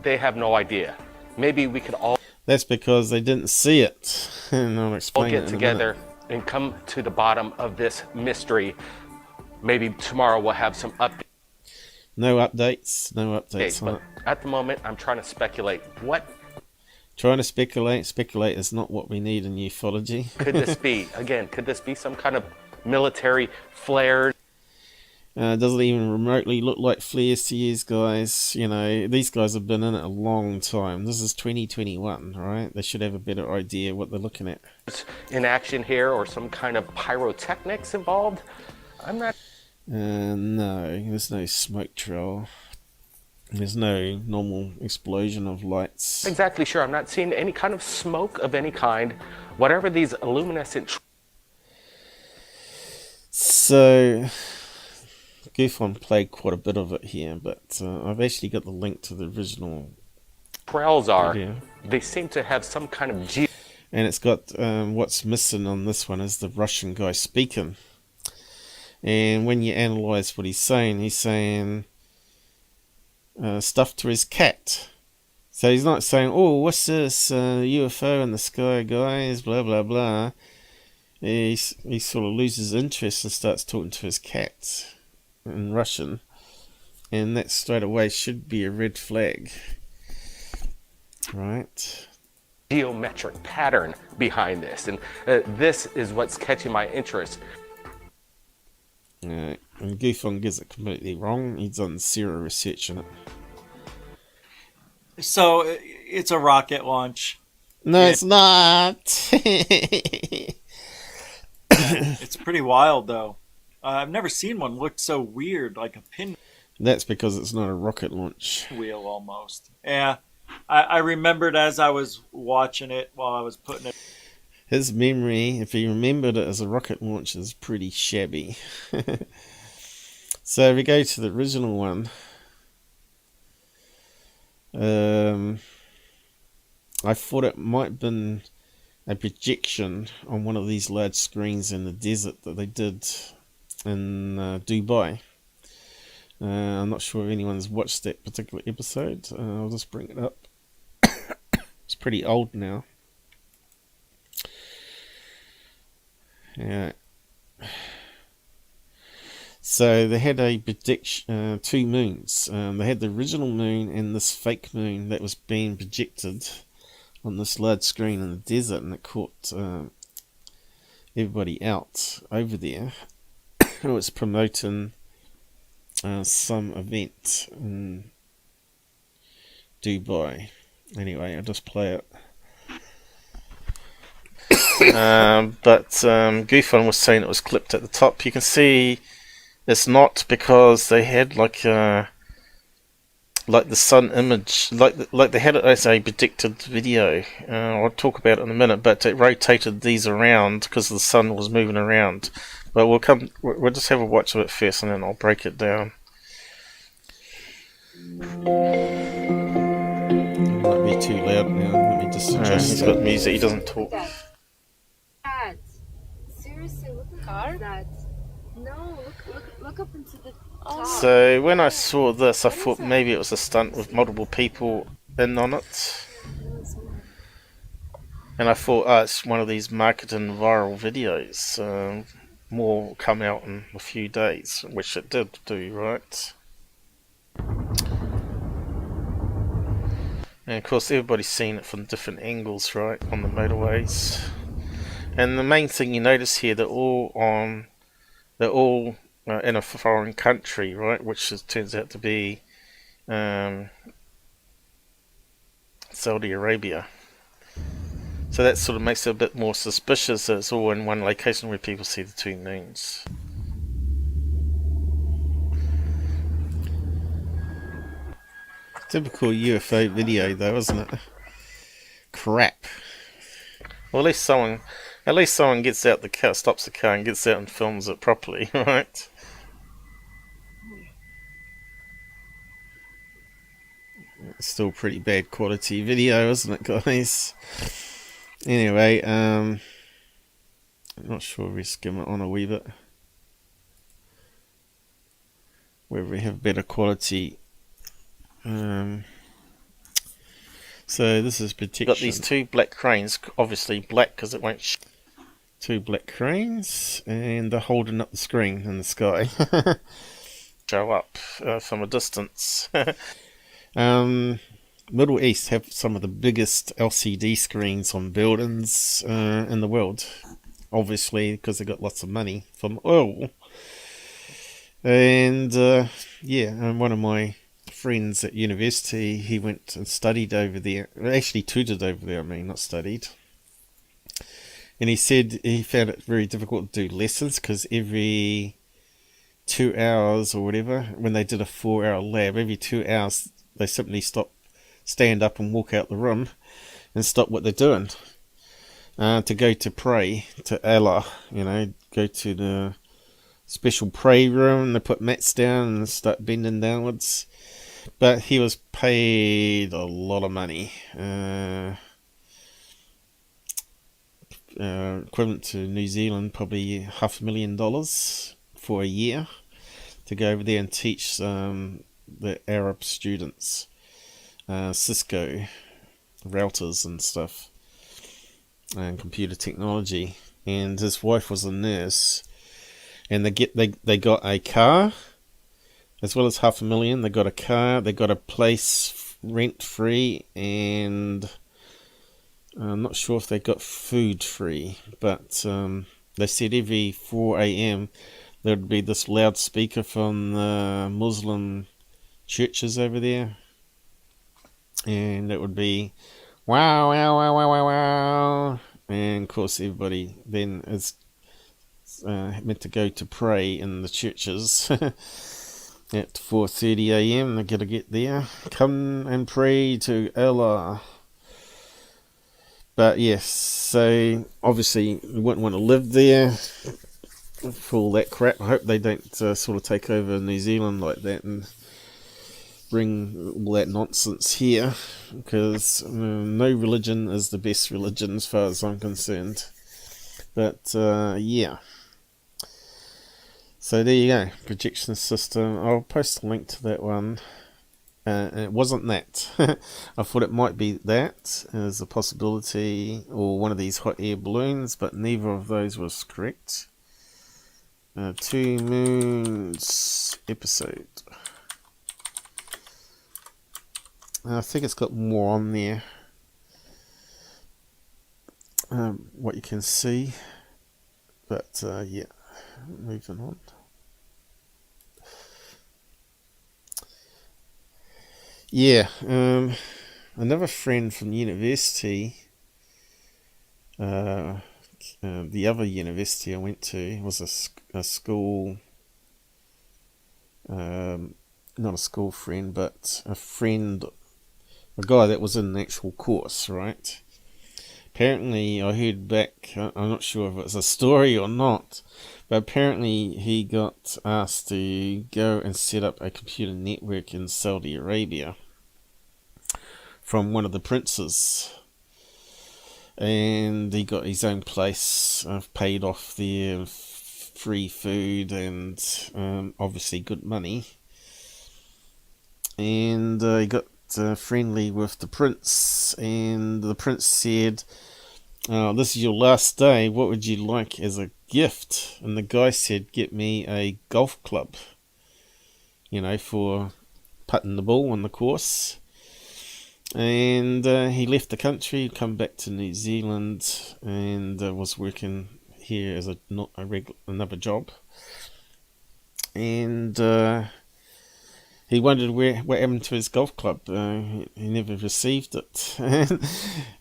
they have no idea. Maybe we could all... That's because they didn't see it. And I'll explain get it in together and come to the bottom of this mystery. Maybe tomorrow we'll have some updates. No updates. No updates on But it. at the moment, I'm trying to speculate. What Trying to speculate. Speculate is not what we need in ufology. could this be? Again, could this be some kind of military flares? It doesn't even remotely look like flares to you guys. You know, these guys have been in it a long time. This is 2021, right? They should have a better idea what they're looking at. In action here, or some kind of pyrotechnics involved? I'm not... No, there's no smoke trail. There's no normal explosion of lights. exactly sure. I'm not seeing any kind of smoke of any kind. Whatever these luminescent... So, GUFON played quite a bit of it here, but I've actually got the link to the original trails are. video. They seem to have some kind of... And it's got, what's missing on this one is the Russian guy speaking. And when you analyze what he's saying stuff to his cat. So he's not saying, oh, what's this UFO in the sky, guys, blah, blah, blah. He sort of loses interest and starts talking to his cat in Russian. And that straight away should be a red flag. Right. geometric pattern behind this, and this is what's catching my interest. And GUFON gets it completely wrong. He's done zero research on it. So it's a rocket launch. No, it's not. It's pretty wild, though. I've never seen one look so weird, like a pin. That's because it's not a rocket launch. Wheel almost. Yeah, I remembered as I was watching it while I was putting it. His memory, if he remembered it as a rocket launch, is pretty shabby. So if we go to the original one, I thought it might have been a projection on one of these large screens in the desert that they did in Dubai. I'm not sure if anyone's watched that particular episode. I'll just bring it up. It's pretty old now. Yeah. So they had a prediction, 2 moons. They had the original moon and this fake moon that was being projected on this large screen in the desert, and it caught everybody out over there. It was promoting some event in Dubai. Anyway, I'll just play it. But GUFON was saying it was clipped at the top. You can see it's not, because they had like the sun image, like they had it as a predicted video. I'll talk about it in a minute, but it rotated these around because the sun was moving around. But we'll just have a watch of it first, and then I'll break it down. It might be too loud now. Let me just adjust. He's got music. He doesn't talk. Dad, seriously, look at that. No, look up into the top. So when I saw this, I thought maybe it was a stunt with multiple people in on it. And I thought, oh, it's one of these marketing viral videos. More will come out in a few days, which it did do, right? And of course everybody's seen it from different angles, right, on the motorways. And the main thing you notice here, they're all in a foreign country, right, which turns out to be Saudi Arabia. So that sort of makes it a bit more suspicious that it's all in one location where people see the 2 moons. Typical UFO video though, isn't it? Crap. Well, at least someone gets out the car, stops the car and gets out and films it properly, right? It's still pretty bad quality video, isn't it, guys? Anyway, I'm not sure if we skim it on a wee bit. Where we have better quality. So this is protection. Got these two black cranes, obviously black because it won't. Two black cranes, and they're holding up the screen in the sky. Show up from a distance. Middle East have some of the biggest LCD screens on buildings in the world. Obviously, because they've got lots of money from oil. And and one of my friends at university, he went and studied over there. Actually tutored over there, not studied. And he said he found it very difficult to do lessons because every 2 hours or whatever, when they did a 4-hour lab, every 2 hours they simply stand up and walk out the room and stop what they're doing to go to pray to Allah, go to the special prayer room. They put mats down and start bending downwards. But he was paid a lot of money, equivalent to New Zealand, probably $500,000 for a year to go over there and teach the Arab students Cisco routers and stuff and computer technology. And his wife was a nurse, and they got a car as well as $500,000. They got a car, they got a place rent free, and I'm not sure if they got food free, but they said every 4 a.m. there would be this loudspeaker from the Muslim churches over there, and it would be wow, wow, wow, wow, wow, wow. And of course everybody then is meant to go to pray in the churches at 4:30 a.m. They got to get there, come and pray to Allah. But yes, so obviously you wouldn't want to live there for all that crap. I hope they don't sort of take over New Zealand like that and bring all that nonsense here, because no religion is the best religion as far as I'm concerned. But yeah, so there you go, projection system. I'll post a link to that one. It wasn't that. I thought it might be that as a possibility, or one of these hot air balloons, but neither of those was correct. 2 Moons episode. I think it's got more on there, what you can see, but yeah, moving on. Yeah, another friend from university, the other university I went to was a school, not a school friend, but a friend, a guy that was in an actual course, right? Apparently, I heard back, I'm not sure if it's a story or not, but apparently he got asked to go and set up a computer network in Saudi Arabia from one of the princes. And he got his own place, paid off there, free food, and obviously good money. And he got friendly with the prince, and the prince said, this is your last day, what would you like as a gift? And the guy said, get me a golf club, for putting the ball on the course. And he left the country, come back to New Zealand, and was working here as another job. And he wondered what happened to his golf club. He never received it.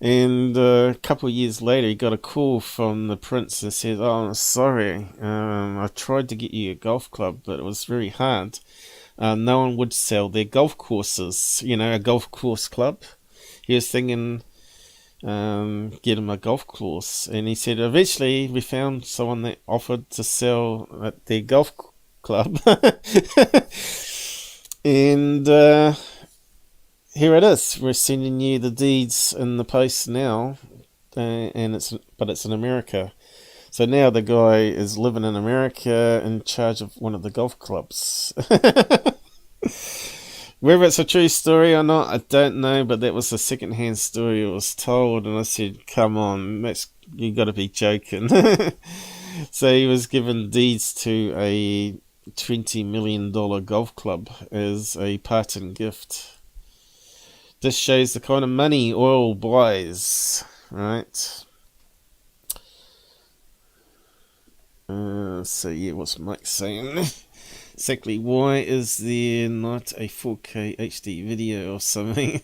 And a couple of years later, he got a call from the prince and said, "Oh, sorry, I tried to get you a golf club, but it was very hard. no one would sell their golf courses. You know, a golf course club. He was thinking, get him a golf course, and he said eventually we found someone that offered to sell at their golf club, and here it is. We're sending you the deeds in the post now, and it's in America. So now the guy is living in America in charge of one of the golf clubs. Whether it's a true story or not, I don't know, but that was a second-hand story it was told, and I said, come on, you got to be joking. So he was given deeds to a $20 million golf club as a parting gift. This shows the kind of money oil buys, right? So yeah, what's Mike saying? Exactly, why is there not a 4K HD video or something?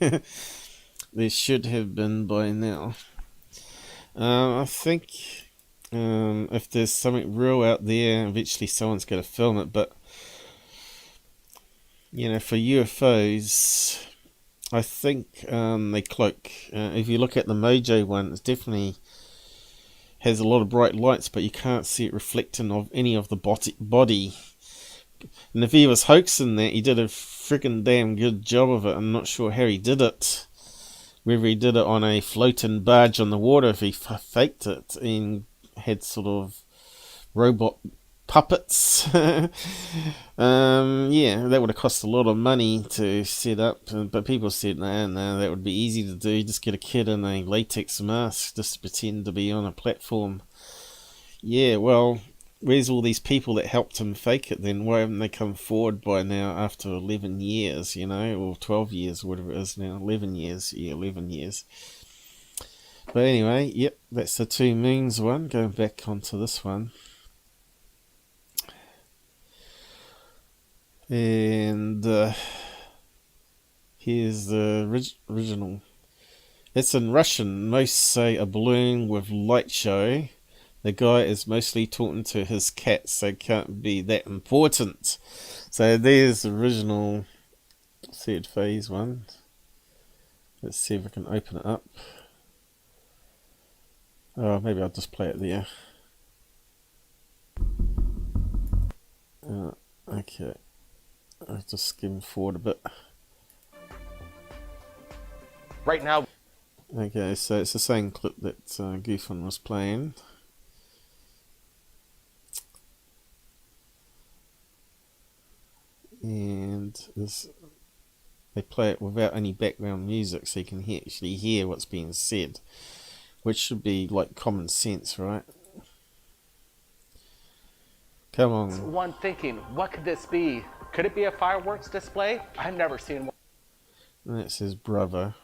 There should have been by now. I think if there's something real out there, eventually someone's going to film it, but you know, for UFOs, I think they cloak. If you look at the Mojo one, it definitely has a lot of bright lights, but you can't see it reflecting of any of the body. And if he was hoaxing that, he did a freaking damn good job of it. I'm not sure how he did it. Whether he did it on a floating barge on the water, if he faked it and had sort of robot puppets. Yeah, that would have cost a lot of money to set up. But people said, no, that would be easy to do. Just get a kid in a latex mask, just pretend to be on a platform. Yeah, well, where's all these people that helped him fake it then? Why haven't they come forward by now after 11 years, you know, or 12 years, whatever it is now, 11 years, yeah, 11 years. But anyway, yep, that's the Two Moons one. Going back onto this one. And here's the original. It's in Russian. Most say a balloon with light show. The guy is mostly talking to his cat, so it can't be that important. So there's the original third phase one. Let's see if I can open it up. Oh, maybe I'll just play it there. Okay. I'll just skim forward a bit. Right now. Okay, so it's the same clip that GUFON was playing. And they play it without any background music, so you can actually hear what's being said, which should be like common sense, right? Come on. One thinking, what could this be? Could it be a fireworks display? I've never seen one. That's his brother.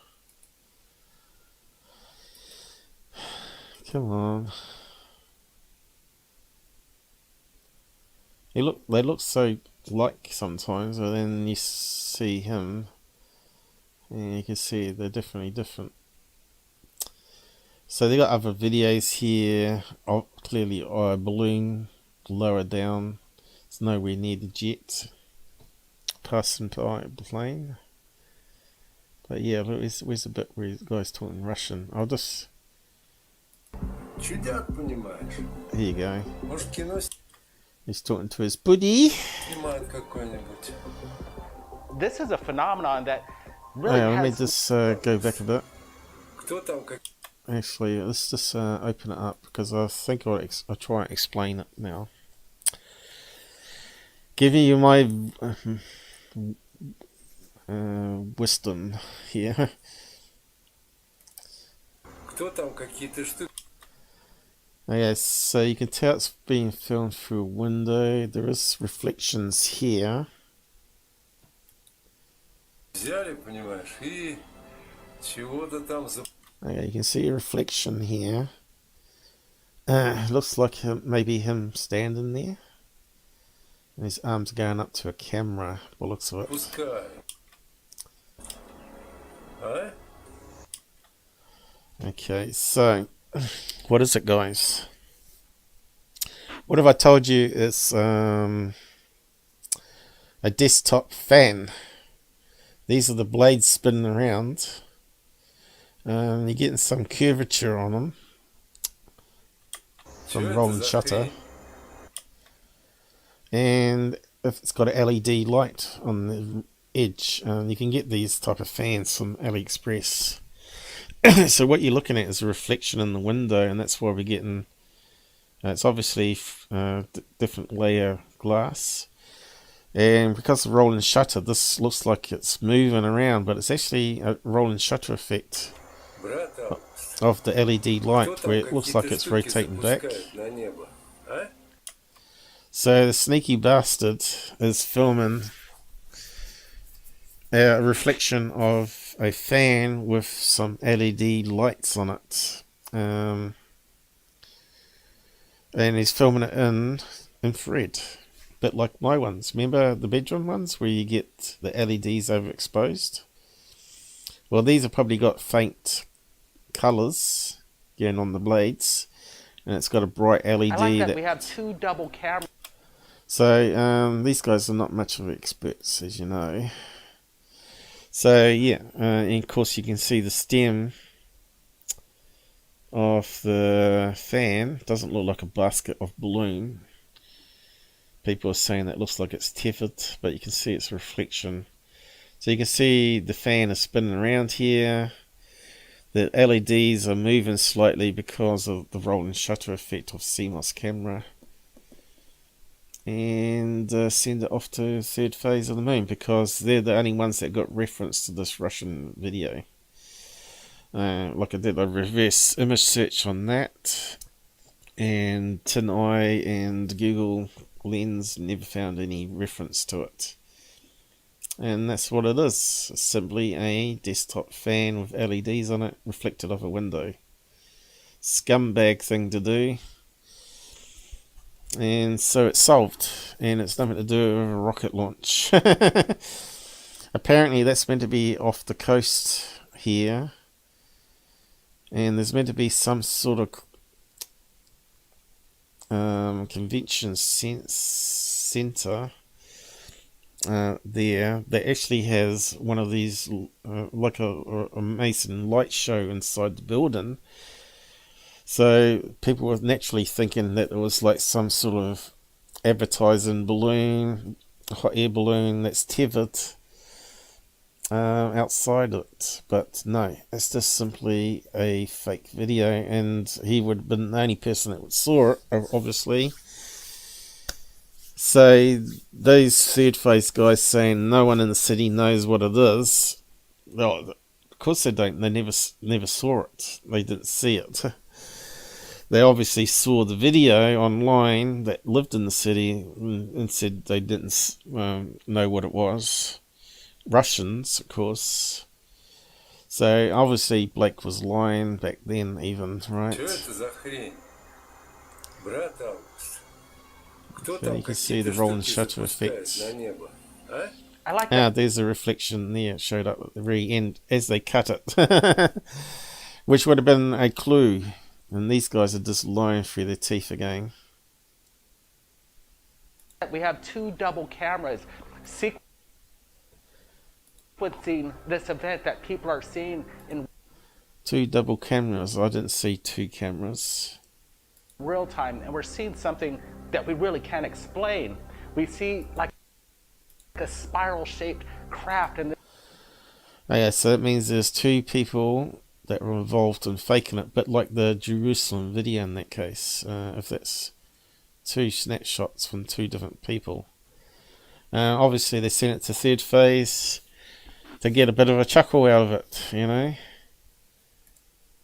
Come on. They look so like sometimes, but then you see him and you can see they're definitely different. So they got other videos here of clearly a balloon lower down. It's nowhere near the jet passing by the plane. But yeah, look, where's the bit where the guy's talking Russian? I'll just... Here you go. He's talking to his buddy. This is a phenomenon that really let me just go back a bit. Actually, let's just open it up, because I think I'll try and explain it now. Giving you my wisdom here. Okay, so you can tell it's being filmed through a window. There is reflections here. Okay, you can see a reflection here. Looks like maybe him standing there. And his arms going up to a camera, by the looks of it. Okay, so what is it, guys? What have I told you? It's a desktop fan. These are the blades spinning around. You're getting some curvature on them from rolling shutter. And if it's got an LED light on the edge, you can get these type of fans from AliExpress. So what you're looking at is a reflection in the window, and that's why we're getting it's obviously different layer glass, and because of rolling shutter, this looks like it's moving around, but it's actually a rolling shutter effect of the LED light where it looks like it's rotating back. So the sneaky bastard is filming a reflection of a fan with some LED lights on it, and he's filming it in infrared, a bit like my ones. Remember the bedroom ones where you get the LEDs overexposed? Well, these have probably got faint colours again on the blades, and it's got a bright LED. I like that we have 2 double cameras. So these guys are not much of experts, as you know. So yeah, and of course you can see the stem of the fan. Doesn't look like a basket of balloon. People are saying that looks like it's tethered, but you can see its reflection. So you can see the fan is spinning around here. The LEDs are moving slightly because of the rolling shutter effect of CMOS camera. And send it off to third phase of the moon, because they're the only ones that got reference to this Russian video. Like I did a reverse image search on that, and TinEye and Google Lens never found any reference to it. And that's what it is. It's simply a desktop fan with LEDs on it reflected off a window. Scumbag thing to do. And so it's solved, and it's nothing to do with a rocket launch. Apparently that's meant to be off the coast here, and there's meant to be some sort of convention center there that actually has one of these like a Mason light show inside the building. So people were naturally thinking that it was like some sort of advertising balloon, hot air balloon that's tethered outside it. But no, it's just simply a fake video, and he would have been the only person that saw it, obviously. So those third phase guys saying no one in the city knows what it is, well, of course they don't. They never saw it. They didn't see it. They obviously saw the video online that lived in the city and said they didn't know what it was. Russians, of course. So obviously Blake was lying back then even, right? So you can see the rolling shutter effect. I like that. There's a reflection there. It showed up at the very end as they cut it. Which would have been a clue. And these guys are just lying through their teeth again. We have 2 double cameras sequencing this event that people are seeing in 2 double cameras. I didn't see 2 cameras. Real time, and we're seeing something that we really can't explain. We see like a spiral shaped craft, and oh yeah, so that means there's 2 people that were involved in faking it, but like the Jerusalem video in that case, if that's 2 snapshots from 2 different people. Obviously they sent it to third phase to get a bit of a chuckle out of it, you know.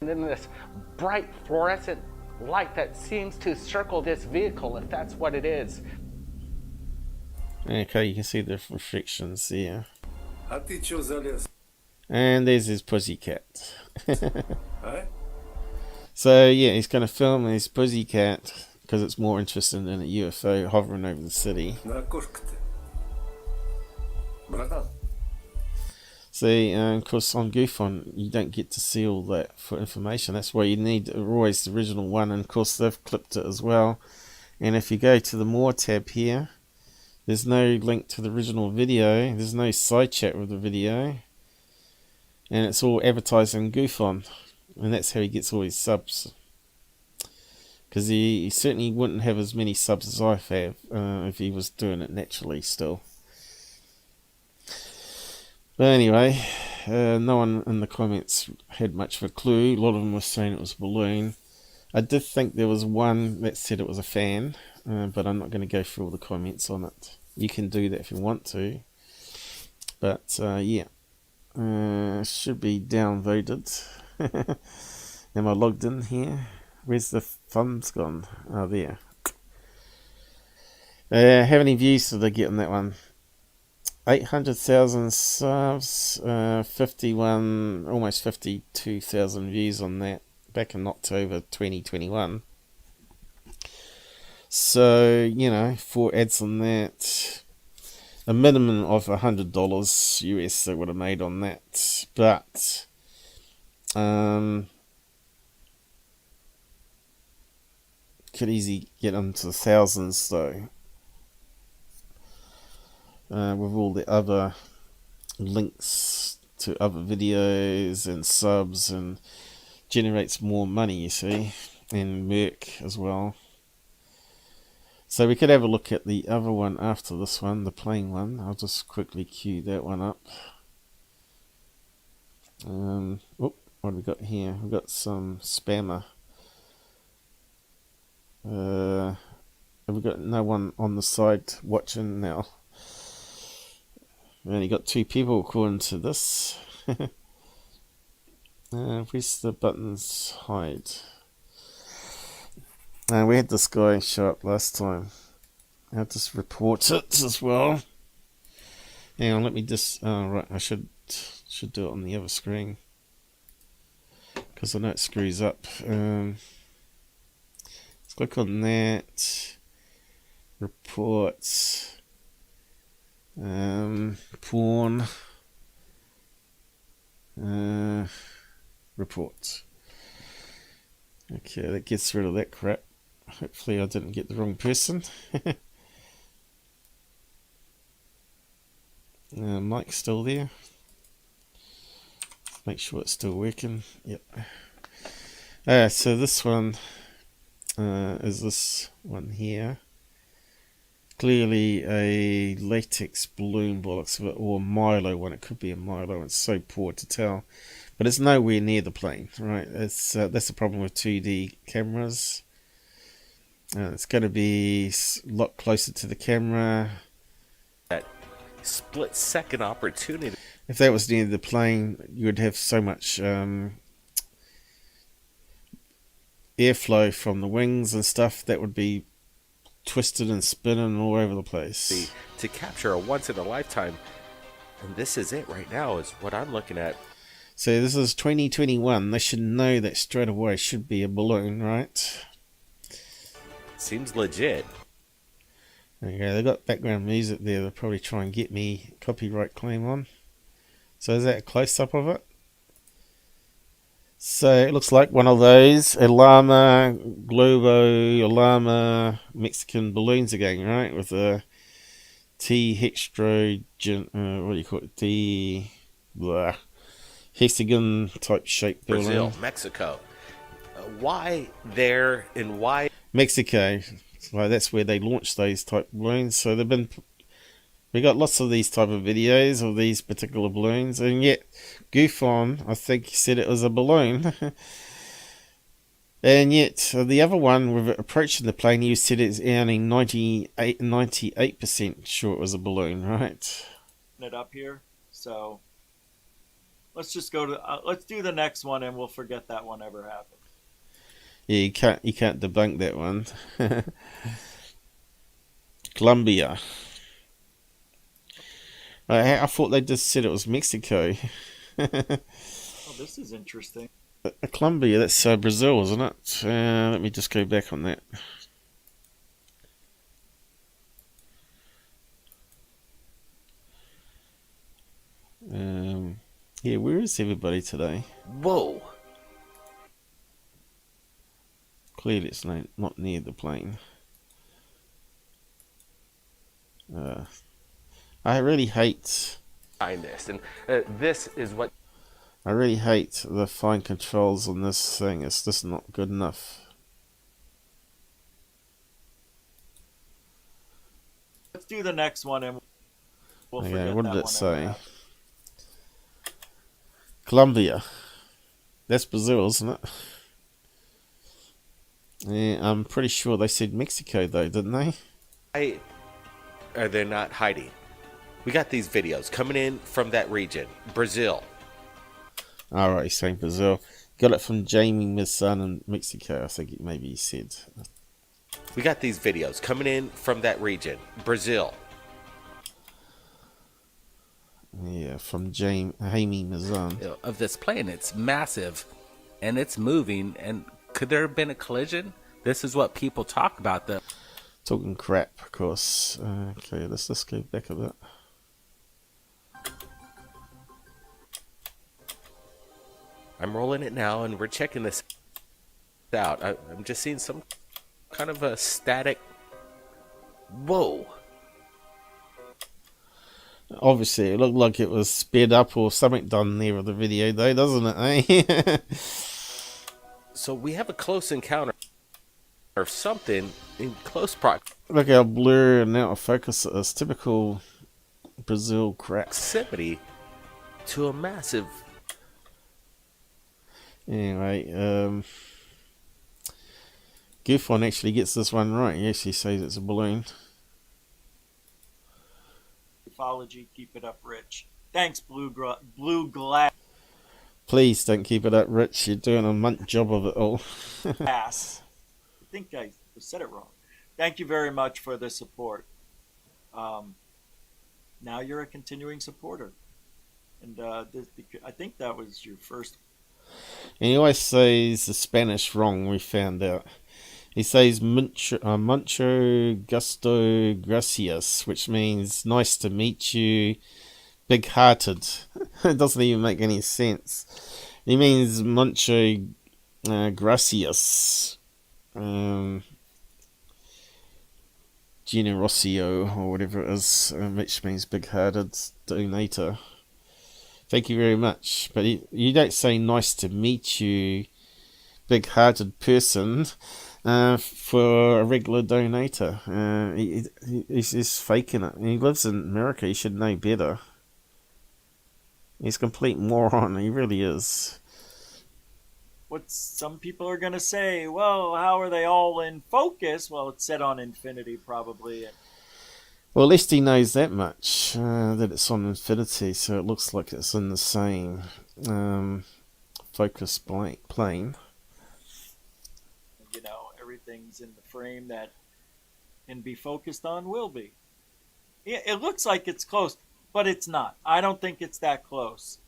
And then this bright fluorescent light that seems to circle this vehicle, if that's what it is. Okay, you can see the reflections there. And there's his pussycat. So yeah, he's going to film his pussycat because it's more interesting than a UFO hovering over the city. See, of course on GUFON you don't get to see all that for information. That's why you need always the original one, and of course they've clipped it as well. And if you go to the More tab here, There's no link to the original video. There's no side chat with the video. And it's all advertised on GUFON. And that's how he gets all his subs. Because he certainly wouldn't have as many subs as I have if he was doing it naturally still. But anyway, no one in the comments had much of a clue. A lot of them were saying it was a balloon. I did think there was one that said it was a fan, but I'm not going to go through all the comments on it. You can do that if you want to. But yeah, should be downvoted. Am I logged in here? Where's the thumbs gone? Oh, there. How many views did I get on that one? 800,000 subs, 51, almost 52,000 views on that back in October 2021. So, you know, 4 ads on that. A minimum of $100 US they would have made on that. But, could easily get into the thousands though. With all the other links to other videos and subs, and generates more money, you see, and merc as well. So we could have a look at the other one after this one, the plain one. I'll just quickly queue that one up. Oh, what have we got here? We've got some spammer. Have we got no one on the side watching now? We only got 2 people according to this. Where's the buttons hide? We had this guy show up last time. I'll just report it as well. Hang on, let me just... Oh, right, I should do it on the other screen. Because I know it screws up. Let's click on that. Reports. Porn. Reports. Okay, that gets rid of that crap. Hopefully I didn't get the wrong person. Mike's still there. Make sure it's still working. Yep. So this one is this one here. Clearly a latex balloon bollocks, or a Milo one. It could be a Milo. It's so poor to tell, but it's nowhere near the plane, right? It's that's the problem with 2D cameras. It's going to be a lot closer to the camera. That split-second opportunity. If that was near the plane, you would have so much airflow from the wings and stuff that would be twisted and spinning all over the place. To capture a once-in-a-lifetime, and this is it right now, is what I'm looking at. So this is 2021. They should know that straight away. Should be a balloon, right? Seems legit. Okay, they got background music there. They'll probably try and get me copyright claim on. So is that a close-up of it? So it looks like one of those illama, illama Mexican balloons again, right? With a tetrahedron, what do you call it? Hexagon type shape balloon. Brazil, Mexico. Why there and why? Mexico. Well, that's where they launched those type balloons. So we got lots of these type of videos of these particular balloons, and yet GUFON, I think, said it was a balloon. And yet the other one, with approaching the plane, you said it's only 98% sure it was a balloon, right? It up here, so let's just go to let's do the next one, and we'll forget that one ever happened. Yeah, you can't debunk that one. Colombia. I thought they just said it was Mexico. Oh, this is interesting. Colombia, that's Brazil, isn't it? Let me just go back on that. Yeah, where is everybody today? Whoa. Clearly it's not near the plane. I really hate. This, and this is what I really hate the fine controls on this thing. It's just not good enough. Let's do the next one and we'll Okay, forget what that did it one say? ever Colombia. That's Brazil, isn't it? Yeah, I'm pretty sure they said Mexico though, didn't they? They're not hiding. We got these videos coming in from that region, Brazil. Alright, he's saying Brazil. Got it from Jamie Misson in Mexico, I think maybe he said. We got these videos coming in from that region, Brazil. Yeah, from Jamie Misson. Of this plane. It's massive and it's moving. And could there have been a collision? This is what people talk about. Talking crap, of course. Okay, let's just go back a bit. I'm rolling it now, and we're checking this out. I'm just seeing some kind of a static. Whoa. Obviously, it looked like it was sped up or something done there with the video, though, doesn't it, eh? So we have a close encounter of something in close proximity. Look how blurry and out of focus it is. Typical Brazil crap. Proximity to a massive. Anyway, GUFON actually gets this one right. He actually says it's a balloon. Ufology, keep it up, Rich. Thanks, Blue Glass. Please don't keep it up, Rich. You're doing a month job of it all. Ass. I think I said it wrong. Thank you very much for the support. Now you're a continuing supporter. And I think that was your first. And he always says the Spanish wrong, we found out. He says mucho gusto gracias, which means nice to meet you, big-hearted. It doesn't even make any sense. He means mucho gracias. Generosio, or whatever it is, which means big-hearted donator. Thank you very much. But you don't say nice to meet you, big-hearted person, for a regular donator. He's just faking it. He lives in America. He should know better. He's a complete moron. He really is. What some people are going to say, well, how are they all in focus? Well, it's set on infinity, probably. Well, at least he knows that much, that it's on infinity, so it looks like it's in the same focus plane. You know, everything's in the frame that can be focused on will be. It looks like it's close, but it's not. I don't think it's that close.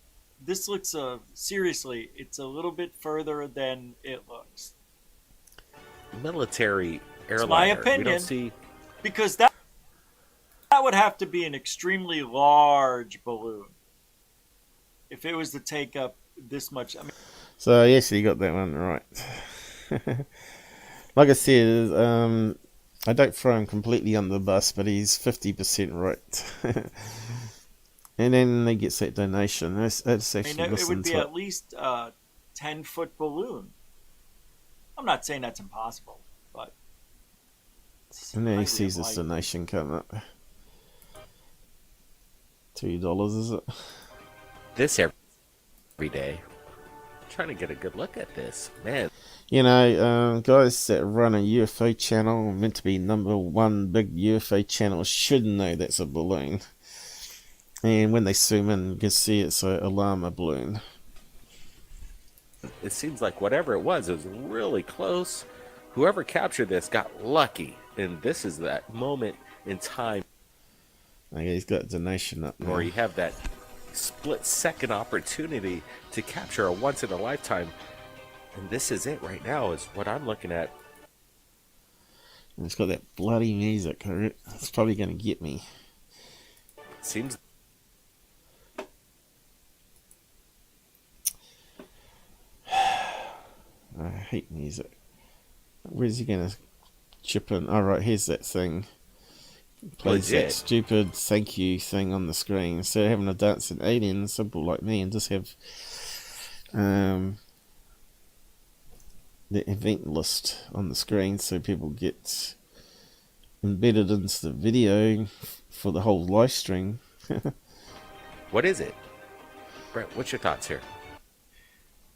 This looks, seriously, it's a little bit further than it looks. Military airliner. It's my opinion. We don't see... Because that would have to be an extremely large balloon if it was to take up this much. I mean, so yes, you got that one right. Like I said, I don't throw him completely under the bus, but he's 50% right. And then he gets that donation. That's actually, I mean, it would be at least a 10-foot balloon. I'm not saying that's impossible, but... And then he sees this donation come up. $2, is it? This every day. I'm trying to get a good look at this, man. You know, guys that run a UFO channel, meant to be #1 big UFO channel, should know that's a balloon. And when they zoom in, you can see it's a illama balloon. It seems like whatever it was really close. Whoever captured this got lucky, and this is that moment in time. Okay, he's got a donation up there. Where you have that split-second opportunity to capture a once-in-a-lifetime. And this is it right now, is what I'm looking at. And it's got that bloody music. It's probably going to get me. Seems... I hate music. Where's he going to chip in? Alright, here's that thing. plays that Legit. stupid thank you thing on the screen. Instead of having a dancing alien simple like me, and just have the event list on the screen so people get embedded into the video for the whole live stream. What is it? Brett, what's your thoughts here?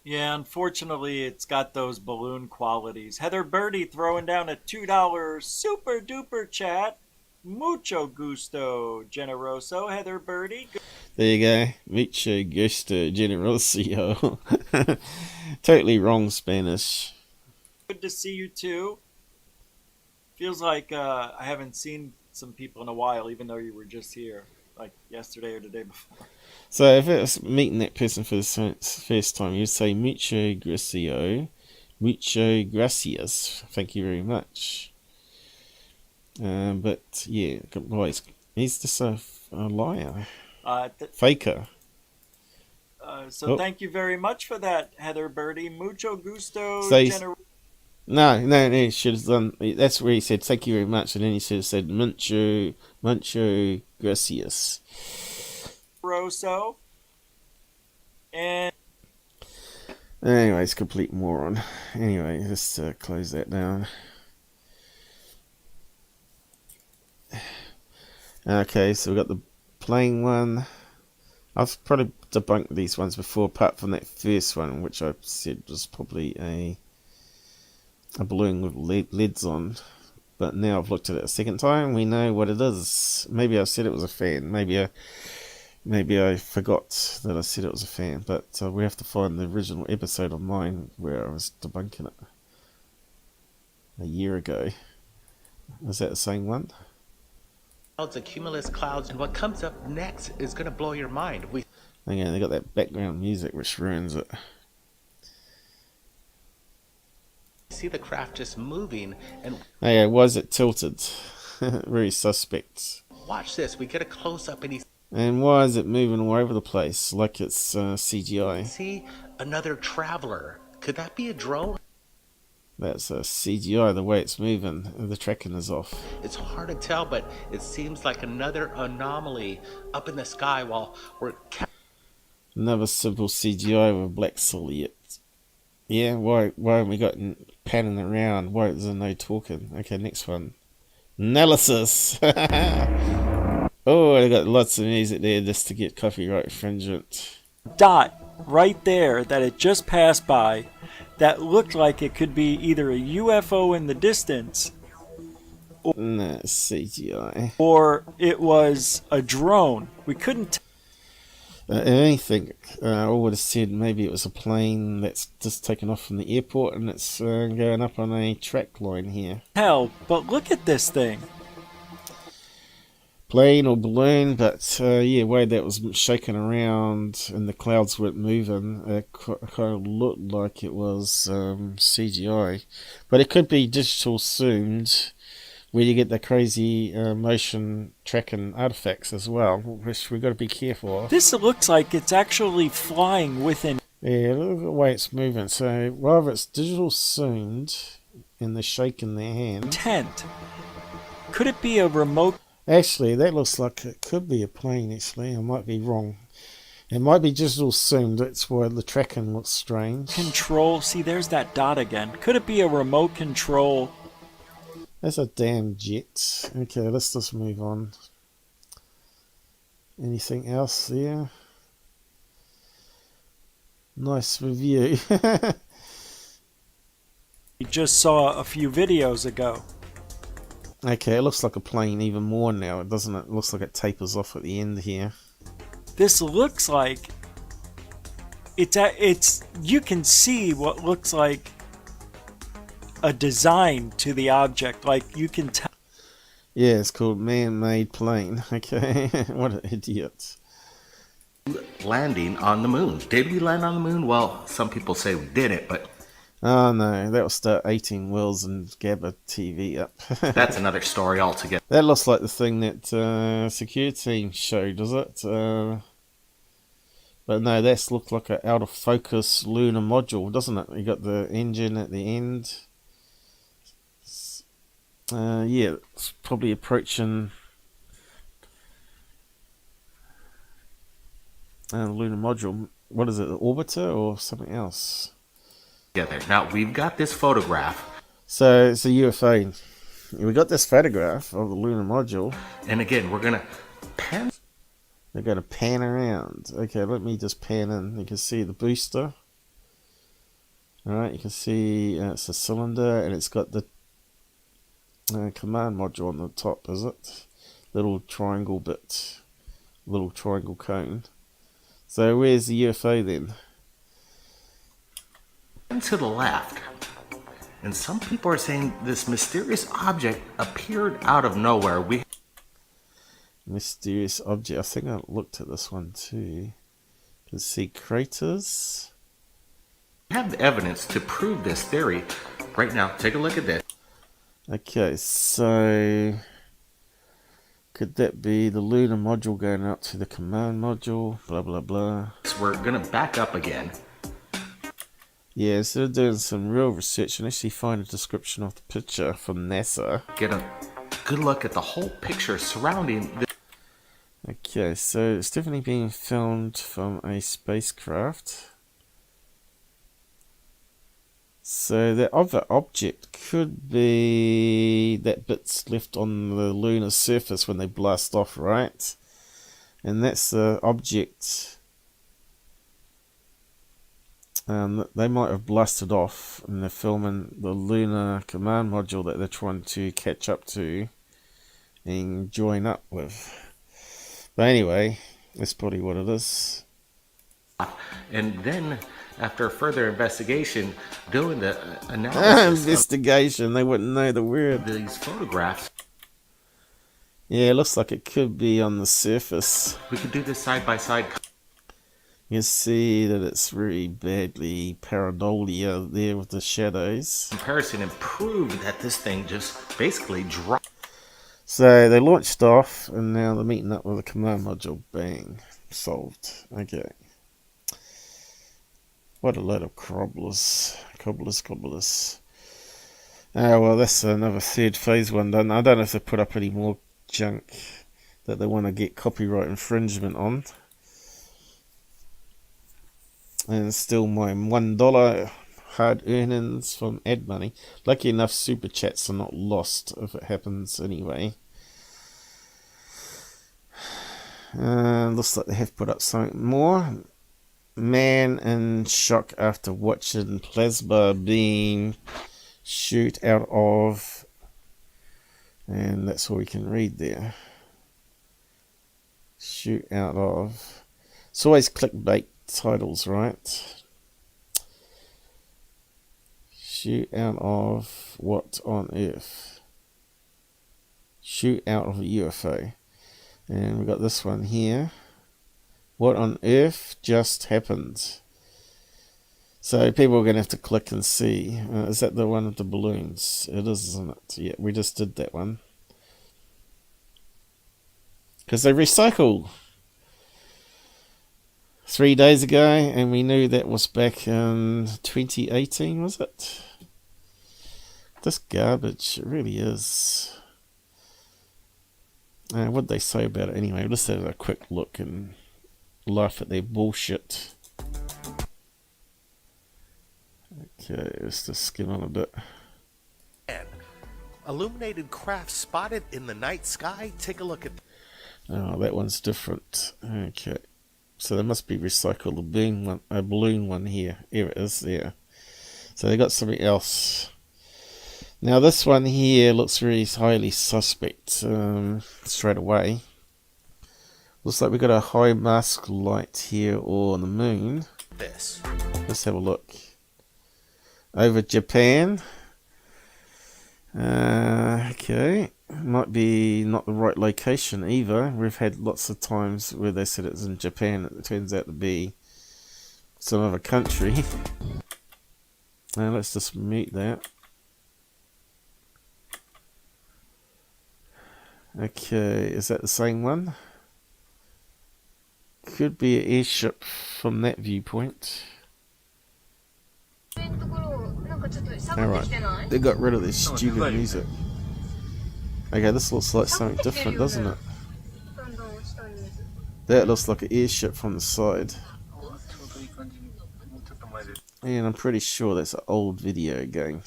Yeah, unfortunately, it's got those balloon qualities. Heather Birdie throwing down a $2 super duper chat. Mucho gusto, generoso, Heather Birdie. There you go. Mucho gusto, generoso. Totally wrong Spanish. Good to see you too. Feels like I haven't seen some people in a while, even though you were just here, like yesterday or the day before. So if it was meeting that person for the first time, you'd say mucho gracio, mucho gracias, thank you very much. But yeah, boys, he's just a liar, faker. So thank you very much for that, Heather Birdie. Mucho gusto. No, he should have done. That's where he said thank you very much, and then he should have said mucho gracias. Rosso. And anyways, complete moron. Anyway, let's close that down. Okay, so we've got the plain one. I've probably debunked these ones before, apart from that first one, which I said was probably a balloon with lids on. But now I've looked at it a second time, we know what it is. Maybe I said it was a fan. Maybe I forgot that I said it was a fan. But we have to find the original episode of mine where I was debunking it a year ago. Is that the same one? Clouds, cumulus clouds, and what comes up next is going to blow your mind. Again, they got that background music which ruins it. See the craft just moving, and yeah, why is it tilted? Very suspect. watch this. We get a close up, and he's and why is it moving all over the place like it's CGI? See another traveler. Could that be a drone? That's CGI. The way it's moving, the tracking is off. It's hard to tell, but it seems like another anomaly up in the sky while we're. Another simple CGI with black silhouette. Yeah, why haven't we got panning around? Why is there no talking? Okay, next one. Analysis. Oh, I got lots of music there just to get copyright infringement. Dot right there that it just passed by that looked like it could be either a UFO in the distance or CGI. Or it was a drone. We couldn't anything. I would have said maybe it was a plane that's just taken off from the airport and it's going up on a track line here. tell, but look at this thing. Plane or balloon, but yeah, way that was shaking around and the clouds weren't moving, it kind of looked like it was CGI. But it could be digital zoomed, where you get the crazy motion tracking artifacts as well, which we've got to be careful of. This looks like it's actually flying within. Yeah, look at the way it's moving. So rather it's digital zoomed and they're shaking their hand. Tent. Could it be a remote? Actually, that looks like it could be a plane, actually. I might be wrong. It might be digital zoomed, that's why the tracking looks strange. Control, see there's that dot again. Could it be a remote control? That's a damn jet. Okay, let's just move on. Anything else there? Nice review. We just saw a few videos ago. Okay, it looks like a plane even more now, doesn't it? It looks like it tapers off at the end here. This looks like it's you can see what looks like a design to the object, like you can tell. Yeah, it's called man-made plane. Okay, what an idiot. Landing on the moon. Did we land on the moon? Well, some people say we did it, but oh no, that will start 18 Wills and Gabbers TV up. that's another story altogether. That looks like the thing that security team showed, does it? But no, that's looked like an out of focus lunar module, doesn't it? You got the engine at the end. Yeah, it's probably approaching lunar module. What is it, the orbiter or something else? Together. Now, we've got this photograph. So, it's a UFO. We got this photograph of the lunar module. And again, we're going to pan. They're going to pan around. Okay, let me just pan in. You can see the booster. Alright, you can see it's a cylinder and it's got the command module on the top, is it? Little triangle bit. Little triangle cone. So where's the UFO then? To the left. And some people are saying this mysterious object appeared out of nowhere. Mysterious object. I think I looked at this one too. You can see craters. We have the evidence to prove this theory. Right now, take a look at this. Okay, so could that be the lunar module going out to the command module? Blah blah blah. So we're gonna back up again. Yeah, instead of doing some real research and actually find a description of the picture from NASA. Get a good look at the whole picture surrounding this. Okay, so it's definitely being filmed from a spacecraft. So the other object could be that bit's left on the lunar surface when they blast off, right? And that's the object. They might have blasted off and they're filming the lunar command module that they're trying to catch up to and join up with. But anyway, that's probably what it is. And then, after further investigation, doing the analysis. Investigation, they wouldn't know the word. These photographs. Yeah, it looks like it could be on the surface. We could do this side by side. You can see that it's really badly pareidolia there with the shadows. Comparison and prove that this thing just basically dropped. So they launched off and now they're meeting up with a command module. Bang. Solved. Okay. What a load of cobblers. Cobblers. Oh, well, that's another third phase one done. I don't know if they put up any more junk that they want to get copyright infringement on. And still my $1 hard earnings from ad money. Lucky enough, super chats are not lost if it happens anyway. Looks like they have put up something more. Man in shock after watching plasma beam shoot out of, and that's all we can read there. Shoot out of. It's always clickbait titles, right? Shoot out of what on earth? Shoot out of a UFO. And we got this one here. What on earth just happened? So people are going to have to click and see. Is that the one with the balloons? It is, isn't it? Yeah, we just did that one. Because they recycle. 3 days ago, and we knew that was back in 2018, was it? This garbage, it really is. What'd they say about it anyway? Let's have a quick look and laugh at their bullshit. Okay, let's just skim on a bit. Illuminated craft spotted in the night sky. Take a look at. Oh, that one's different. Okay. So they must be recycled a balloon one here. Here it is there. So they got something else. Now this one here looks really highly suspect straight away. Looks like we got a high mask light here on the moon. This. Let's have a look. Over Japan. Okay. Might be not the right location either. We've had lots of times where they said it's in Japan. It turns out to be some other country. Now let's just mute that. Okay, is that the same one? Could be an airship from that viewpoint. Alright, they got rid of this stupid music. Okay, this looks like something different, doesn't it? That looks like an airship from the side. And I'm pretty sure that's an old video going.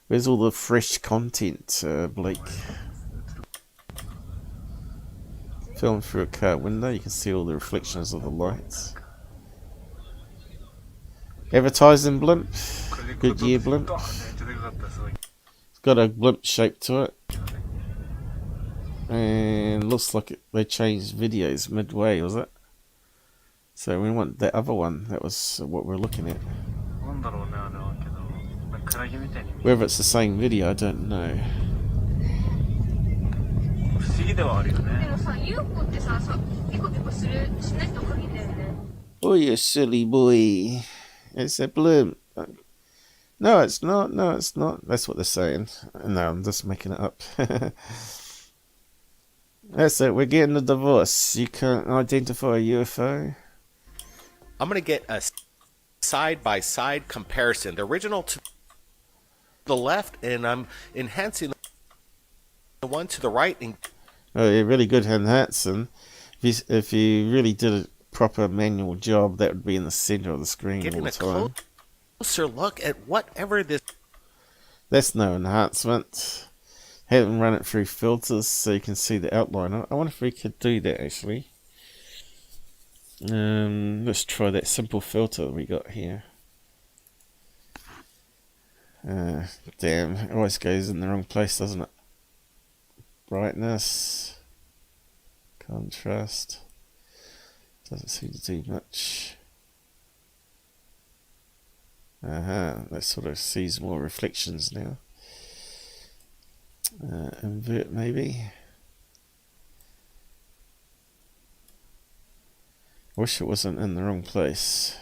Where's all the fresh content, Blake? Film through a car window, you can see all the reflections of the lights. Advertising blimp. Good year blimp. It's got a blimp shape to it. And looks like they changed videos midway, was it? So we want that other one. That was what we're looking at. Whether it's the same video, I don't know. Oh, you silly boy. It's a blimp. No, it's not. No, it's not. That's what they're saying. No, I'm just making it up. That's it. We're getting a divorce. You can't identify a UFO. I'm going to get a side-by-side comparison. The original to the left, and I'm enhancing the one to the right. Oh, yeah, really good enhancing. If you really did a proper manual job, that would be in the center of the screen all the time. Getting a closer look at whatever this... That's no enhancement. Haven't run it through filters so you can see the outline. I wonder if we could do that actually. Let's try that simple filter we got here. Damn, it always goes in the wrong place, doesn't it? Brightness, contrast, doesn't seem to do much. That sort of sees more reflections now. Invert maybe. Wish it wasn't in the wrong place.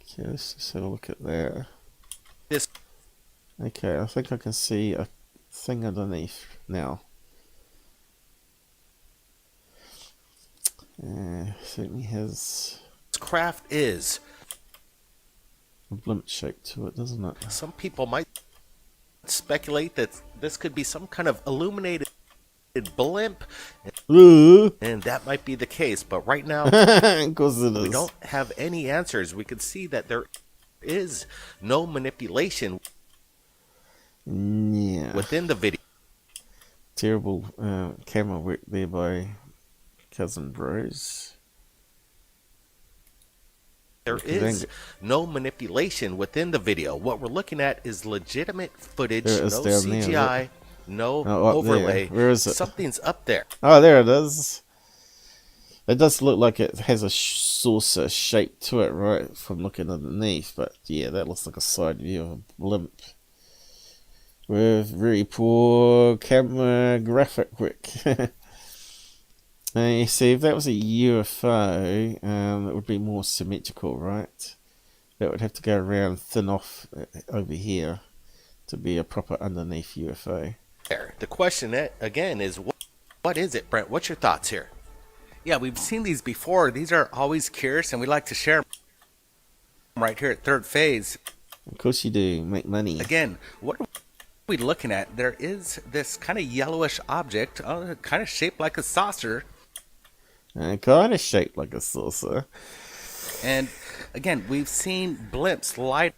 Okay, let's just have a look at that. Okay, I think I can see a thing underneath now. Certainly has craft is a blimp shape to it, doesn't it? Some people might speculate that this could be some kind of illuminated blimp, and that might be the case, but right now we don't have any answers. We can see that there is no manipulation within the video. Terrible camera work there by Cousin Bros. There is no manipulation within the video. What we're looking at is legitimate footage, no CGI, no overlay. Where is it? Something's up there. Oh, there it is. It does look like it has a saucer shape to it, right, from looking underneath. But yeah, that looks like a side view of a blimp with very poor camera graphic work. You see, if that was a UFO, it would be more symmetrical, right? That would have to go around thin off over here to be a proper underneath UFO. The question again is, what is it, Brent? What's your thoughts here? Yeah, we've seen these before. These are always curious, and we like to share them right here at Third Phase. Of course you do. Make money. Again, what are we looking at? There is this kind of yellowish object, kind of shaped like a saucer. Kind of shaped like a saucer. And again, we've seen blimps light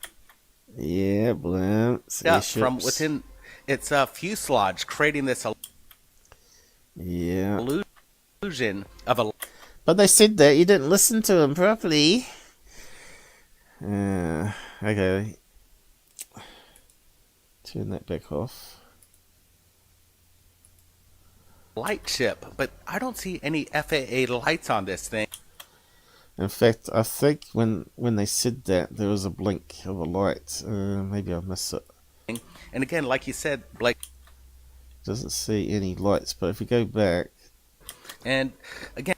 blimps up from within its fuselage, creating this illusion of a... But they said that you didn't listen to them properly. Okay. Turn that back off. Light ship, but I don't see any FAA lights on this thing. In fact, I think when they said that, there was a blink of a light. Maybe I missed it. And again, like you said, Blake doesn't see any lights, but if we go back... And again,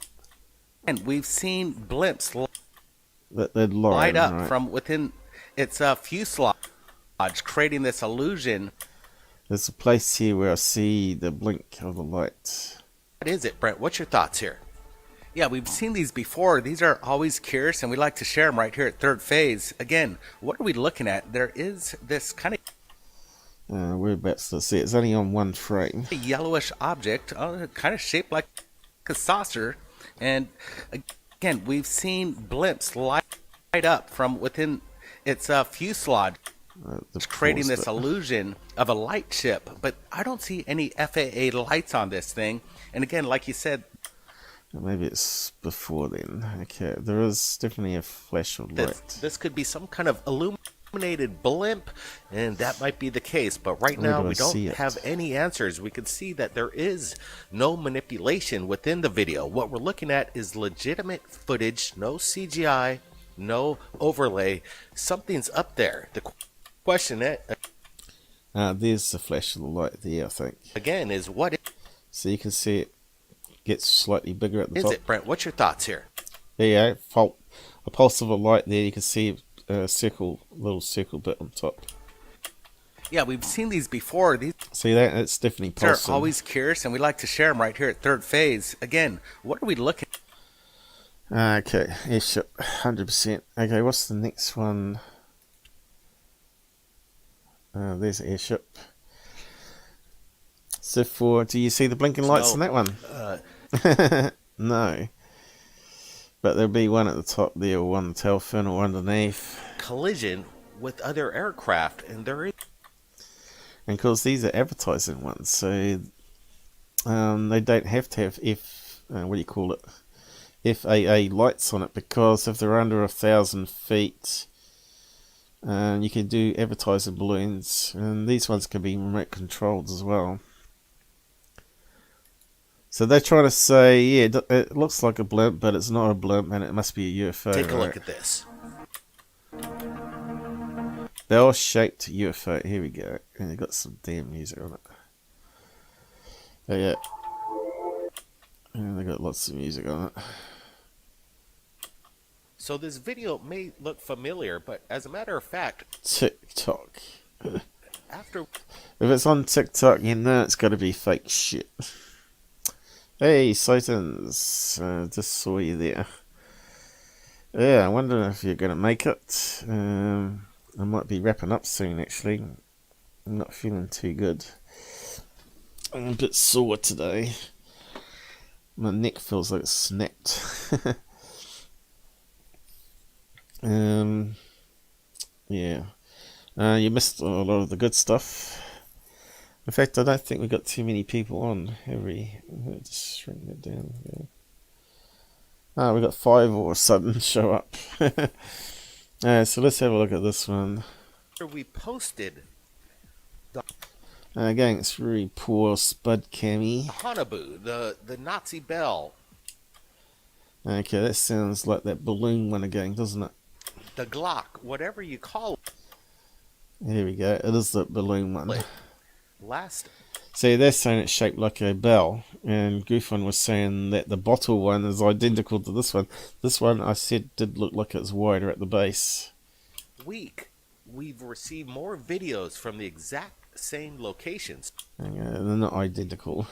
we've seen blimps light up right? from within its fuselage, creating this illusion. There's a place here where I see the blink of the light. What is it, Brent? What's your thoughts here? Yeah, we've seen these before. These are always curious, and we like to share them right here at Third Phase. Again, what are we looking at? There is this kind of Whereabouts? Let's see. It's only on one frame. A yellowish object, kind of shaped like a saucer. And again, we've seen blimps light up from within its fuselage, creating this illusion of a light ship. But I don't see any FAA lights on this thing. And again, like you said, maybe it's before then. Okay, there is definitely a flash of light. This could be some kind of illuminated blimp, and that might be the case. But right now, we don't have any answers. We can see that there is no manipulation within the video. What we're looking at is legitimate footage, no CGI, no overlay. Something's up there. The question is... there's the flash of the light there, I think. Again, is what... So you can see it gets slightly bigger at the top. Is it, Brent? What's your thoughts here? There you go. A pulse of a light there. You can see a little circle bit on top. Yeah, we've seen these before. These see that? It's definitely pulsing. They're always curious, and we like to share them right here at Third Phase. Again, what are we looking at? Okay, airship, 100%. Okay, what's the next one? There's the airship. So do you see the blinking lights in that one? No. But there'll be one at the top there, or one on the tail fin, or underneath. Collision with other aircraft, and there is... And of course, these are advertising ones, so they don't have to have FAA lights on it, because if they're under 1,000 feet, you can do advertising balloons, and these ones can be remote controlled as well. So they're trying to say, yeah, it looks like a blimp, but it's not a blimp, and it must be a UFO. Take a look at this. Bell-shaped UFO. Here we go. And they've got some damn music on it. Oh, yeah. And they've got lots of music on it. So this video may look familiar, but as a matter of fact... TikTok. After... If it's on TikTok, you know it's got to be fake shit. Hey, Satans. Just saw you there. Yeah, I wonder if you're going to make it. I might be wrapping up soon, actually. I'm not feeling too good. I'm a bit sore today. My neck feels like it's snapped. Yeah. You missed a lot of the good stuff. In fact, I don't think we got too many people on, have we? Just shrink that down. Yeah. We got 5 all of a sudden show up. So let's have a look at this one. We posted again, it's really poor spud cammy. Hanabu, the Nazi bell. Okay, that sounds like that balloon one again, doesn't it? The Glock, whatever you call it. Here we go. It is the balloon one. Last. See, they're saying it's shaped like a bell, and GUFON was saying that the bottle one is identical to this one. This one, I said, did look like it's wider at the base. We've received more videos from the exact same locations. They're not identical.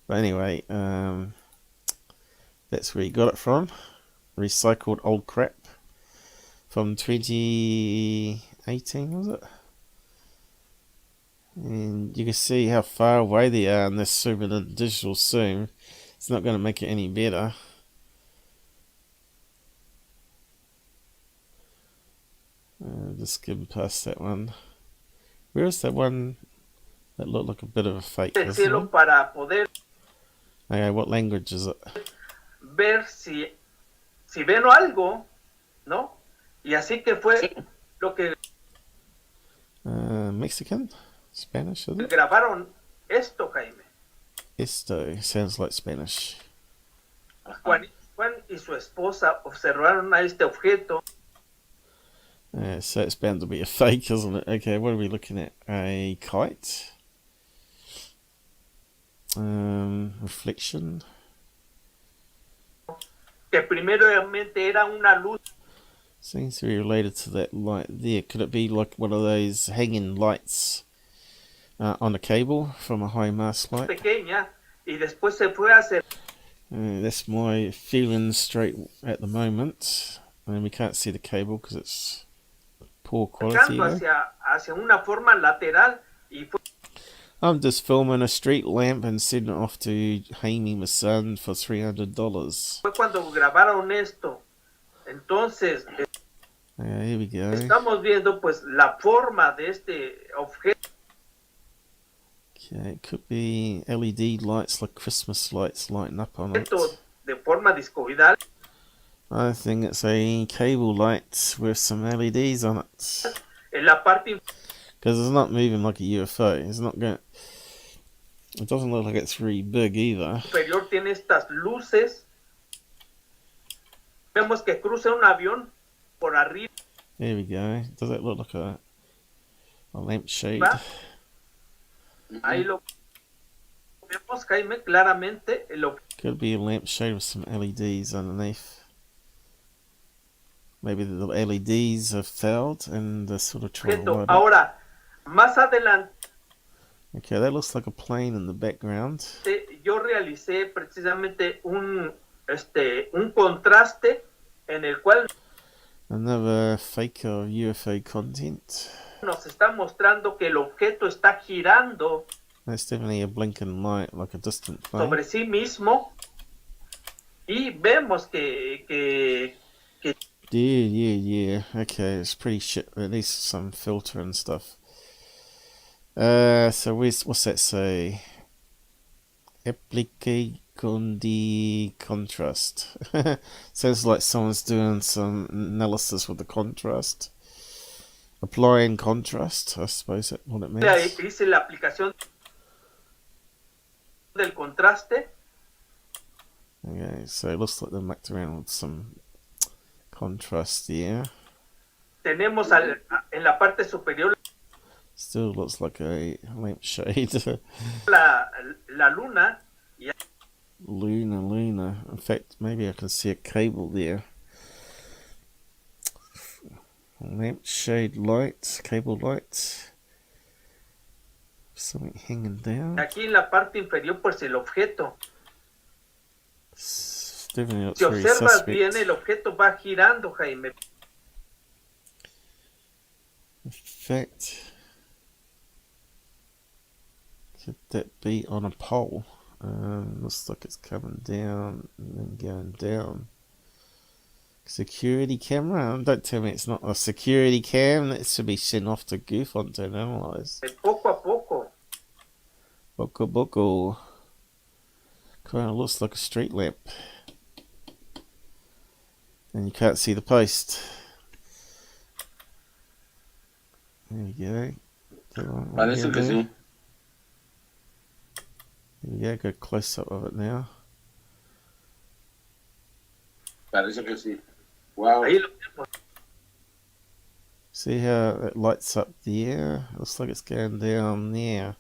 But anyway, that's where he got it from. Recycled old crap. From 2018, was it? And you can see how far away they are in this super digital zoom. It's not going to make it any better. Just skim past that one. Where is that one that looked like a bit of a fake? Okay, what language is it? Ver si ven algo, ¿no? Y así que fue lo que Mexican? Spanish, is it? Grabaron esto, Jaime. Esto sounds like Spanish. Juan y su esposa observaron a este objeto. So it's bound to be a fake, isn't it? Okay, what are we looking at? A kite? Reflection? Que primeramente era una luz. Seems to be related to that light there. Could it be like one of those hanging lights on a cable from a high mast light? Pequeña, y después se fue a hacer. That's my feeling straight at the moment. And we can't see the cable because it's poor quality. Hacia una forma lateral I'm just filming a street lamp and sending it off to Jaime, my son, for $300. Fue cuando grabaron esto. Entonces, Yeah, here we go. estamos viendo pues la forma de este objeto. Okay, it could be LED lights, like Christmas lights lighting up on it. De forma discoidal. I think it's a cable light with some LEDs on it. En la parte Because it's not moving like a UFO. It's not going. It doesn't look like it's really big either. inferior tiene estas luces. Vemos que cruza un avión por arriba. There we go. Does it look like a lampshade? Ahí lo vemos, Jaime, claramente. Could be a lampshade with some LEDs underneath. Maybe the LEDs have failed and they're sort of trying to light up. Ahora, más adelante, Okay, that looks like a plane in the background. yo realicé precisamente un contraste en el cual Another fake of UFO content. nos está mostrando que el objeto está girando That's definitely a blinking light, like a distant plane. sobre sí mismo y vemos que Yeah. Okay, it's pretty shit. At least some filter and stuff. So what's that say? Applique con the contrast. Sounds like someone's doing some analysis with the contrast. Applying contrast, I suppose that's what it means. dice la aplicación del contraste. Okay, so it looks like they mucked around with some contrast here. Tenemos en la parte superior Still looks like a lampshade. la luna. Luna. In fact, maybe I can see a cable there. Lampshade lights, cable lights. Something hanging down. Aquí en la parte inferior, pues el objeto. Definitely looks Si very observas suspect. bien, el objeto va girando, Jaime. In fact, could that be on a pole? Looks like it's coming down and then going down. Security camera? Don't tell me it's not a security cam. That should be sent off to GUFON to analyze. Poco a poco. Boko. Kind of looks like a street lamp. And you can't see the post. There we go. Parece que sí. There we go, go close up of it now. Parece que sí. Wow. See how it lights up there? Looks like it's going down there.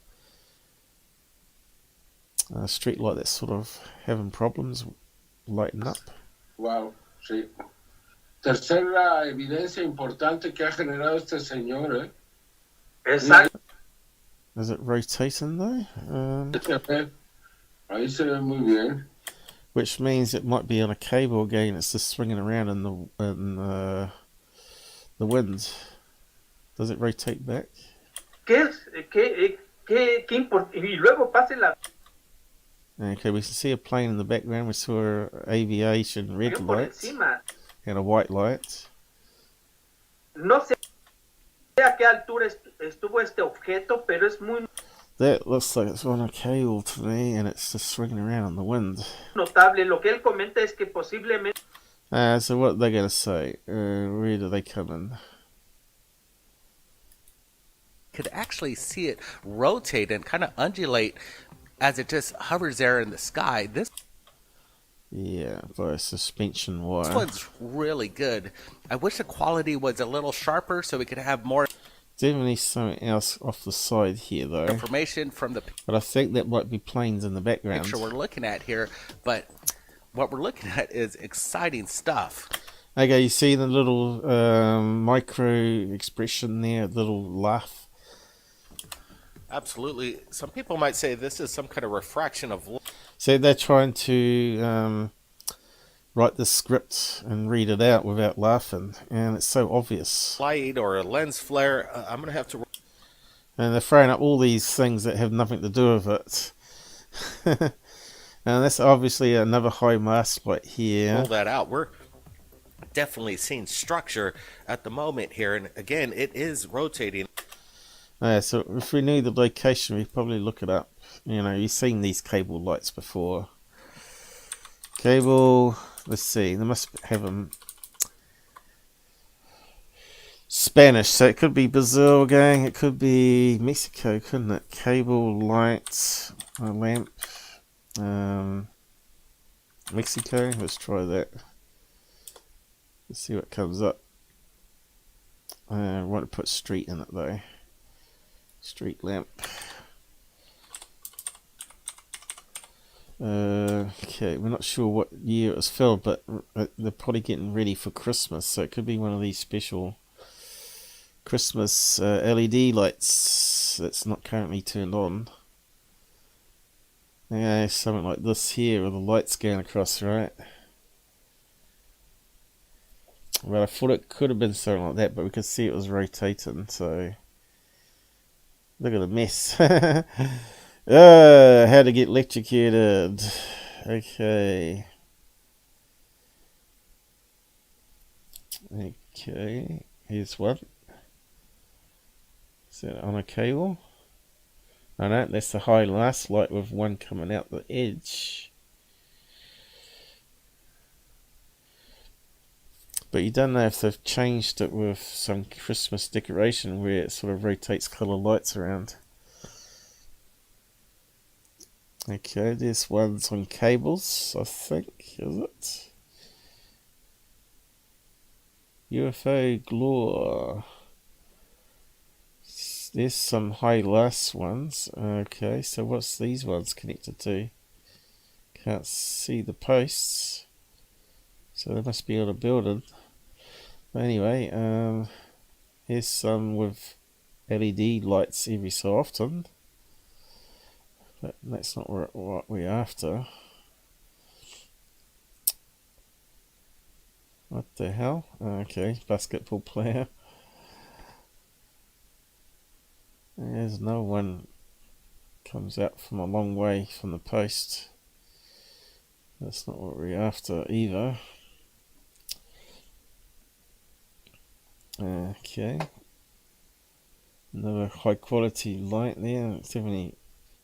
Street light that's sort of having problems lighting up. Wow, sí. Tercera evidencia importante que ha generado este señor, ¿eh? Exacto. Is it rotating though? Ahí se ve muy bien. Which means it might be on a cable again. It's just swinging around in the wind. Does it rotate back? ¿Qué importa? Y luego pase la. Okay, we can see a plane in the background. We saw aviation red light and a white light. No sé a qué altura estuvo este objeto, pero es muy That looks like it's on a cable to me, and it's just swinging around in the wind. notable. Lo que él comenta es que posiblemente. So what are they going to say? Where do they come in? Could actually see it rotate and kind of undulate as it just hovers there in the sky. This by a suspension wire. one's really good. I wish the quality was a little sharper so we could have more Definitely something else off the side here, though. information from the But I think that might be planes in the background. picture we're looking at here. But what we're looking at is exciting stuff. Okay, you see the little micro expression there, little laugh. Absolutely. Some people might say this is some kind of refraction of light. So they're trying to write the script and read it out without laughing, and it's so obvious. Light or a lens flare. I'm going to have to. And they're throwing up all these things that have nothing to do with it. And that's obviously another high mast light here. Roll that out. We're definitely seeing structure at the moment here, and again, it is rotating. Yeah, so if we knew the location, we'd probably look it up. You know, you've seen these cable lights before. Cable, let's see, they must have them Spanish, so it could be Brazil, gang, it could be Mexico, couldn't it? Cable, lights, lamp, Mexico, let's try that. Let's see what comes up. I want to put street in it though. Street lamp. Okay, we're not sure what year it was filmed, but they're probably getting ready for Christmas, so it could be one of these special Christmas LED lights that's not currently turned on. Yeah, something like this here with the lights going across, right? Well, I thought it could have been something like that, but we could see it was rotating, so look at the mess. How to get electrocuted. Okay. Okay, here's one. Is that on a cable? Oh no, that's the high last light with one coming out the edge. But you don't know if they've changed it with some Christmas decoration where it sort of rotates colour lights around. Okay, this one's on cables, I think, is it? UFO Glore. There's some high last ones. Okay, so what's these ones connected to? Can't see the posts. So they must be on a building. But anyway, here's some with LED lights every so often. But that's not what we're after. What the hell? Okay, basketball player. There's no one comes out from a long way from the post. That's not what we're after either. Okay. Another high quality light there. Definitely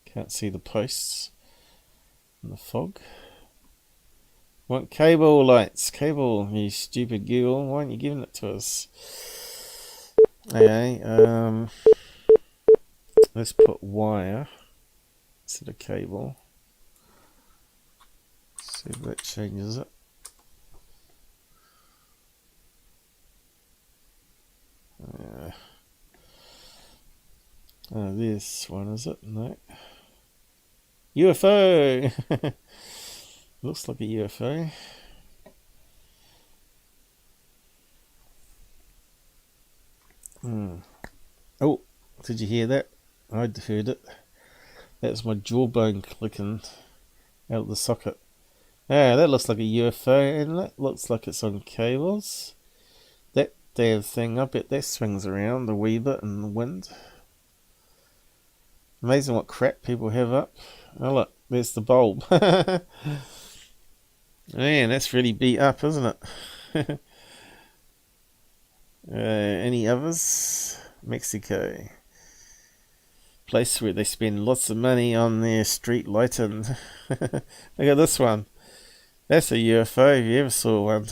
can't see the posts in the fog. Want cable lights. Cable, you stupid Google. Why aren't you giving it to us? Okay, let's put wire instead of cable. See if that changes it. This one, is it? No. UFO! Looks like a UFO. Oh, did you hear that? I'd heard it. That's my jawbone clicking out of the socket. Ah, that looks like a UFO, and that looks like it's on cables. That damn thing, I bet that swings around a wee bit in the wind. Amazing what crap people have up. Oh look, there's the bulb. Man, that's really beat up, isn't it? Any others? Mexico. Place where they spend lots of money on their street lighting. Look at this one. That's a UFO if you ever saw one.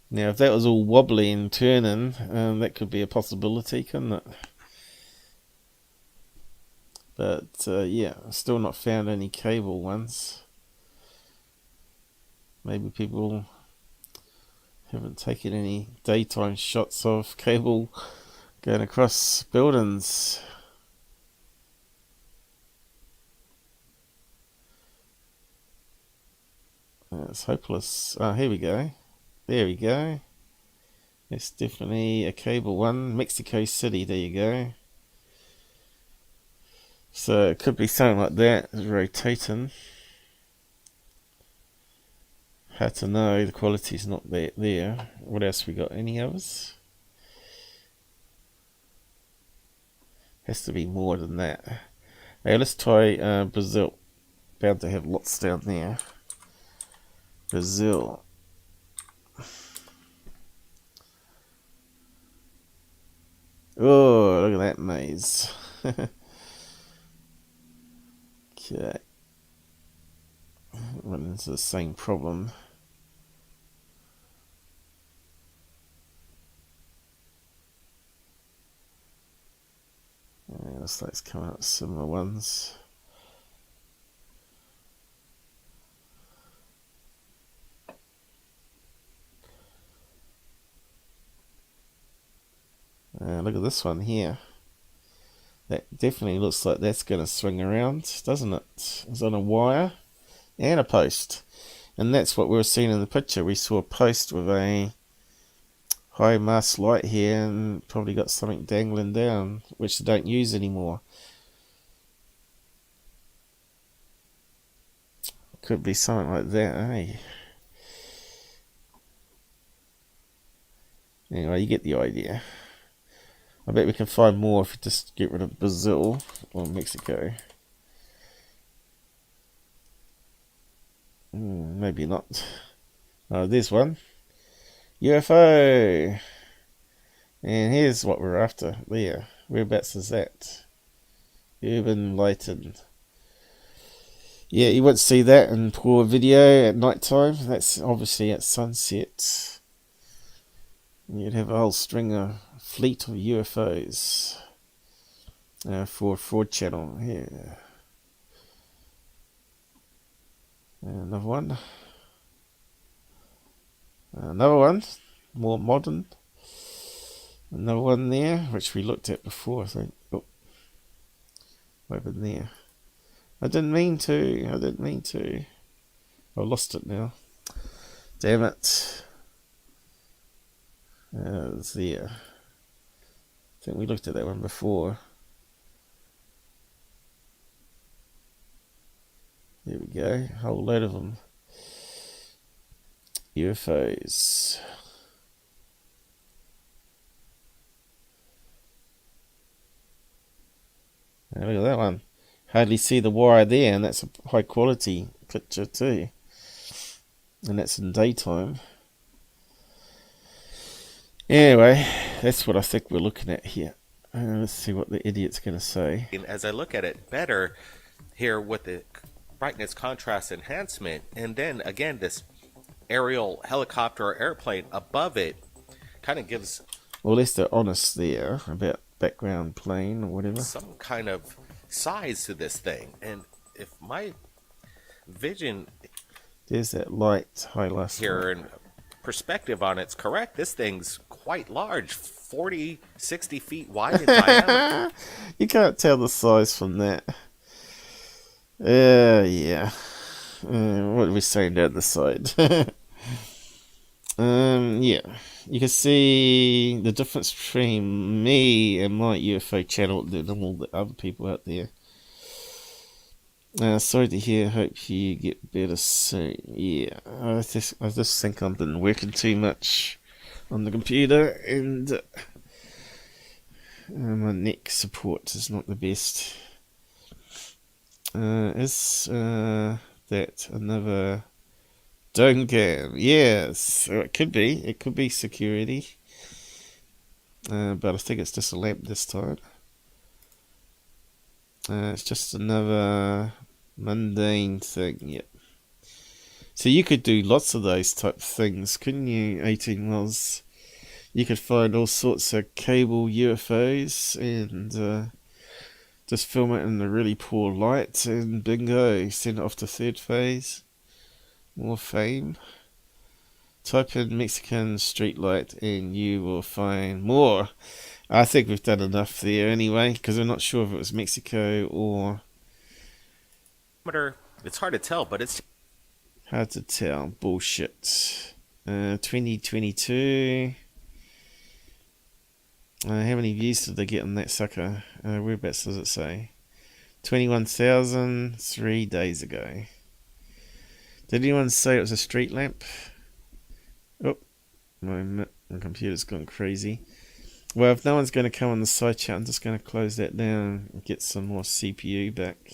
Now if that was all wobbly and turning, that could be a possibility, couldn't it? But yeah, still not found any cable ones. Maybe people haven't taken any daytime shots of cable going across buildings. It's hopeless. Oh, here we go. There we go. It's definitely a cable one. Mexico City, there you go. So it could be something like that. It's rotating. Had to know the quality's not there. What else we got? Any others? Has to be more than that. Hey, let's try Brazil. Bound to have lots down there. Brazil. Oh, look at that maze. Okay. Run into the same problem. Yeah, looks like it's coming up with similar ones. Look at this one here. That definitely looks like that's going to swing around, doesn't it? It's on a wire and a post. And that's what we were seeing in the picture. We saw a post with a high mast light here and probably got something dangling down, which they don't use anymore. Could be something like that, eh? Anyway, you get the idea. I bet we can find more if we just get rid of Brazil or Mexico. Maybe not. Oh, there's one. UFO! And here's what we're after. There. Whereabouts is that? Urban lighted. Yeah, you won't see that in poor video at night time. That's obviously at sunset. You'd have a whole string of fleet of UFOs for a fraud channel here. Another one. Another one, more modern. Another one there, which we looked at before, I think. Oh, what happened there? I didn't mean to. I lost it now. Damn it. It's there. I think we looked at that one before. There we go. A whole load of them. UFOs. Look at that one. Hardly see the wire there, and that's a high quality picture too. And that's in daytime. Anyway, that's what I think we're looking at here. Let's see what the idiot's going to say. And as I look at it better here with the brightness contrast enhancement, and then again this aerial helicopter or airplane above it kind of gives, well, at least they're honest there about background plane or whatever, some kind of size to this thing. And if my vision, there's that light, high luster here and perspective on it's correct, this thing's quite large, 40-60 feet wide in diameter. You can't tell the size from that. Yeah. What are we saying down the side? Yeah. You can see the difference between me and my UFO channel than all the other people out there. Sorry to hear. Hope you get better soon. Yeah, I just think I've been working too much on the computer, and my neck support is not the best. Is that another dome cam? Yes, it could be. It could be security, but I think it's just a lamp this time. It's just another mundane thing. Yep. So you could do lots of those type of things, couldn't you? 18 miles. You could find all sorts of cable UFOs and just film it in a really poor light, and bingo, send it off to Thirdphase. More fame. Type in Mexican street light and you will find more. I think we've done enough there anyway, because we're not sure if it was Mexico or... It's hard to tell, but it's... Hard to tell. Bullshit. 2022. How many views did they get on that sucker? Whereabouts does it say? 21,000 3 days ago. Did anyone say it was a street lamp? Oh, my computer's gone crazy. Well, if no one's going to come on the side chat, I'm just going to close that down and get some more CPU back.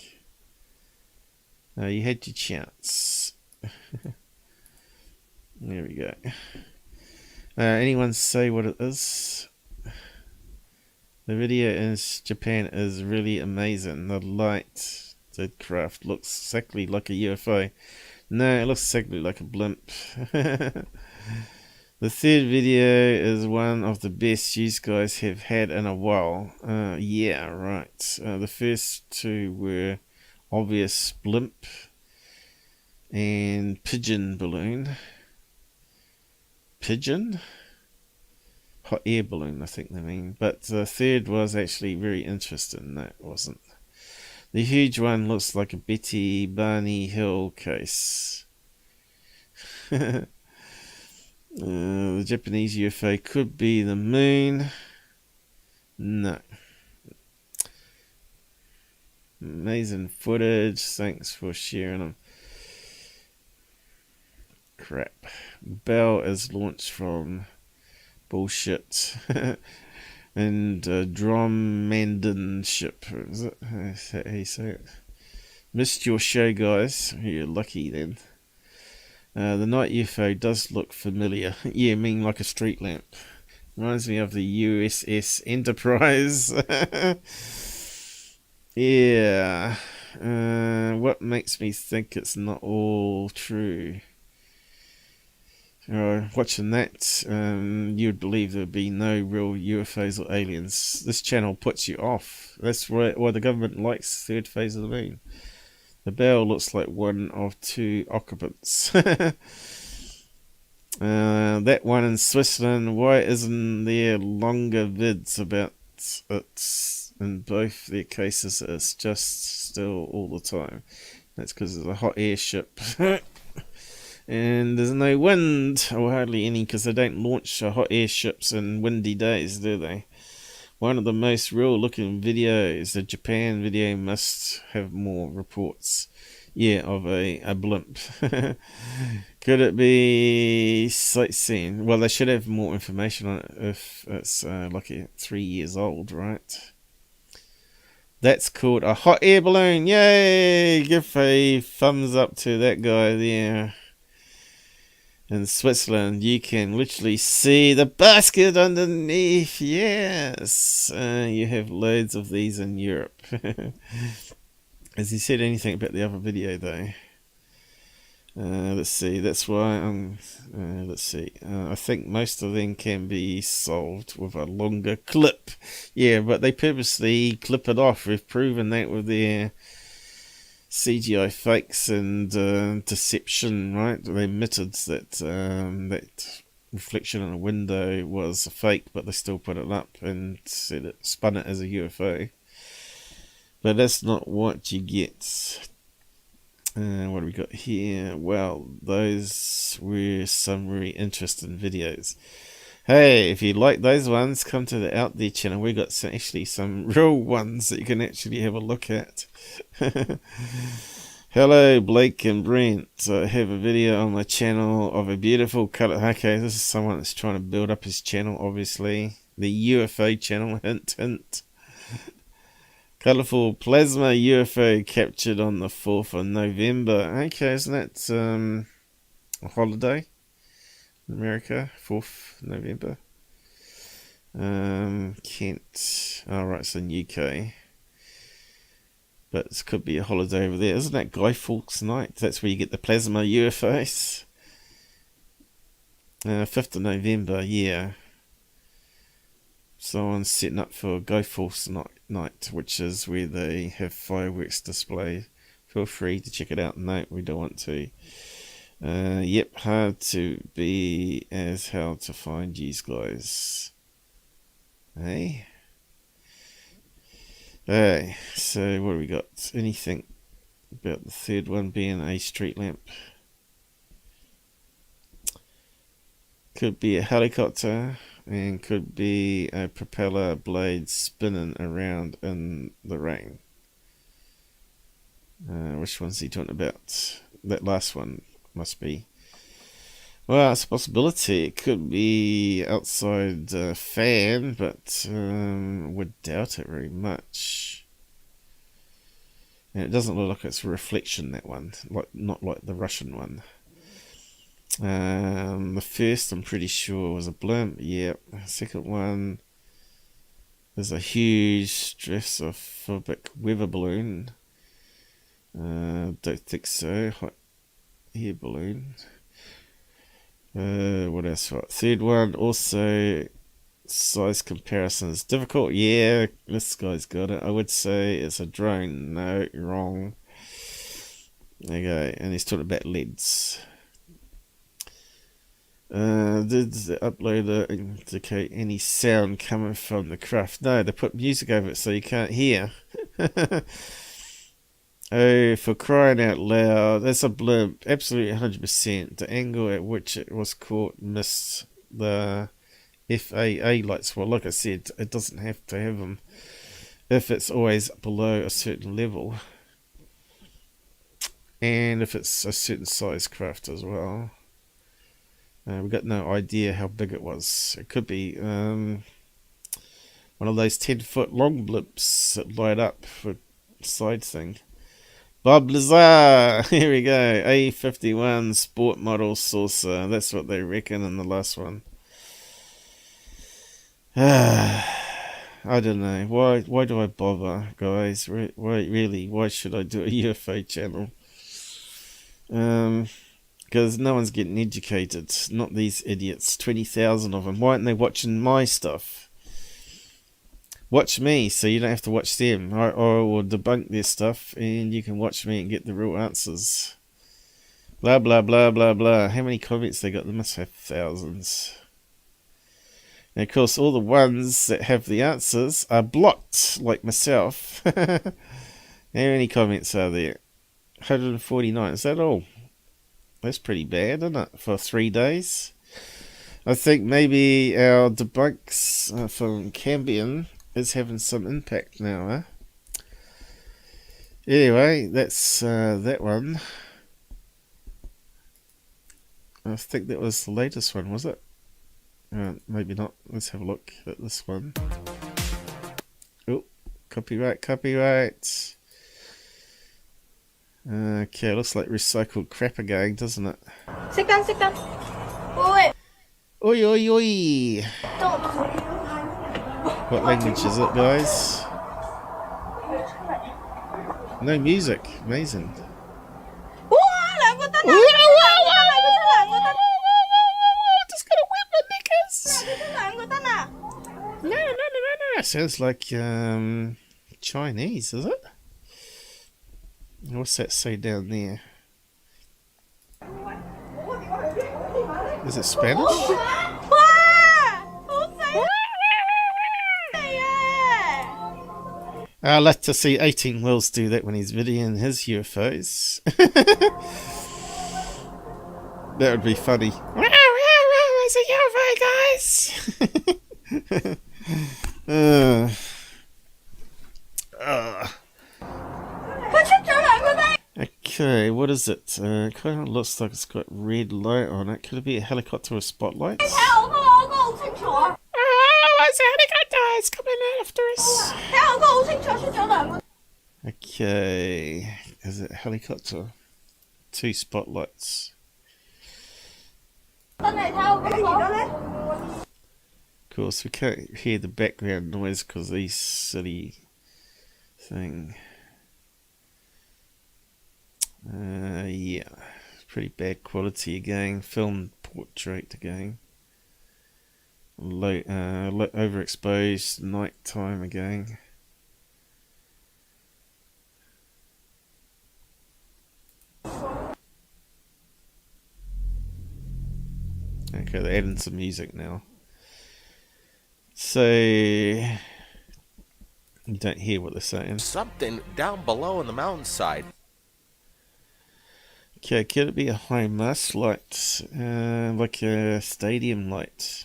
You had your chance. There we go. Anyone say what it is? The video in Japan is really amazing. The light, the craft looks exactly like a UFO. No, it looks exactly like a blimp. The third video is one of the best you guys have had in a while. Yeah, right. The first two were obvious blimp and pigeon balloon. Pigeon? Hot air balloon, I think they mean. But the third was actually very interesting. No, it wasn't. The huge one looks like a Betty Barney Hill case. The Japanese UFO could be the moon. No. Amazing footage. Thanks for sharing them. Crap. Bell is launched from bullshit. And Dromandon ship. Is it? Is that how you say it? Missed your show, guys. You're lucky then. The night UFO does look familiar. Yeah, I mean like a street lamp. Reminds me of the USS Enterprise. Yeah. What makes me think it's not all true? Watching that, you'd believe there'd be no real UFOs or aliens. This channel puts you off. That's why the government likes third phase of the moon. The bell looks like one of two occupants. That one in Switzerland, why isn't there longer vids about it? In both their cases, it's just still all the time. That's because it's a hot air ship. And there's no wind, or hardly any, because they don't launch hot air ships in windy days, do they? One of the most real looking videos, the Japan video, must have more reports. Yeah, of a blimp. Could it be sightseeing? Well, they should have more information on it if it's like 3 years old, right? That's called a hot air balloon. Yay! Give a thumbs up to that guy there. In Switzerland, you can literally see the basket underneath. Yes, you have loads of these in Europe. Has he said anything about the other video though? Let's see. That's why I'm. Let's see. I think most of them can be solved with a longer clip. Yeah, but they purposely clip it off. We've proven that with their CGI fakes and deception, right? They admitted that that reflection in a window was a fake, but they still put it up and said it, spun it as a UFO. But that's not what you get. What do we got here? Well, those were some really interesting videos. Hey, if you like those ones, come to the Out There channel. We got actually some real ones that you can actually have a look at. Hello, Blake and Brent. I have a video on my channel of a beautiful color. Okay, this is someone that's trying to build up his channel, obviously. The UFO channel, hint, hint. Colourful plasma UFO captured on the 4th of November. Okay, isn't that a holiday in America? 4th November. Kent. Oh, right, it's in UK. But this could be a holiday over there. Isn't that Guy Fawkes night? That's where you get the plasma UFOs. 5th of November, yeah. Someone's setting up for Guy Fawkes night, which is where they have fireworks display. Feel free to check it out. No, we don't want to. Yep, hard to be as hell to find these guys. Hey? Hey, so what do we got? Anything about the third one being a street lamp? Could be a helicopter. And could be a propeller blade spinning around in the rain. Which one's he talking about? That last one must be. Well, it's a possibility. It could be outside fan, but would doubt it very much. And it doesn't look like it's a reflection, that one, not like the Russian one. The first, I'm pretty sure, was a blimp. Yep. Second one is a huge stratospheric weather balloon. Don't think so. Hot air balloon. What else? Third one, also size comparison is difficult. Yeah, this guy's got it. I would say it's a drone. No, wrong. Okay, and he's talking about LEDs. Did the uploader indicate any sound coming from the craft? No, they put music over it so you can't hear. Oh, for crying out loud, that's a blimp, absolutely 100%. The angle at which it was caught missed the FAA lights. Well, like I said, it doesn't have to have them if it's always below a certain level. And if it's a certain size craft as well. We've got no idea how big it was. It could be one of those 10-foot long blimps that light up for side thing. Bob Lazar, here we go. A51 sport model saucer. That's what they reckon in the last one. I don't know. Why do I bother, guys? Why should I do a UFO channel? Because no one's getting educated. Not these idiots. 20,000 of them. Why aren't they watching my stuff? Watch me so you don't have to watch them. I will debunk their stuff and you can watch me and get the real answers. Blah, blah, blah, blah, blah. How many comments they got? They must have thousands. And of course, all the ones that have the answers are blocked, like myself. How many comments are there? 149. Is that all? That's pretty bad, isn't it? For 3 days. I think maybe our debunks from Cambion is having some impact now, huh? Anyway, that's that one. I think that was the latest one, was it? Maybe not. Let's have a look at this one. Oh, copyright. Okay, looks like recycled crap again, doesn't it? Second. Oi. What language is it, guys? No music. Amazing. Just gotta whip my knickers. No. Sounds like Chinese, is it? What's that say down there? Is it Spanish? I'll like to see 18 Wills do that when he's videoing his UFOs. That would be funny. It's a UFO, guys! Okay, what is it? Kind of looks like it's got red light on it. Could it be a helicopter with spotlights? Oh, it's a helicopter! It's coming after us! Okay, is it a helicopter? 2 spotlights. Of course, we can't hear the background noise because of these silly thing. Yeah, pretty bad quality again. Film portrait again. Overexposed night time again. Okay, they're adding some music now. So you don't hear what they're saying. Something down below on the mountainside. Okay, could it be a high mast light? Like a stadium light.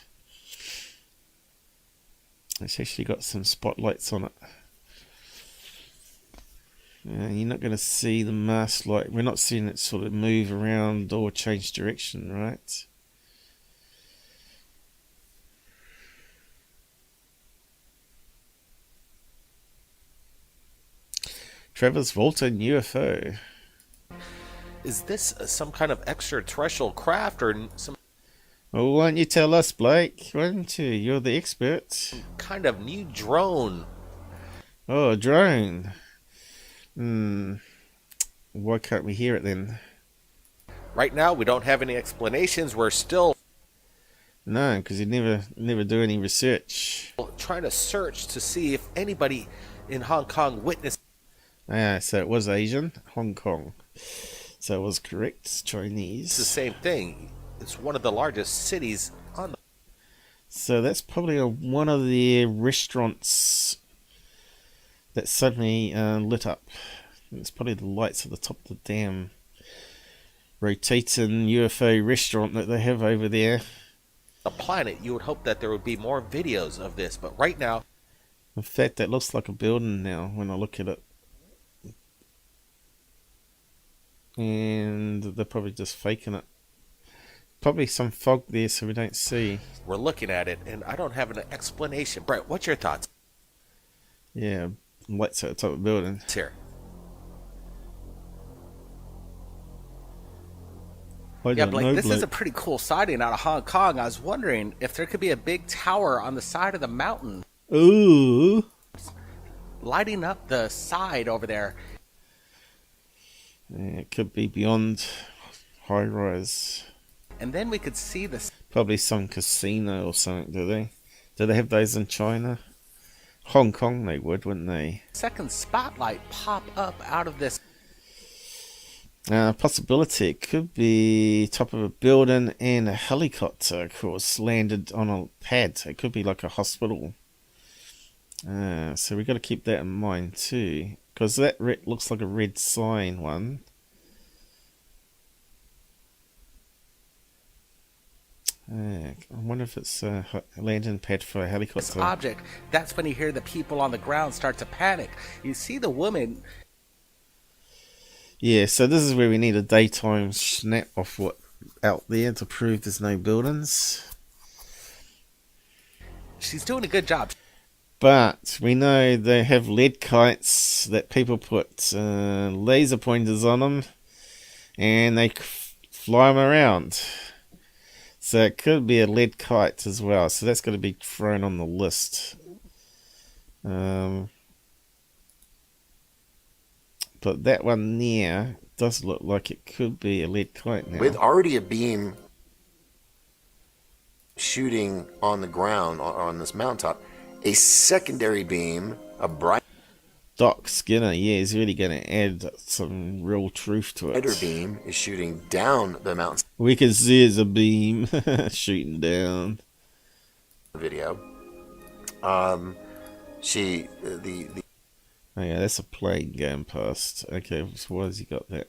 It's actually got some spotlights on it. You're not going to see the mast light. We're not seeing it sort of move around or change direction, right? Travis Walton UFO. Is this some kind of extraterrestrial craft or some Well, why don't you tell us, Blake? Why don't you? You're the expert. kind of new drone? Oh, a drone. Why can't we hear it then? Right now, we don't have any explanations. We're still No, because you never do any research. trying to search to see if anybody in Hong Kong witnessed. Ah, so it was Asian, Hong Kong. So it was correct, Chinese. It's the same thing. It's one of the largest cities on the... So that's probably one of the restaurants that suddenly lit up. It's probably the lights at the top of the damn rotating UFO restaurant that they have over there. The planet. You would hope that there would be more videos of this, but right now... In fact, that looks like a building now when I look at it. And they're probably just faking it. Probably some fog there so we don't see. We're looking at it, and I don't have an explanation. Brett, what's your thoughts? Yeah, lights at the top of the building. It's here. Yeah, Blake, this is a pretty cool sighting out of Hong Kong. I was wondering if there could be a big tower on the side of the mountain. Ooh. Lighting up the side over there. Yeah, it could be beyond high rise. And then we could see this. Probably some casino or something, do they? Do they have those in China? Hong Kong they would, wouldn't they? Second spotlight pop up out of this. Possibility. It could be top of a building and a helicopter, of course, landed on a pad. It could be like a hospital. So we've got to keep that in mind too. Because that looks like a red sign one. I wonder if it's a landing pad for a helicopter. This object, that's when you hear the people on the ground start to panic. You see the woman. Yeah, so this is where we need a daytime snap of what out there to prove there's no buildings. She's doing a good job. But we know they have lead kites that people put laser pointers on them and they fly them around. So it could be a lead kite as well. So that's got to be thrown on the list. But that one there does look like it could be a lead kite now. With already a beam shooting on the ground on this mountaintop, a secondary beam, a bright Doc Skinner, yeah, he's really going to add some real truth to it. brighter beam is shooting down the mountain. We can see it's a beam shooting down. Video. Oh yeah, that's a plane going past. Okay, so why has he got that?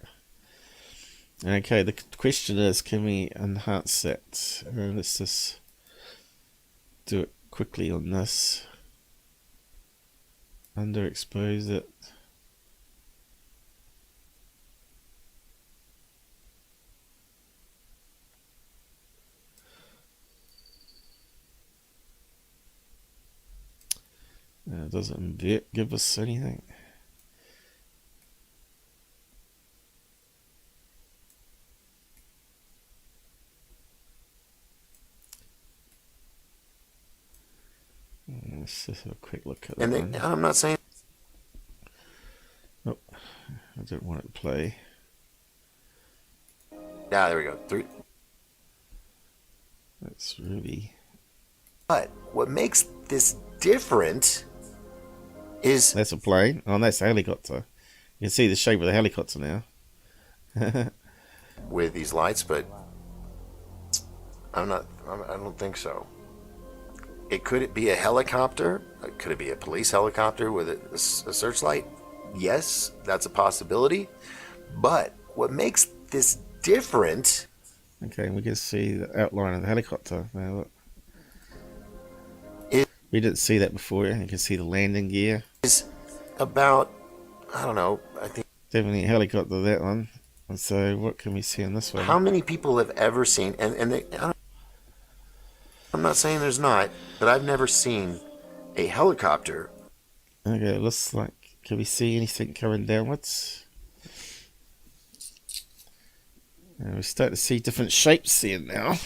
Okay, the question is, can we enhance that? Let's just do it quickly on this. Underexpose it. Doesn't give us anything. Let's just have a quick look at that. And I'm not saying. Oh, I don't want it to play. Yeah, there we go. That's really. But what makes this different is that's a plane. Oh, that's a helicopter. You can see the shape of the helicopter now. with these lights, but I don't think so. Could it be a helicopter? Could it be a police helicopter with a searchlight? Yes, that's a possibility. But what makes this different? Okay, we can see the outline of the helicopter. Now look. We didn't see that before. You can see the landing gear. Is about, I don't know, I think definitely a helicopter, that one. And so what can we see on this one? How many people have ever seen, I'm not saying there's not, but I've never seen a helicopter. Okay, it looks like Can we see anything coming downwards? We're starting to see different shapes here now.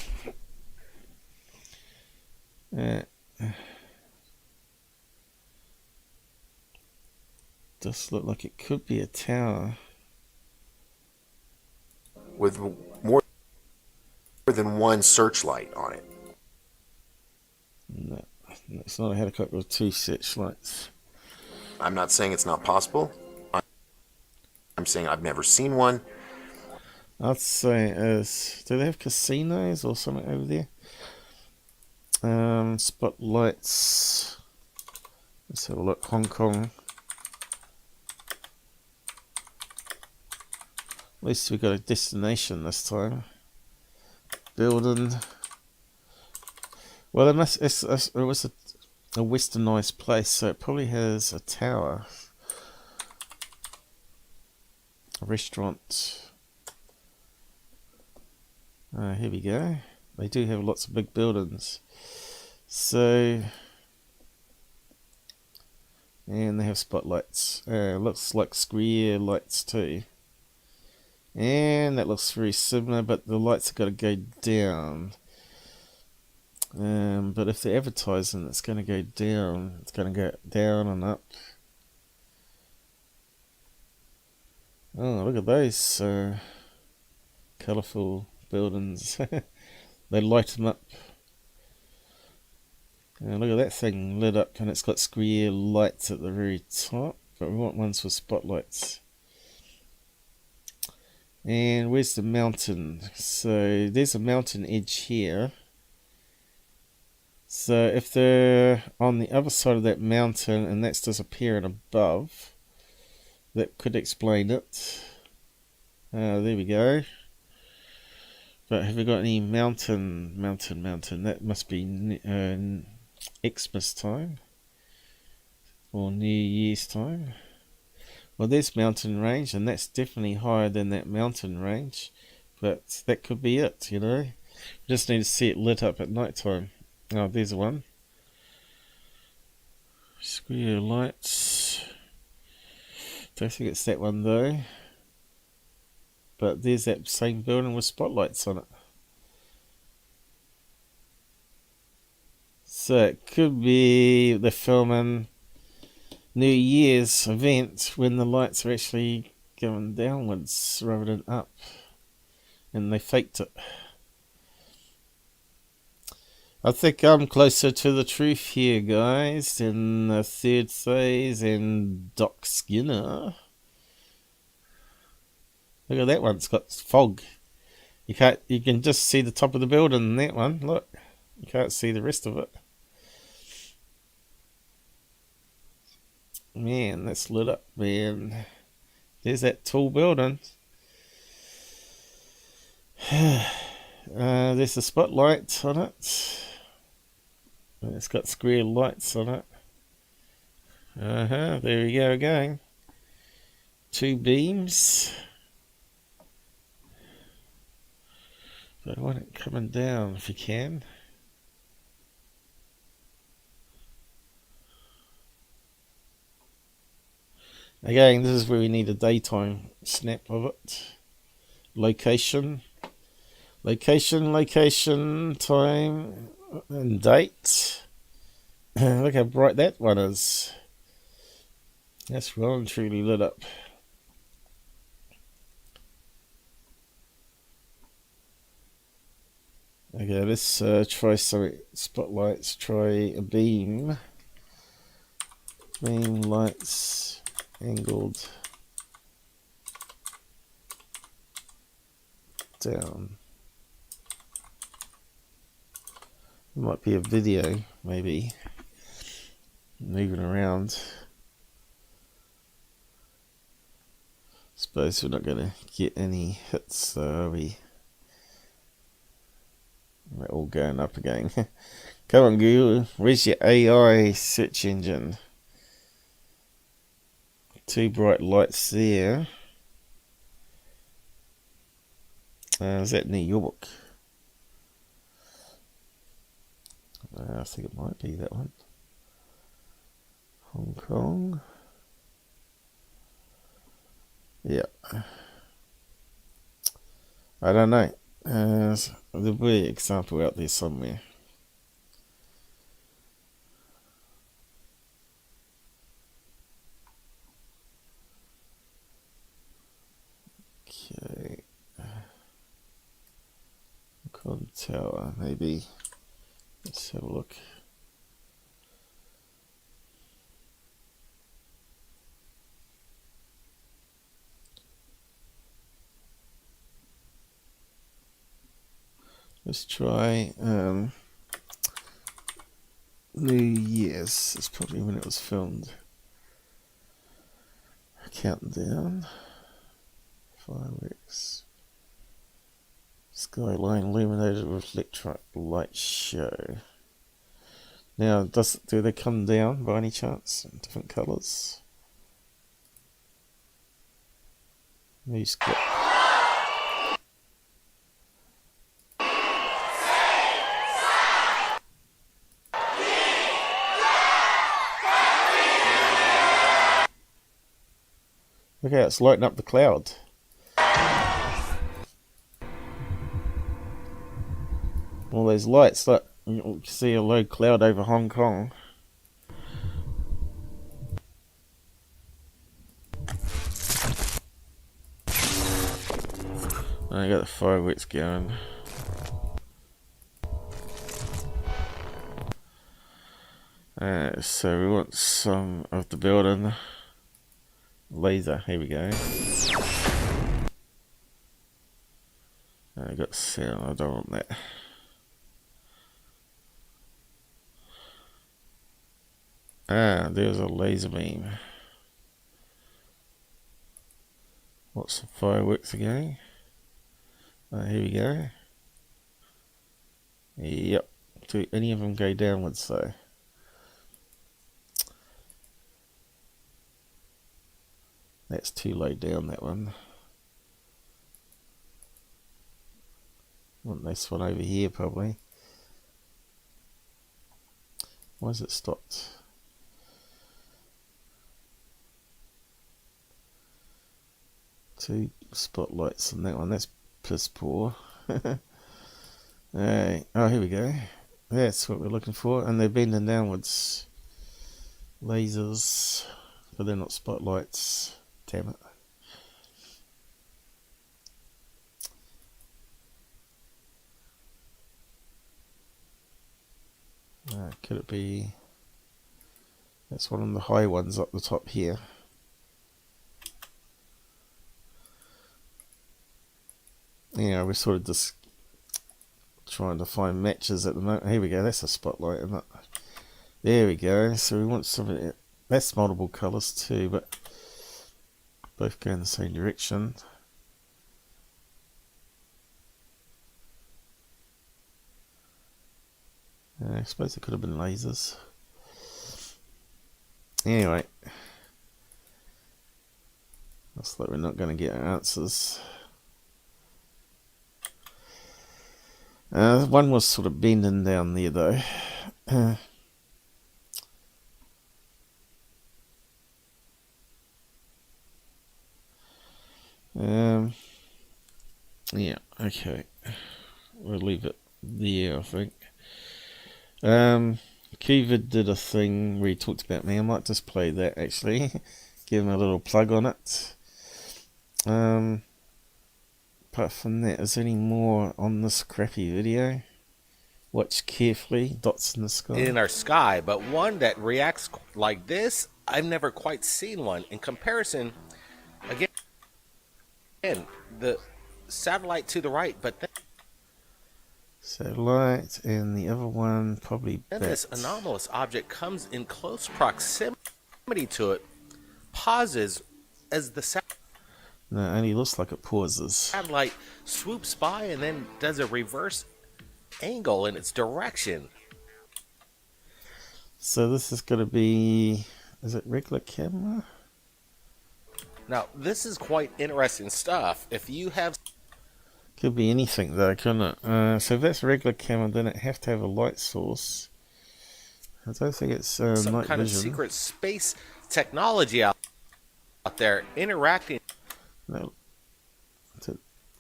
Does look like it could be a tower. With more than one searchlight on it. No, it's not a helicopter with 2 searchlights. I'm not saying it's not possible. I'm saying I've never seen one. I'd say it is. Do they have casinos or something over there? Spotlights. Let's have a look. Hong Kong. At least we got a destination this time. Building. Well, it was a westernized place, so it probably has a tower. A restaurant. Here we go. They do have lots of big buildings. So, and they have spotlights. Looks like square lights too. And that looks very similar, but the lights have got to go down. But if they're advertising, it's going to go down. It's going to go down and up. Oh, look at those colourful buildings. They light them up. Look at that thing lit up, and it's got square lights at the very top. But we want ones with spotlights. And where's the mountain? So there's a mountain edge here. So if they're on the other side of that mountain and that's disappearing above, that could explain it. There we go. But have we got any mountain? That must be Xmas time or New Year's time. Well, there's mountain range, and that's definitely higher than that mountain range, but that could be it, you know. We just need to see it lit up at night time. Oh, there's one. Square lights. Don't think it's that one though. But there's that same building with spotlights on it. So it could be the filming New Year's event when the lights are actually going downwards rather than up, and they faked it. I think I'm closer to the truth here, guys, than the Thirdphase and Doc Skinner. Look at that one, it's got fog. You can just see the top of the building in that one. Look, you can't see the rest of it. Man, that's lit up, man. There's that tall building. There's a spotlight on it. It's got square lights on it. There we go again. 2 beams. But I want it coming down if you can. Again, this is where we need a daytime snap of it. Location, time, and date. Look how bright that one is. That's well and truly lit up. Okay, let's try some spotlights. Try a beam. Beam lights. Angled down. It might be a video, maybe moving around. Suppose we're not going to get any hits, are we? We're all going up again. Come on, Google. Where's your AI search engine? 2 bright lights there. Is that New York? I think it might be that one. Hong Kong. Yeah. I don't know. There'll be an example out there somewhere. Okay. Con tower, maybe. Let's have a look. Let's try New Year's. It's probably when it was filmed. Counting down. Fireworks. Skyline illuminated with electric light show. Now, do they come down by any chance in different colours? News clip. Look how it's lighting up the cloud. All those lights, look, you can see a low cloud over Hong Kong. I got the fireworks going. So we want some of the building. Laser, here we go. I got sound, I don't want that. There's a laser beam. What's the fireworks again? Here we go. Yep. Do any of them go downwards though? That's too low down, that one. Want this one over here probably. Why is it stopped? Two spotlights on that one. That's piss poor. Hey. Oh, here we go. That's what we're looking for. And they're bending downwards. Lasers. But they're not spotlights. Damn it. Could it be... That's one of the high ones up the top here. Yeah, we're sort of just trying to find matches at the moment. Here we go, that's a spotlight, isn't it? There we go. So we want something that's multiple colours too, but both go in the same direction. I suppose it could have been lasers. Anyway, looks like we're not going to get answers. One was sort of bending down there though. Yeah, okay. We'll leave it there, I think. QQQVID did a thing where he talked about me. I might just play that actually. Give him a little plug on it. Apart from that, is there any more on this crappy video? Watch carefully. Dots in the sky. In our sky, but one that reacts like this, I've never quite seen one. In comparison, again, the satellite to the right, but then satellite, and the other one probably this anomalous object comes in close proximity to it, pauses as the no, it only looks like it pauses. Satellite swoops by and then does a reverse angle in its direction. So this is going to be, is it regular camera? Now, this is quite interesting stuff. If you have... Could be anything though, couldn't it? So if that's regular camera, then it have to have a light source. I don't think it's some night kind vision. of secret space technology out there interacting No,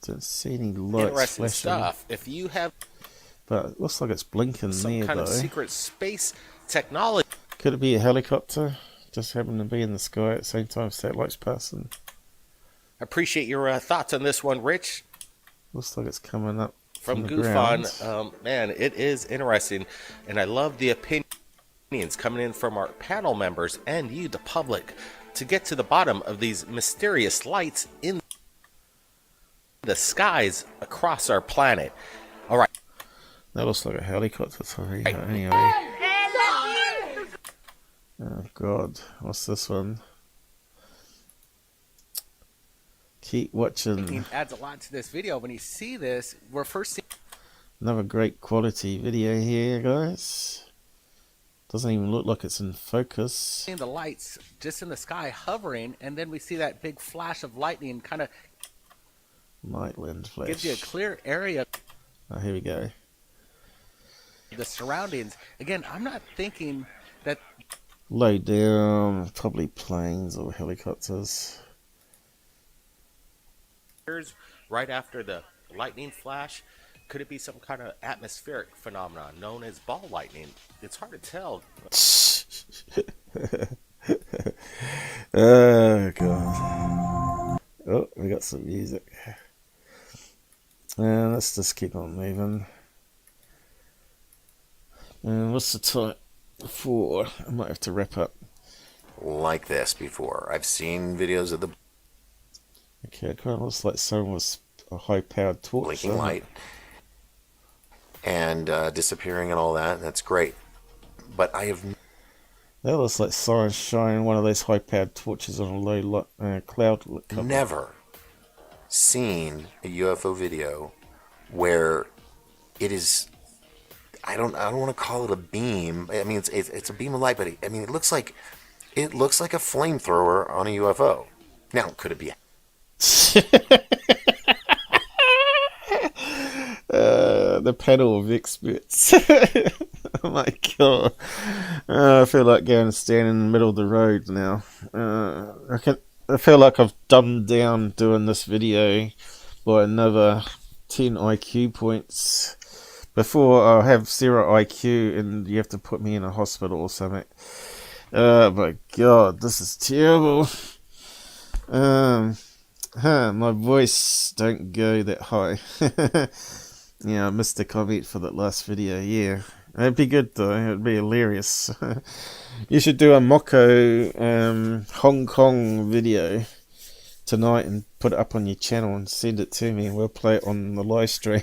don't see any lights Interesting flashing. stuff. If you have But it looks like it's blinking some there, kind though. of secret space technology, Could it be a helicopter? Just happened to be in the sky at the same time satellites passing. appreciate your thoughts on this one, Rich. Looks like it's coming up From the ground. GUFON. Man, it is interesting, and I love the opinions coming in from our panel members and you, the public, to get to the bottom of these mysterious lights in the skies across our planet. All right. That looks like a helicopter to me. Anyway. Oh God, what's this one? Keep watching. It adds a lot to this video. When you see this, we're first seeing Another great quality video here, guys. Doesn't even look like it's in focus. the lights just in the sky hovering, and then we see that big flash of lightning kind of Nightwind flash. gives you a clear area Oh, here we go. of the surroundings. Again, I'm not thinking that Low down, probably planes or helicopters. right after the lightning flash, could it be some kind of atmospheric phenomenon known as ball lightning? It's hard to tell. Oh God. Oh, we got some music. Let's just keep on moving. What's the time? 4. I might have to wrap up. Like this before. I've seen videos of the Okay, it kind of looks like someone was a high-powered torch. blinking light and disappearing and all that. That's great. But I have That looks like someone shining one of those high-powered torches on a low cloud cover. never seen a UFO video where it is. I don't want to call it a beam. I mean, it's a beam of light, but it looks like a flamethrower on a UFO. Now, could it be? The panel of experts. Oh my God. I feel like going and standing in the middle of the road now. I feel like I've dumbed down doing this video by another 10 IQ points. Before I'll have 0 IQ and you have to put me in a hospital or something. Oh my God, this is terrible. My voice don't go that high. Yeah, I missed the comment for that last video. Yeah, it'd be good though. It'd be hilarious. You should do a Moko Hong Kong video tonight and put it up on your channel and send it to me and we'll play it on the live stream.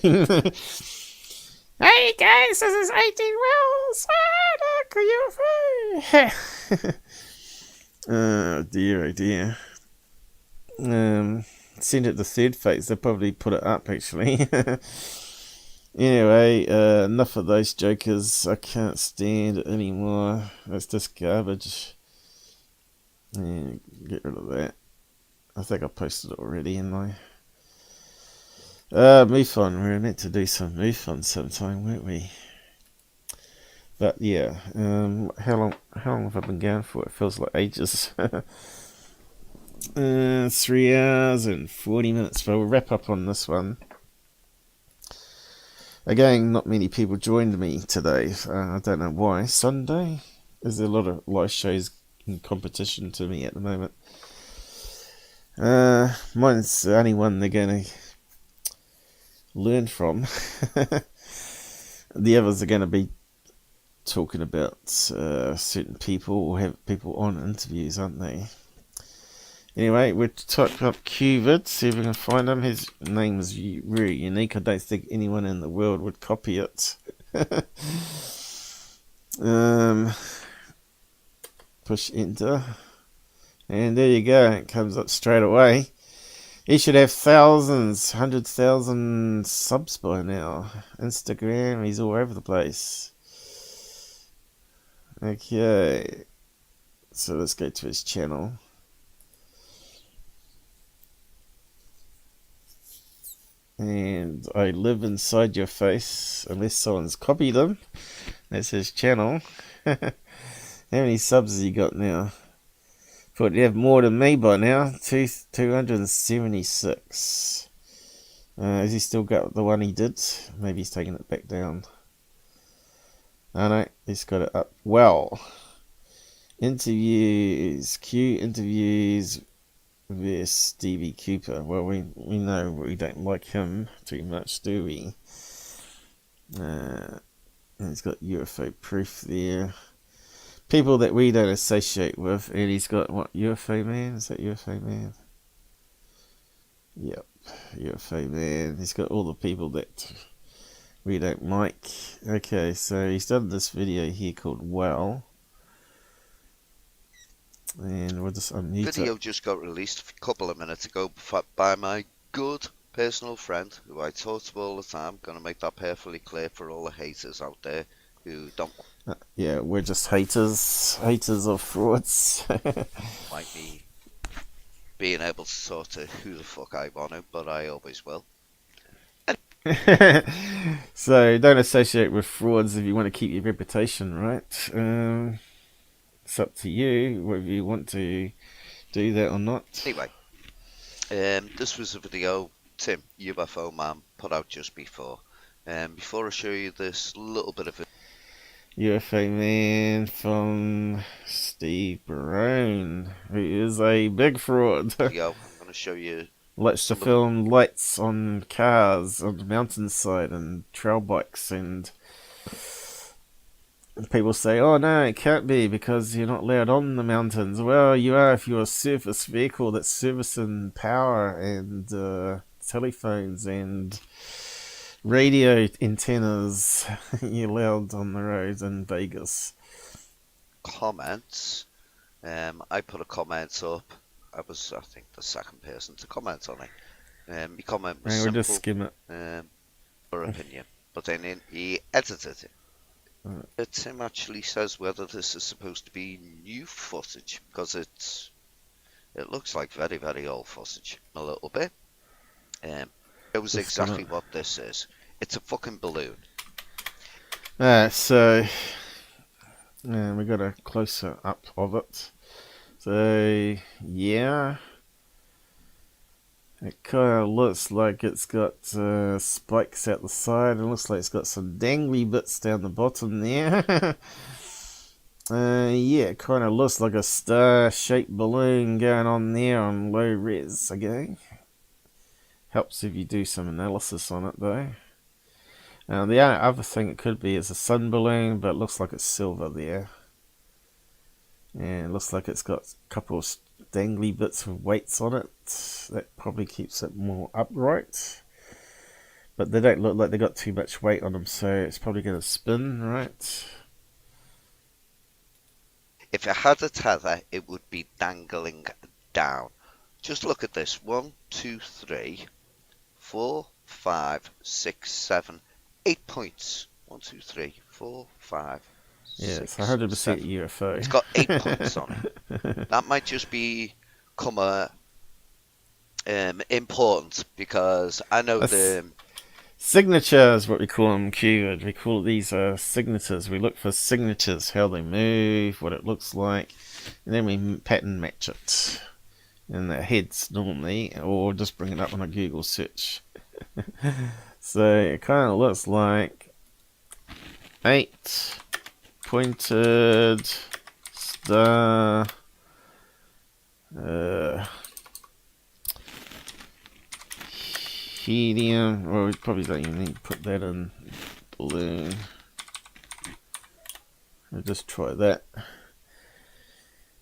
Hey guys, this is 18 Wells. Oh dear, oh dear. Send it to Thirdphase. They'll probably put it up actually. Anyway, enough of those jokers. I can't stand it anymore. It's just garbage. Yeah, get rid of that. I think I posted it already in my MUFON. We were meant to do some MUFON sometime, weren't we? But yeah, how long have I been going for? It feels like ages. 3 hours and 40 minutes. But we'll wrap up on this one. Again, not many people joined me today. I don't know why. Sunday? There's a lot of live shows in competition to me at the moment. Mine's the only one they're going to learn from. The others are going to be talking about certain people or have people on interviews, aren't they? Anyway, we'll type up QVID, see if we can find him. His name is really unique. I don't think anyone in the world would copy it. Push enter. And there you go. It comes up straight away. He should have thousands, 100,000 subs by now. Instagram, he's all over the place. Okay. So let's go to his channel. And I live inside your face, unless someone's copied him. That's his channel. How many subs has he got now? Thought you have more than me by now. 276. Has he still got the one he did? Maybe he's taking it back down. Oh no, he's got it up. Well, interviews. Q interviews with Stevie Cooper. Well, we know we don't like him too much, do we? And he's got UFO Proof there. People that we don't associate with. And he's got, what, UFO Man? Is that UFO Man? Yep, UFO Man. He's got all the people that we don't like. Okay, so he's done this video here called Well. And we'll just unmute it. Video just got released a couple of minutes ago by my good personal friend, who I talk to all the time. Gonna make that perfectly clear for all the haters out there who don't. Yeah, we're just haters of frauds. Like me being able to talk to who the fuck I want to, but I always will. So don't associate with frauds if you want to keep your reputation, right? It's up to you whether you want to do that or not. Anyway, this was a video Tim, UFO Man, put out just before. Before I show you this little bit of it. UFO Man from Steve Brown, who is a big fraud. Video, I'm going to show you. Likes to film lights on cars on the mountainside and trail bikes, and people say, oh no, it can't be because you're not allowed on the mountains. Well, you are if you're a surface vehicle that's servicing power and telephones and radio antennas. You're allowed on the roads in Vegas. Comments. I put a comment up. I was, I think, the second person to comment on it. The comment was we'll simple, just skim it. for opinion, but then he edited it. Tim actually says whether this is supposed to be new footage, because it looks like very, very old footage, a little bit. It was exactly what this is. It's a fucking balloon. So we got a closer up of it. So yeah, it kind of looks like it's got spikes out the side. It looks like it's got some dangly bits down the bottom there. Yeah, it kind of looks like a star-shaped balloon going on there on low res. Okay, helps if you do some analysis on it though. The other thing it could be is a sun balloon, but it looks like it's silver there. And it looks like it's got a couple of dangly bits with weights on it. That probably keeps it more upright. But they don't look like they got too much weight on them, so it's probably going to spin, right? If it had a tether, it would be dangling down. Just look at this. 1, 2, 3, 4, 5, 6, 7, 8 points. 1, 2, 3, 4, 5. Yeah, it's 100% UFO. It's got 8 points on it. That might just become important, because I know the signatures, what we call them, QQQVID. We call these signatures. We look for signatures, how they move, what it looks like, and then we pattern match it in the heads normally, or just bring it up on a Google search. So it kind of looks like 8 pointed star helium. Well, we probably don't even need to put that in balloon. We'll just try that.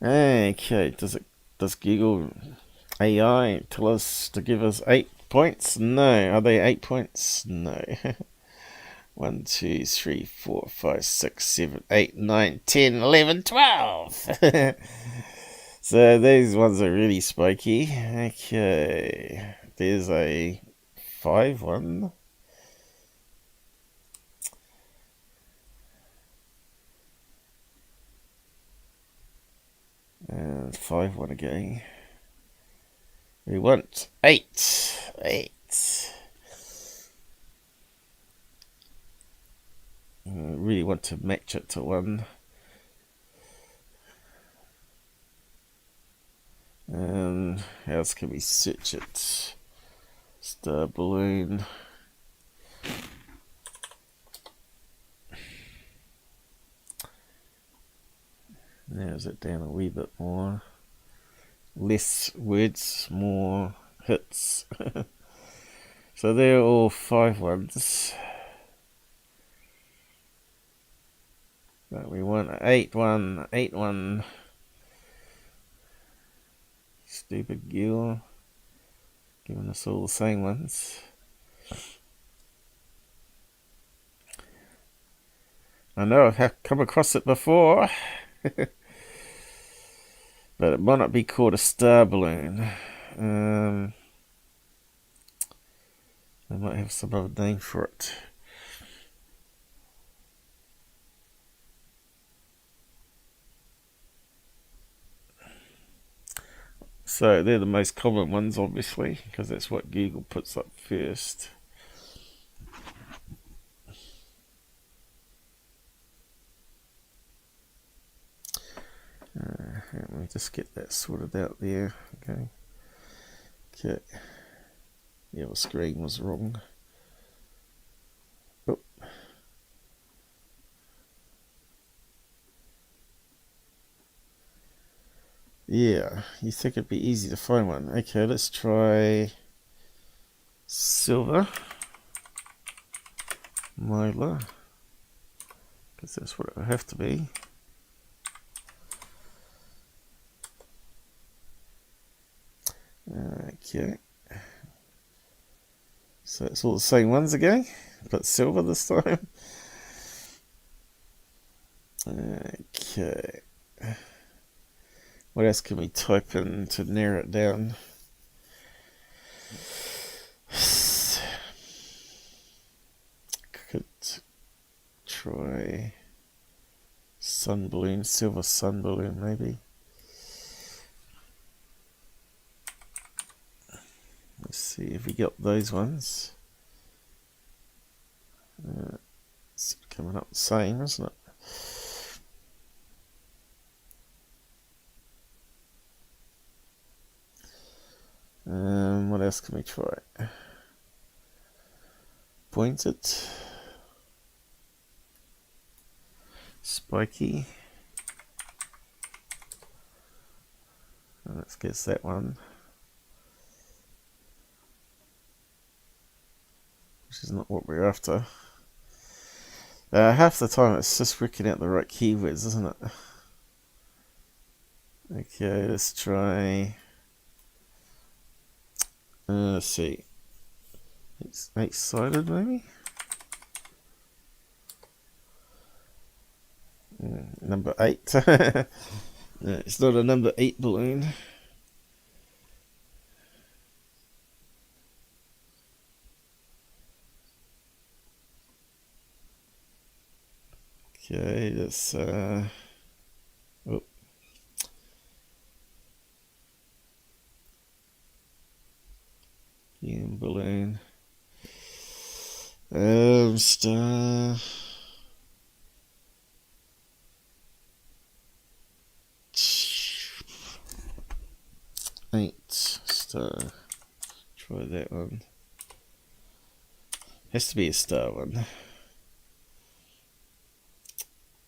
Okay, does Google AI tell us to give us 8 points? No. Are they 8 points? No. 1, 2, 3, 4, 5, 6, 7, 8, 9, 10, 11, 12. So these ones are really spiky. Okay. There's a 5 one. And 5 one again. We want 8. 8. I really want to match it to one. And how else can we search it? Star balloon. Narrows it down a wee bit more. Less words, more hits. So they're all 5 ones. But we want 8 1, 8 1. Stupid girl. Giving us all the same ones. I know I've come across it before. But it might not be called a star balloon. I might have some other name for it. So they're the most common ones, obviously, because that's what Google puts up first. Let me just get that sorted out there. Okay. Yeah, the screen was wrong. Oh. Yeah, you think it'd be easy to find one. Okay, let's try silver. Mylar. Because that's what it would have to be. Okay. So it's all the same ones again, but silver this time. Okay. What else can we type in to narrow it down? Could try sun balloon, silver sun balloon maybe. Let's see if we got those ones. It's coming up the same, isn't it? What else can we try? Pointed. Spiky. Let's guess that one. Which is not what we're after. Half the time it's just working out the right keywords, isn't it? Okay, let's try. Let's see. It's 8-sided maybe? Number 8. No, it's not a number 8 balloon. Okay, let's oh. Balloon. Star. Eight star. Try that one. Has to be a star one.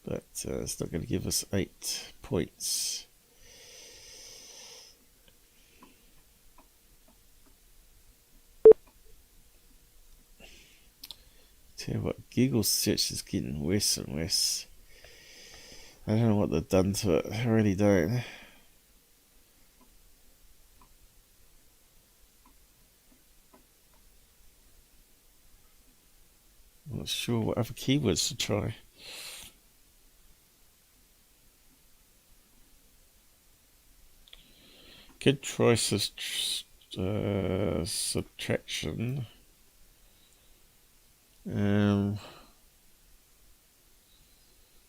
But it's not going to give us 8 points. Tell you what, Google search is getting worse and worse. I don't know what they've done to it. I really don't. I'm not sure what other keywords to try. Could try subtraction.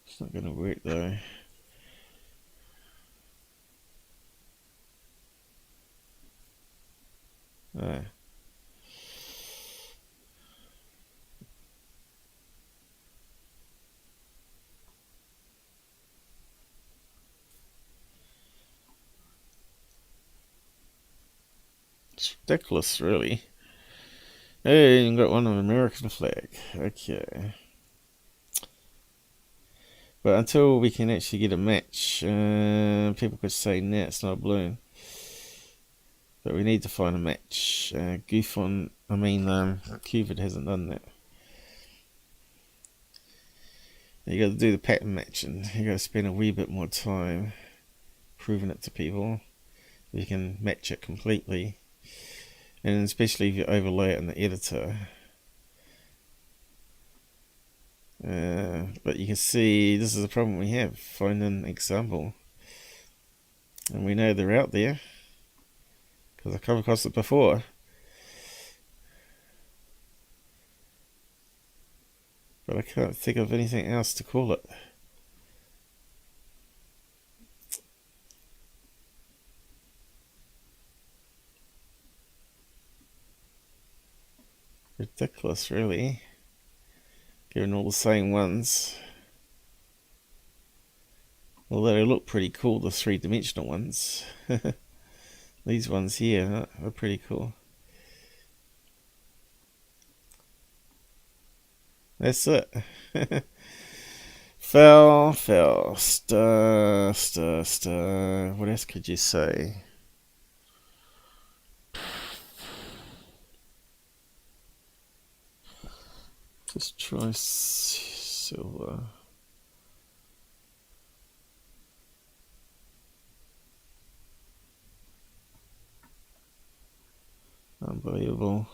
It's not going to work though. Ridiculous, really. Hey, you got one on the American flag. Okay. But until we can actually get a match, people could say, nah, it's not a balloon. But we need to find a match. QQQVID hasn't done that. You got to do the pattern matching. You got to spend a wee bit more time proving it to people. You can match it completely. And especially if you overlay it in the editor. But you can see this is the problem we have, finding an example. And we know they're out there because I've come across it before. But I can't think of anything else to call it. Ridiculous, really. Given all the same ones. Although they look pretty cool, the three-dimensional ones. These ones here are pretty cool. That's it. Fell, star. What else could you say? Just try silver. Unbelievable.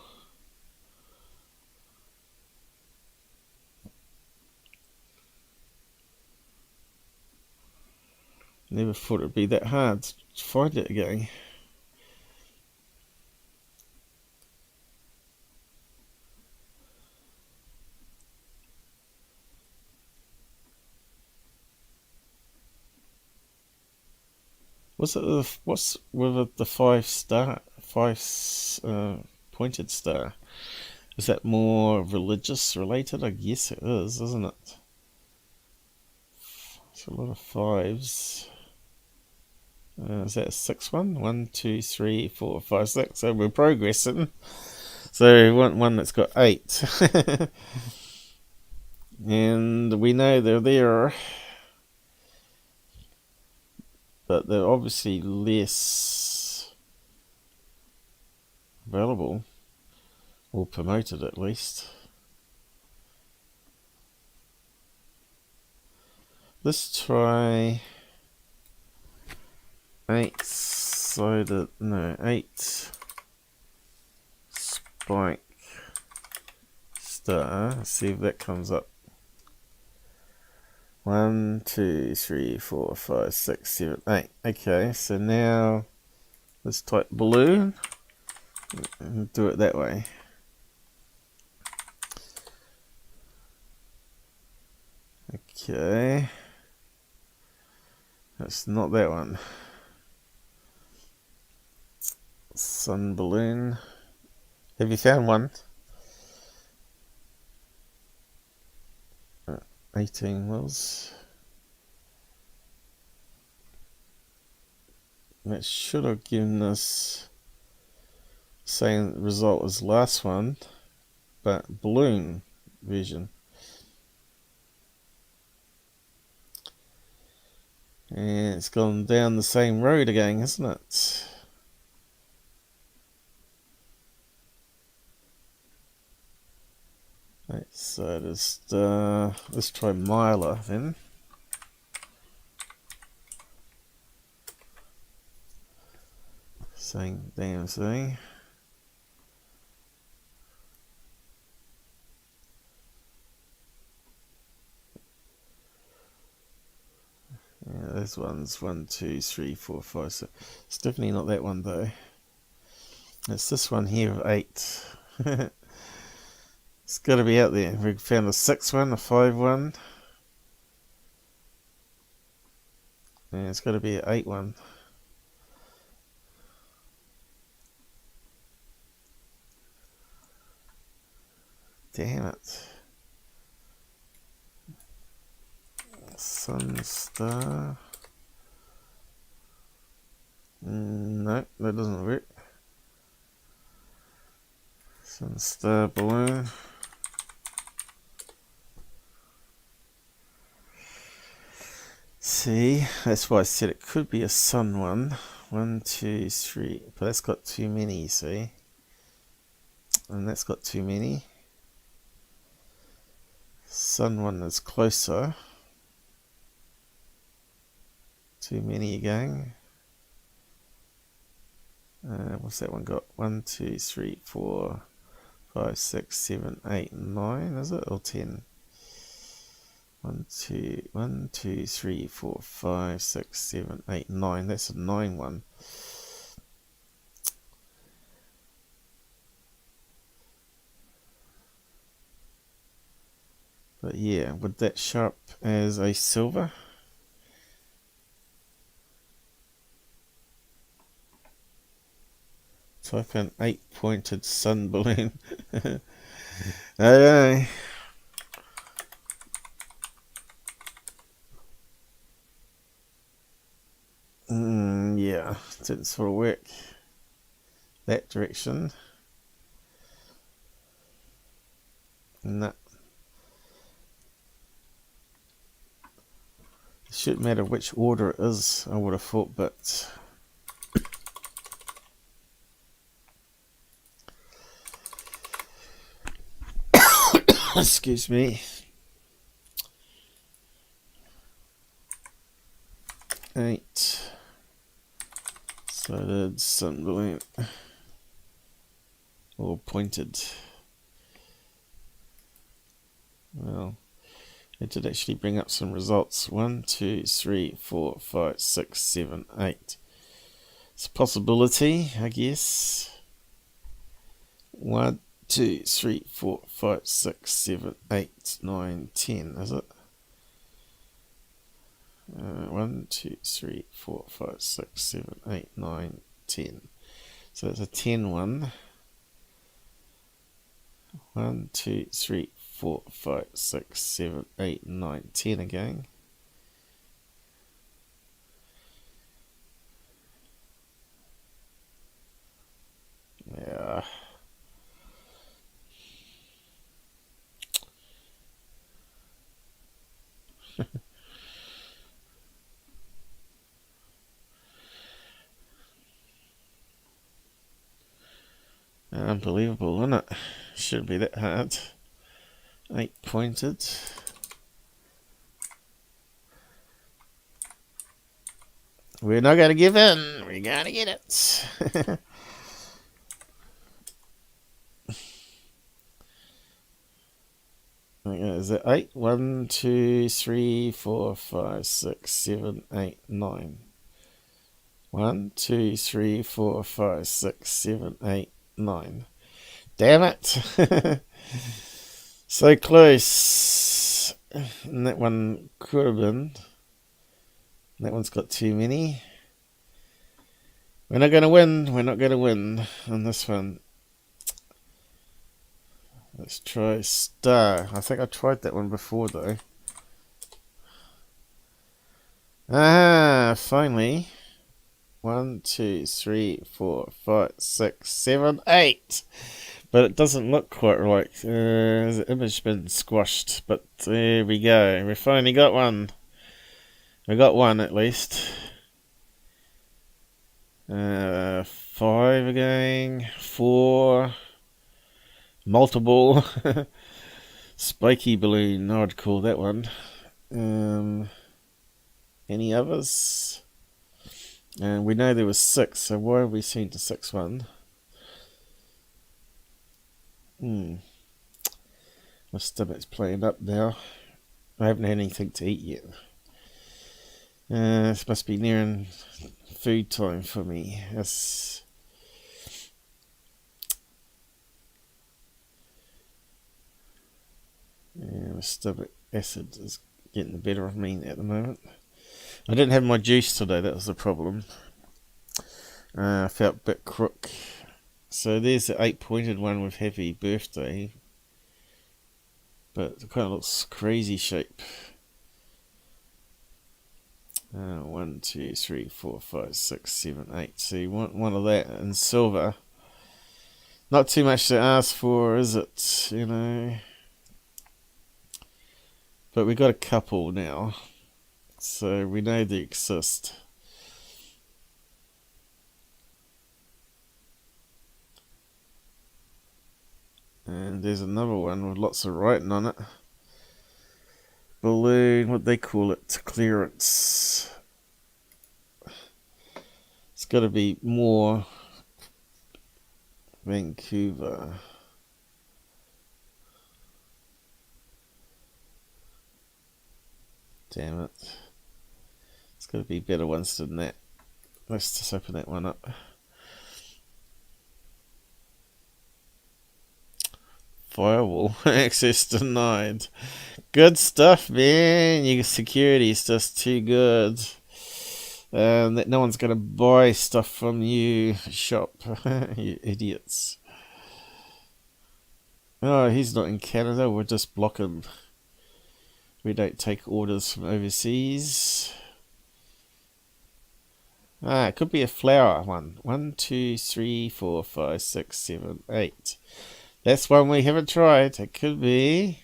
Never thought it'd be that hard to find it again. What's with the five pointed star? Is that more religious related? I guess it is, isn't it? It's a lot of fives. Is that a 6 one? 1, 2, 3, 4, 5, 6. So we're progressing. So we want one that's got 8. And we know they're there. But they're obviously less available. Or promoted at least. Let's try 8 spike star. Let's see if that comes up. 1, 2, 3, 4, 5, 6, 7, 8. Okay, so now let's type balloon and do it that way. Okay. That's not that one. Sun balloon. Have you found one? 18 mils. That should have given us the same result as last one, but balloon version. And it's gone down the same road again, isn't it? Right, so just let's try Myla then. Same damn thing. Yeah, this one's 1, 2, 3, 4, 5, 6. It's definitely not that one though. It's this one here of 8. It's got to be out there. We found a 6 one, a 5 one. And it's got to be an 8 one. Damn it. Sun star. No, that doesn't work. Sun star balloon. See, that's why I said it could be a sun one. 1, 2, 3, but that's got too many, you see. And that's got too many. Sun one is closer. Too many again. What's that one got? 1, 2, 3, 4, 5, 6, 7, 8, 9, is it? Or 10? 1, 2, 3, 4, 5, 6, 7, 8, 9. That's a 9 one. But yeah, would that show up as a silver? Type in 8-pointed sun balloon. Okay. Yeah, didn't sort of work that direction. No. It shouldn't matter which order it is, I would have thought, but excuse me. 8 sided sun balloon, or pointed. Well, it did actually bring up some results. 1, 2, 3, 4, 5, 6, 7, 8. It's a possibility, I guess. 1, 2, 3, 4, 5, 6, 7, 8, 9, 10, is it? 1, 2, 3, 4, 5, 6, 7, 8, 9, 10. So it's a 10 one. 1, 2, 3, 4, 5, 6, 7, 8, 9, 10 again. Yeah. Unbelievable, isn't it? Shouldn't be that hard. 8-pointed. We're not going to give in. We're going to get it. Is it 8? 1, 2, 3, 4, 5, 6, 7, 8, 9. 1, 2, 3, 4, 5, 6, 7, 8, 9. Damn it. So close. And that one could have been. That one's got too many. We're not going to win. We're not going to win on this one. Let's try star. I think I tried that one before though. Ah, finally. 1, 2, 3, 4, 5, 6, 7, 8. But it doesn't look quite right. The image been squashed. But there we go. We finally got one. We got one at least. 5 again. 4. Multiple. Spiky balloon, I'd call that one. Any others? And we know there was 6, so why have we seen the 6th one? My stomach's playing up now. I haven't had anything to eat yet. This must be nearing food time for me. Yes. Yeah, my stomach acid is getting the better of me at the moment. I didn't have my juice today, that was the problem. I felt a bit crook. So there's the 8-pointed one with Happy Birthday. But it kind of looks crazy shape. 1, 2, 3, 4, 5, 6, 7, 8. So you want one of that in silver. Not too much to ask for, is it? You know. But we got a couple now, so we know they exist. And there's another one with lots of writing on it. Balloon, what they call it, clearance. It's got to be more Vancouver. Damn it. It's got to be better ones than that. Let's just open that one up. Firewall access denied. Good stuff, man. Your security's just too good. That no one's gonna buy stuff from you shop. You idiots. Oh, he's not in Canada. We'll just block him. We don't take orders from overseas. Ah, it could be a flower one. 1, 2, 3, 4, 5, 6, 7, 8. That's one we haven't tried. It could be.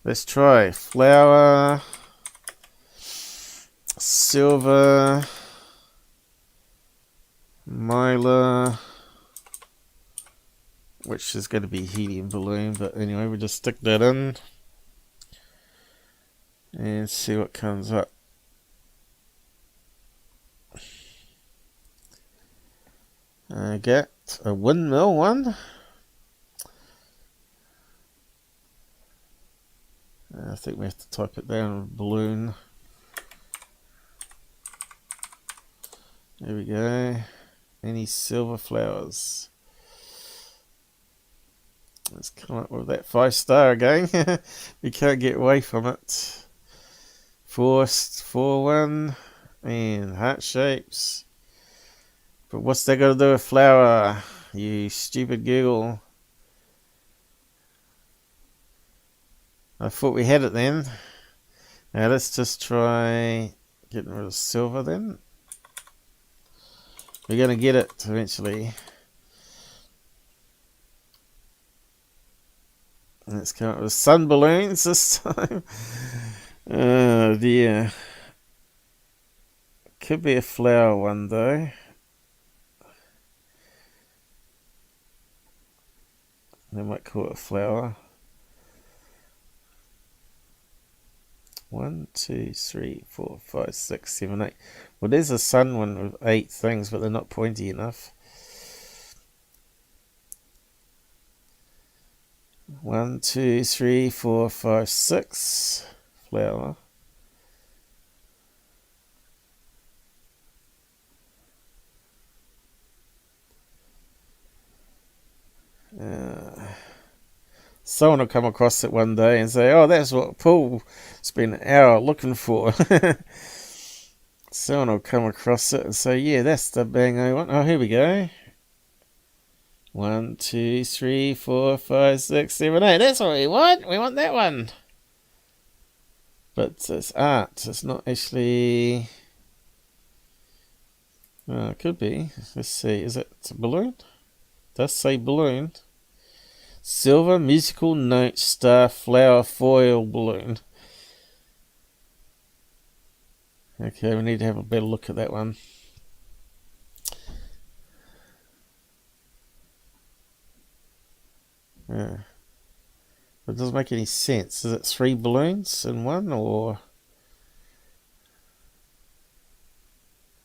Let's try flower, silver, mylar, which is going to be helium balloon, but anyway, we'll just stick that in and see what comes up. I get a windmill one. I think we have to type it down, balloon. There we go. Any silver flowers? Let's come up with that 5-star again. We can't get away from it. Forced 4-1 and heart shapes. But what's that got to do with flower? You stupid Google. I thought we had it then. Now let's just try getting rid of silver then. We're going to get it eventually. Let's come up with sun balloons this time. Oh dear. Could be a flower one though. They might call it a flower. 1, 2, 3, 4, 5, 6, 7, 8. Well, there's a sun one with 8 things, but they're not pointy enough. 1, 2, 3, 4, 5, 6. Flower. Someone will come across it one day and say, oh, that's what Paul spent an hour looking for. Someone will come across it and say, yeah, that's the bang I want. Oh, here we go. 1, 2, 3, 4, 5, 6, 7, 8. That's what we want. We want that one. But it's art. It's not actually... Oh, it could be. Let's see. Is it a balloon? It does say balloon. Silver musical note star flower foil balloon. Okay, we need to have a better look at that one. Yeah. It doesn't make any sense. Is it 3 balloons in one, or...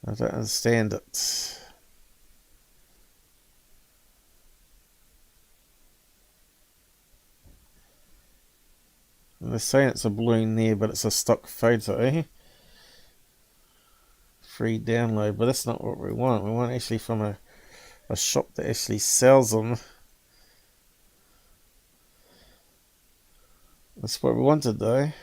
I don't understand it. They're saying it's a balloon there, but it's a stock photo. Free download, but that's not what we want. We want actually from a shop that actually sells them. That's what we wanted though.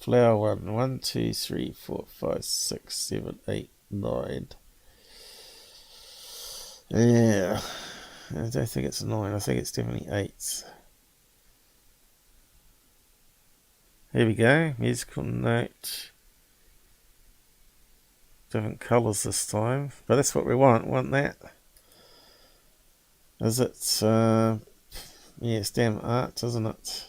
Flower one. 1, 2, 3, 4, 5, 6, 7, 8, 9. Yeah. I don't think it's 9. I think it's definitely 8. Here we go. Musical note. Different colours this time. But that's what we want. Want that. Is it? Yeah, it's damn art, isn't it?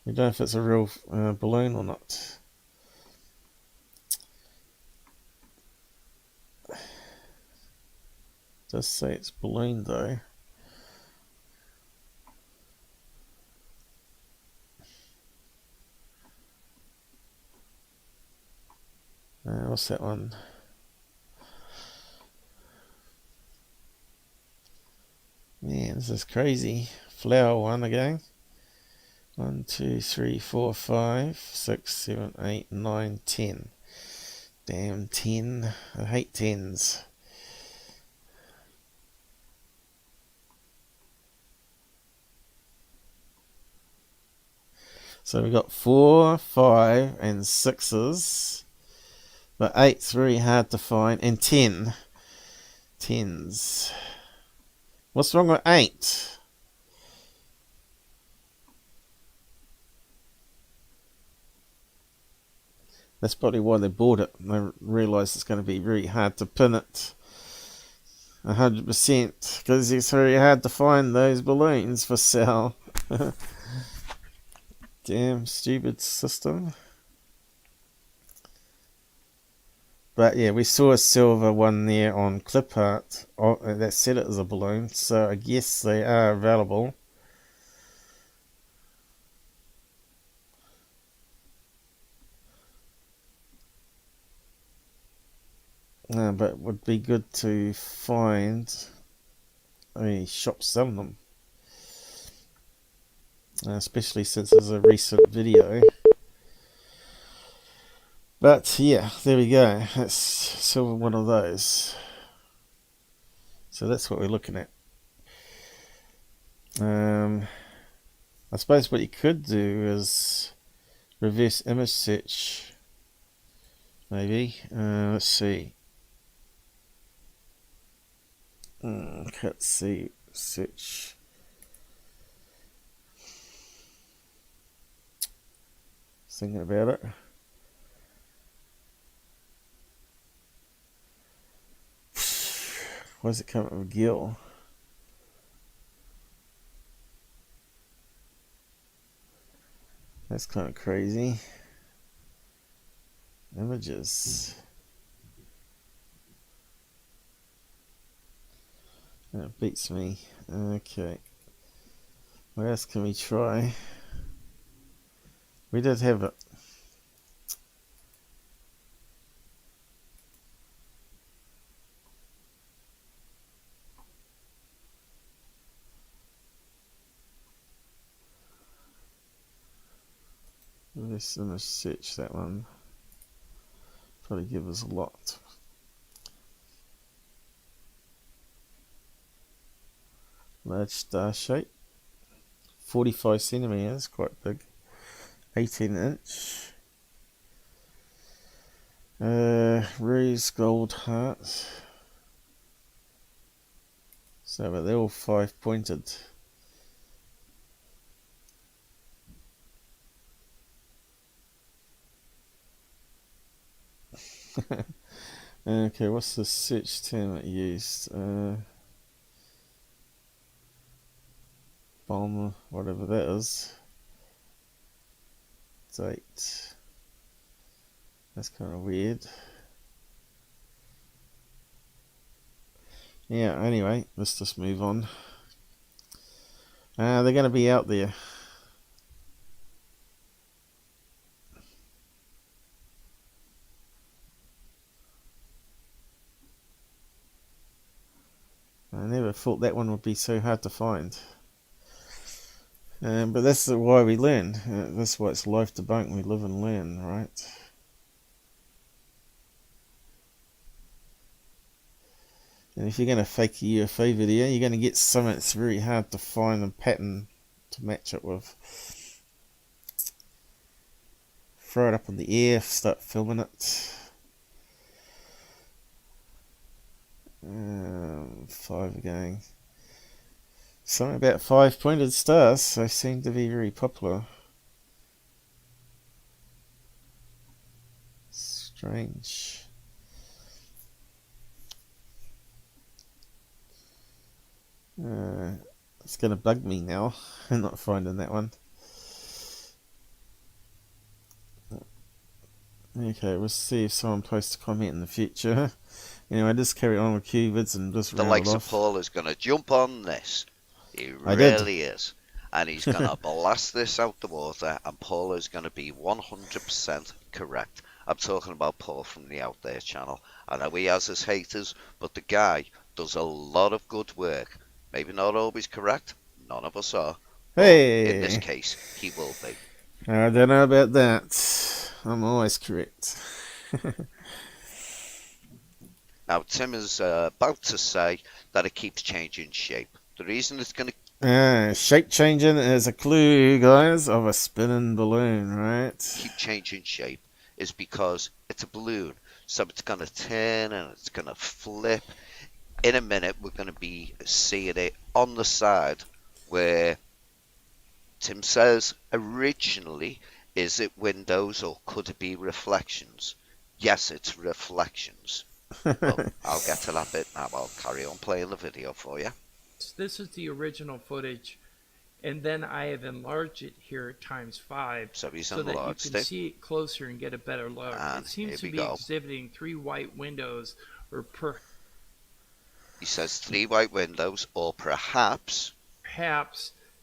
We don't know if it's a real balloon or not. It does say it's balloon though. What's that one? Man, this is crazy. Flower one again. 1, 2, 3, 4, 5, 6, 7, 8, 9, 10. Damn 10. I hate 10s. So we've got 4, 5, and 6s. But 8's very hard to find. And 10. 10s. What's wrong with 8? That's probably why they bought it. They realised it's going to be very hard to pin it 100%. Because it's very hard to find those balloons for sale. Damn stupid system. But yeah, we saw a silver one there on clip art that said it was a balloon, so I guess they are available. But it would be good to find a shop selling them, especially since there's a recent video. But yeah, there we go. That's silver one of those. So that's what we're looking at. I suppose what you could do is reverse image search. Maybe. Let's see. Let's see. Search. Thinking about it. Why does it come up with gill? That's kind of crazy. Images. That beats me. Okay. What else can we try? We did have it. This image search, that one. Probably give us a lot. Large star shape. 45 centimeters, quite big. 18 inch. Rose gold heart. So, but they're all 5 pointed. Okay, what's the search term it used? Bomb, whatever that is. Date. That's kind of weird. Yeah, anyway, let's just move on. They're going to be out there. I never thought that one would be so hard to find. But that's why we learn. That's why it's life debunk. We live and learn, right? And if you're going to fake a UFO video, you're going to get something that's very hard to find a pattern to match it with. Throw it up in the air, start filming it. 5 again. Something about 5 pointed stars. They seem to be very popular. Strange. It's going to bug me now. I'm not finding that one. Okay, we'll see if someone posts a comment in the future. Anyway, just carry on with QVids and just The round likes it of off. Paul is going to jump on this. He I did. really is. And he's going to blast this out the water, and Paul is going to be 100% correct. I'm talking about Paul from the Out There channel. I know he has his haters, but the guy does a lot of good work. Maybe not always correct. None of us are. Hey! But in this case, he will be. I don't know about that. I'm always correct. Now, Tim is about to say that it keeps changing shape. The reason it's going to Shape changing is a clue, guys, of a spinning balloon, right? keep changing shape is because it's a balloon. So it's going to turn and it's going to flip. In a minute, we're going to be seeing it on the side where Tim says originally, is it windows or could it be reflections? Yes, it's reflections. Well, I'll get to that bit now. I'll carry on playing the video for you. This is the original footage, and then I have enlarged it here ×5 so that you can see it closer and get a better look. And it seems to be exhibiting 3 white windows, or he says 3 white windows, or perhaps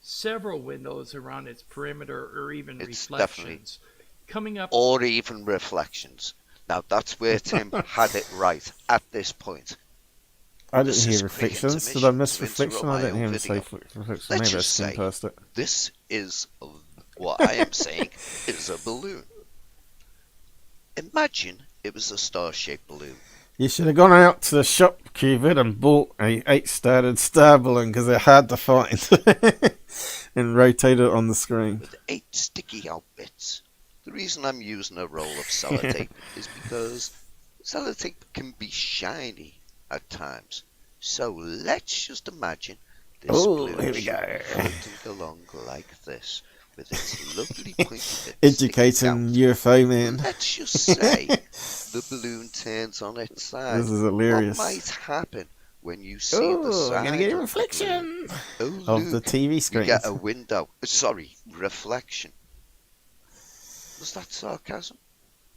several windows around its perimeter, or even it's reflections. Coming up, or even reflections. Now that's where Tim had it right at this point. I didn't hear reflections. Did I miss reflection? I didn't hear him say reflection. Let's Maybe I just skimmed say past it. this is what I am saying is a balloon. Imagine it was a star-shaped balloon. You should have gone out to the shop, QVid, and bought a 8-started star balloon because they're hard to find, and rotate it on the screen. With 8 sticky out bits. The reason I'm using a roll of sellotape is because sellotape can be shiny at times. So let's just imagine this balloon floating along like this with its lovely pointy bits. Educating UFO man. Let's just say the balloon turns on its side. This is hilarious. What might happen when you see the side? I'm gonna get a reflection of the TV screen. You get a window. Sorry, reflection. Was that sarcasm?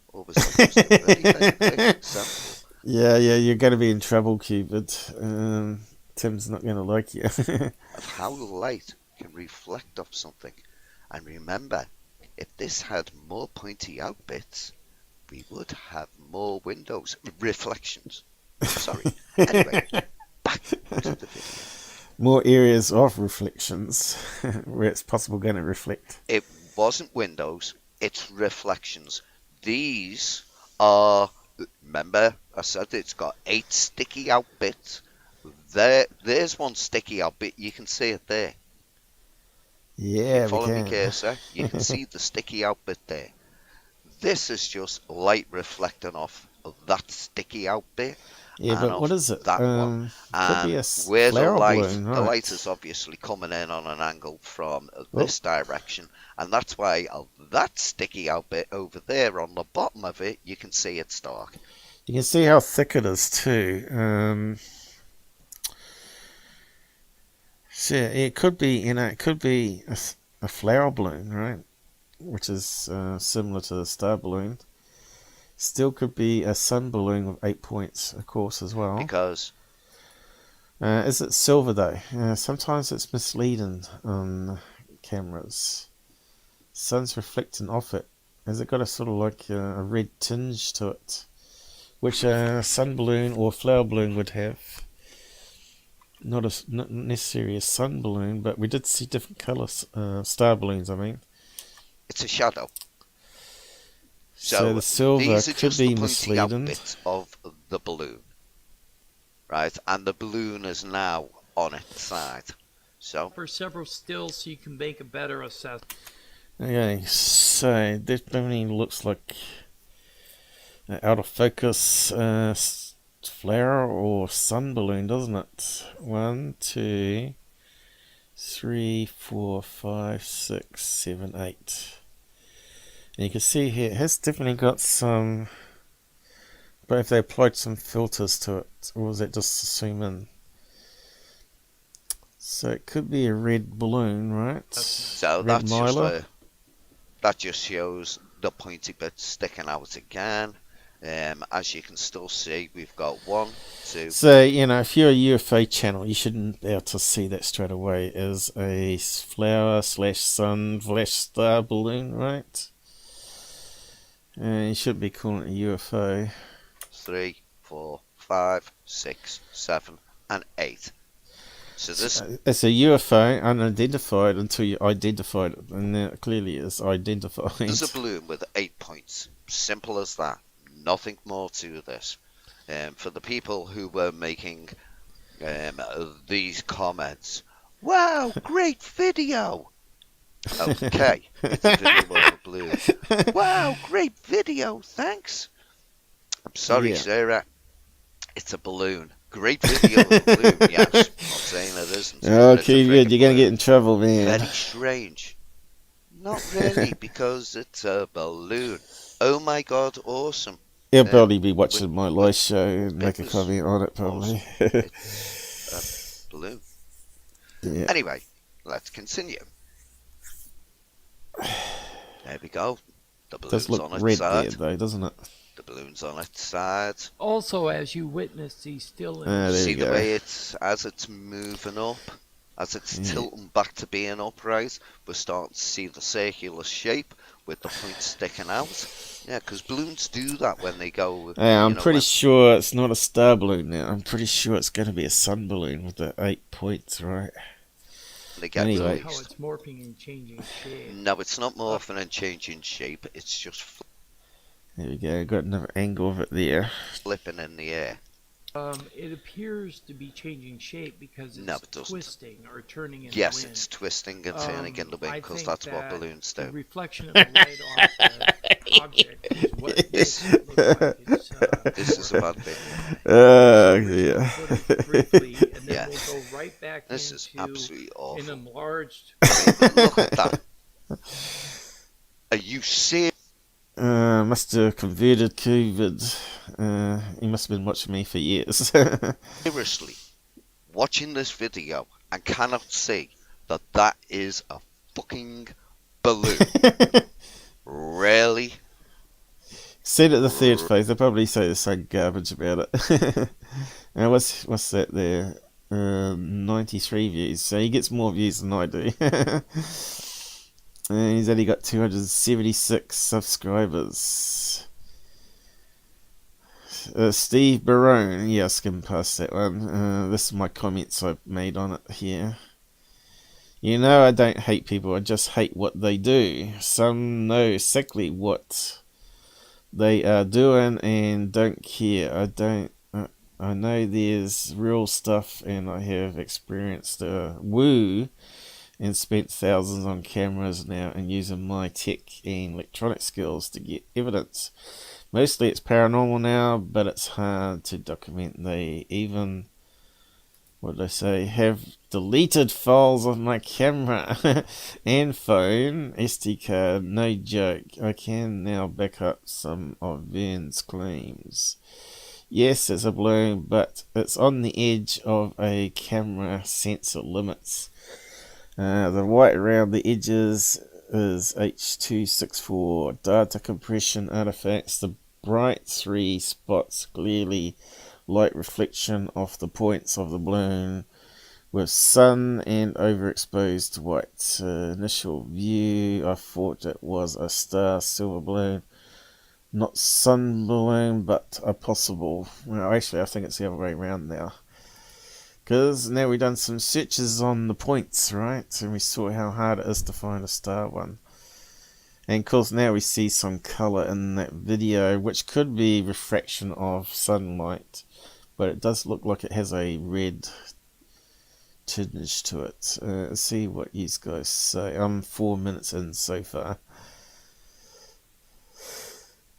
Or was that just a very, very quick example? Yeah, you're going to be in trouble, QVid. Tim's not going to like you. Of how light can reflect off something. And remember, if this had more pointy out bits, we would have more windows. Reflections. Sorry. Anyway, back to the video. More areas of reflections where it's possible going to reflect. It wasn't windows. It's reflections. These are, remember I said it's got 8 sticky out bits. There's one sticky out bit. You can see it there. Yeah, follow me cursor. You can see the sticky out bit there. This is just light reflecting off of that sticky out bit. Yeah, but what is it? That one. Could be a where the light, balloon, right? the light is obviously coming in on an angle from this direction, and that's why that sticky out bit over there on the bottom of it, you can see it's dark. You can see how thick it is too. So it could be, it could be a flower balloon, right? Which is similar to the star balloon. Still could be a sun balloon with 8 points, of course, as well. Because is it silver though? Sometimes it's misleading on cameras. Sun's reflecting off it. Has it got a sort of like a red tinge to it, which a sun balloon or flower balloon would have? Not necessarily a sun balloon, but we did see different colours, star balloons. I mean, it's a shadow. So the silver these are could just be the misleading. bits of the balloon, right? And the balloon is now on its side. So for several stills, so you can make a better assessment. Okay, so this definitely looks like out of focus flare or sun balloon, doesn't it? 1, 2, 3, 4, 5, 6, 7, 8. And you can see here it has definitely got some, but if they applied some filters to it, or was it just zoom in? So it could be a red balloon, right? So red that just shows the pointy bit sticking out again. As you can still see, we've got 1, 2. So, you know, if you're a UFO channel, you shouldn't be able to see that straight away as a flower/sun/star balloon, right? And you should be calling it a UFO. 3, 4, 5, 6, 7, and 8. So this it's a UFO, unidentified until you identify it, and now it clearly is identified. There's a balloon with 8 points. Simple as that. Nothing more to this. For the people who were making these comments, wow, great video. Okay, it's a video of a balloon. Wow, great video, thanks. I'm sorry, Yeah. Sarah. It's a balloon. Great video of a balloon, yes. I'm not saying it isn't. Okay, good. You're going to get in trouble, man. Very strange. Not really, because it's a balloon. Oh my god, awesome. He'll probably be watching my live show and make a comment on it, probably. It's a balloon. Yeah. Anyway, let's continue. There we go. The Does balloon's look on its red side. there, though, doesn't it? The balloon's on its side. Also, as you witness these still there See you the go. way it's, as it's moving up, as it's tilting back to being upright, we're starting to see the circular shape with the points sticking out. Yeah, because balloons do that when they go. I'm pretty sure it's not a star balloon now. I'm pretty sure it's going to be a sun balloon with the 8 points, right? They get Anyway. How it's morphing and changing shape. No, it's not morphing and changing shape. It's just There we go. Got another angle of it there. flipping in the air. It appears to be changing shape because it's No, it doesn't. twisting or turning in Yes, the wind. it's twisting and turning in the wind I because think that's what that balloons the do. reflection of the light off the object is what makes it look like it's, This is a bad bit. Yeah. briefly, and then Yeah. we'll go right back This is into absolutely awful. an enlarged. Look at that. Are you serious? Must have converted QQQVID. He must have been watching me for years. Seriously, watching this video and cannot see that that is a fucking balloon. Really? Said at the third phase, they'll probably say the same garbage about it. And what's that there? 93 views. So he gets more views than I do. And he's only got 276 subscribers. Steve Barone, yeah, I skimmed past that one. This is my comments I made on it here. You know, I don't hate people, I just hate what they do. Some know exactly what they are doing and don't care. I know there's real stuff, and I have experienced woo and spent thousands on cameras now and using my tech and electronic skills to get evidence. Mostly it's paranormal now, but it's hard to document. They even, what did I say, have deleted files of my camera and phone SD card. No joke. I can now back up some of Vern's claims. Yes, it's a balloon, but it's on the edge of a camera sensor limits. The white around the edges is H.264 data compression artifacts. The bright 3 spots clearly light reflection off the points of the balloon with sun and overexposed white. Initial view, I thought it was a star silver balloon, not sun balloon, but a possible. Well, actually, I think it's the other way around now. Because now we've done some searches on the points, right? And we saw how hard it is to find a star one. And of course now we see some colour in that video, which could be refraction of sunlight. But it does look like it has a red tinge to it. Let's see what you guys say. I'm 4 minutes in so far.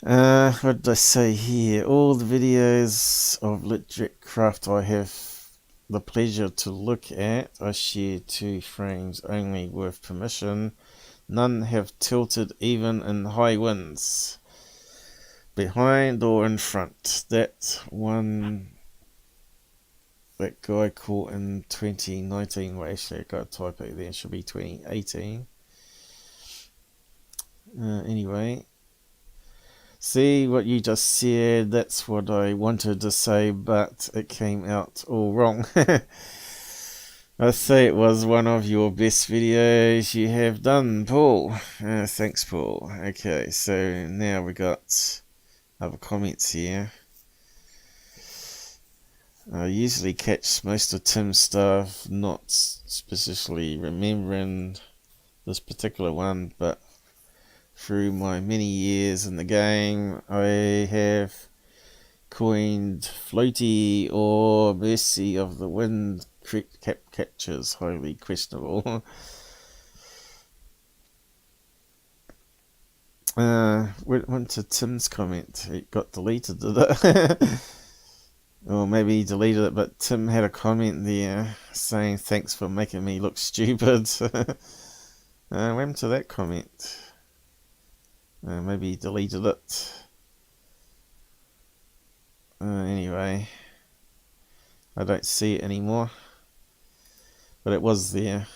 What did I say here? All the videos of Littrick Craft I have the pleasure to look at, I share 2 frames only with permission. None have tilted even in high winds, behind or in front. That one that guy caught in 2019. Well, actually, I got a typo there. It should be 2018. Anyway, see what you just said. That's what I wanted to say, but it came out all wrong. I say it was one of your best videos you have done, Paul. Thanks, Paul. Okay, so now we got other comments here. I usually catch most of Tim's stuff, not specifically remembering this particular one, but through my many years in the game, I have coined floaty or mercy of the wind captures, highly questionable. Went to Tim's comment. It got deleted, did it? Or maybe he deleted it, but Tim had a comment there saying thanks for making me look stupid. What happened to that comment? Maybe he deleted it. Anyway, I don't see it anymore, but it was there.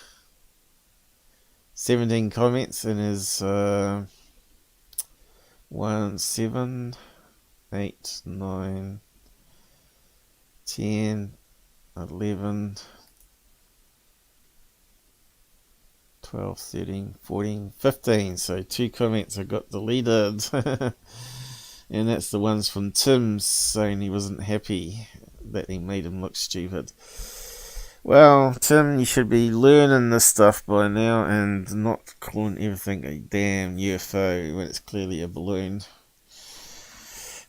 17 comments in his 1, 7, 8, 9, 10, 11, 12, 13, 14, 15. So 2 comments I got deleted. And that's the ones from Tim saying he wasn't happy that he made him look stupid. Well, Tim, you should be learning this stuff by now and not calling everything a damn UFO when it's clearly a balloon.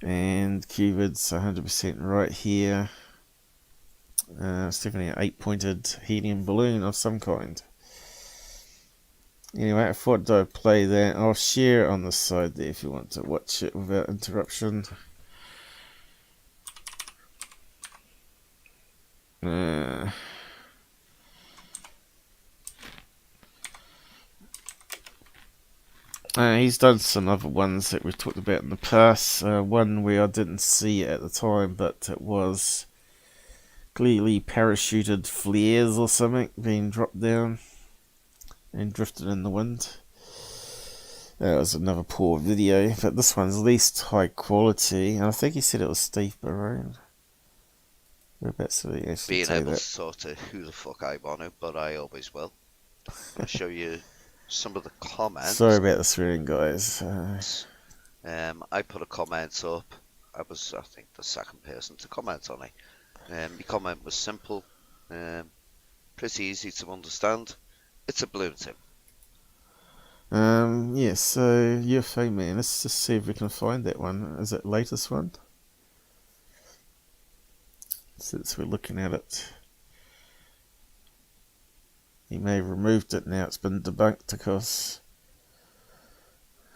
And QVID's 100% right here. It's definitely an 8-pointed helium balloon of some kind. Anyway, I thought I'd play that. I'll share it on the side there if you want to watch it without interruption. He's done some other ones that we've talked about in the past. One where I didn't see it at the time, but it was clearly parachuted flares or something being dropped down and drifted in the wind. That was another poor video, but this one's at least high quality. And I think he said it was Steve Barone. Whereabouts did he actually Being say able that? to sort of who the fuck I want to, but I always will. I'll show you some of the comments. Sorry about the swearing, guys. I put a comment up. I was, I think, the second person to comment on it. The comment was simple, pretty easy to understand. It's a balloon, Tim. Yeah, so UFO Man, let's just see if we can find that one. Is it latest one? Since we're looking at it. He may have removed it now, it's been debunked, of course.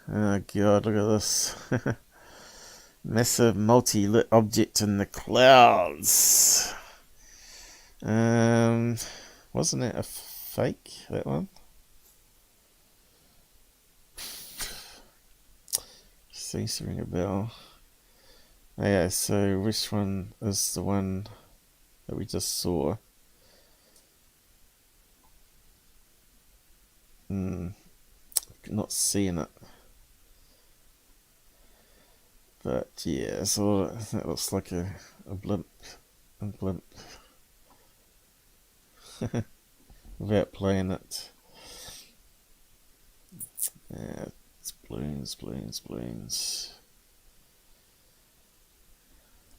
Oh god, look at this. Massive multi-lit object in the clouds. Wasn't it a fake, that one? Seems to ring a bell. Oh yeah, so which one is the one that we just saw? Not seeing it. But yeah, so that looks like a blimp. A blimp. Without playing it. Yeah, it's balloons, balloons, balloons.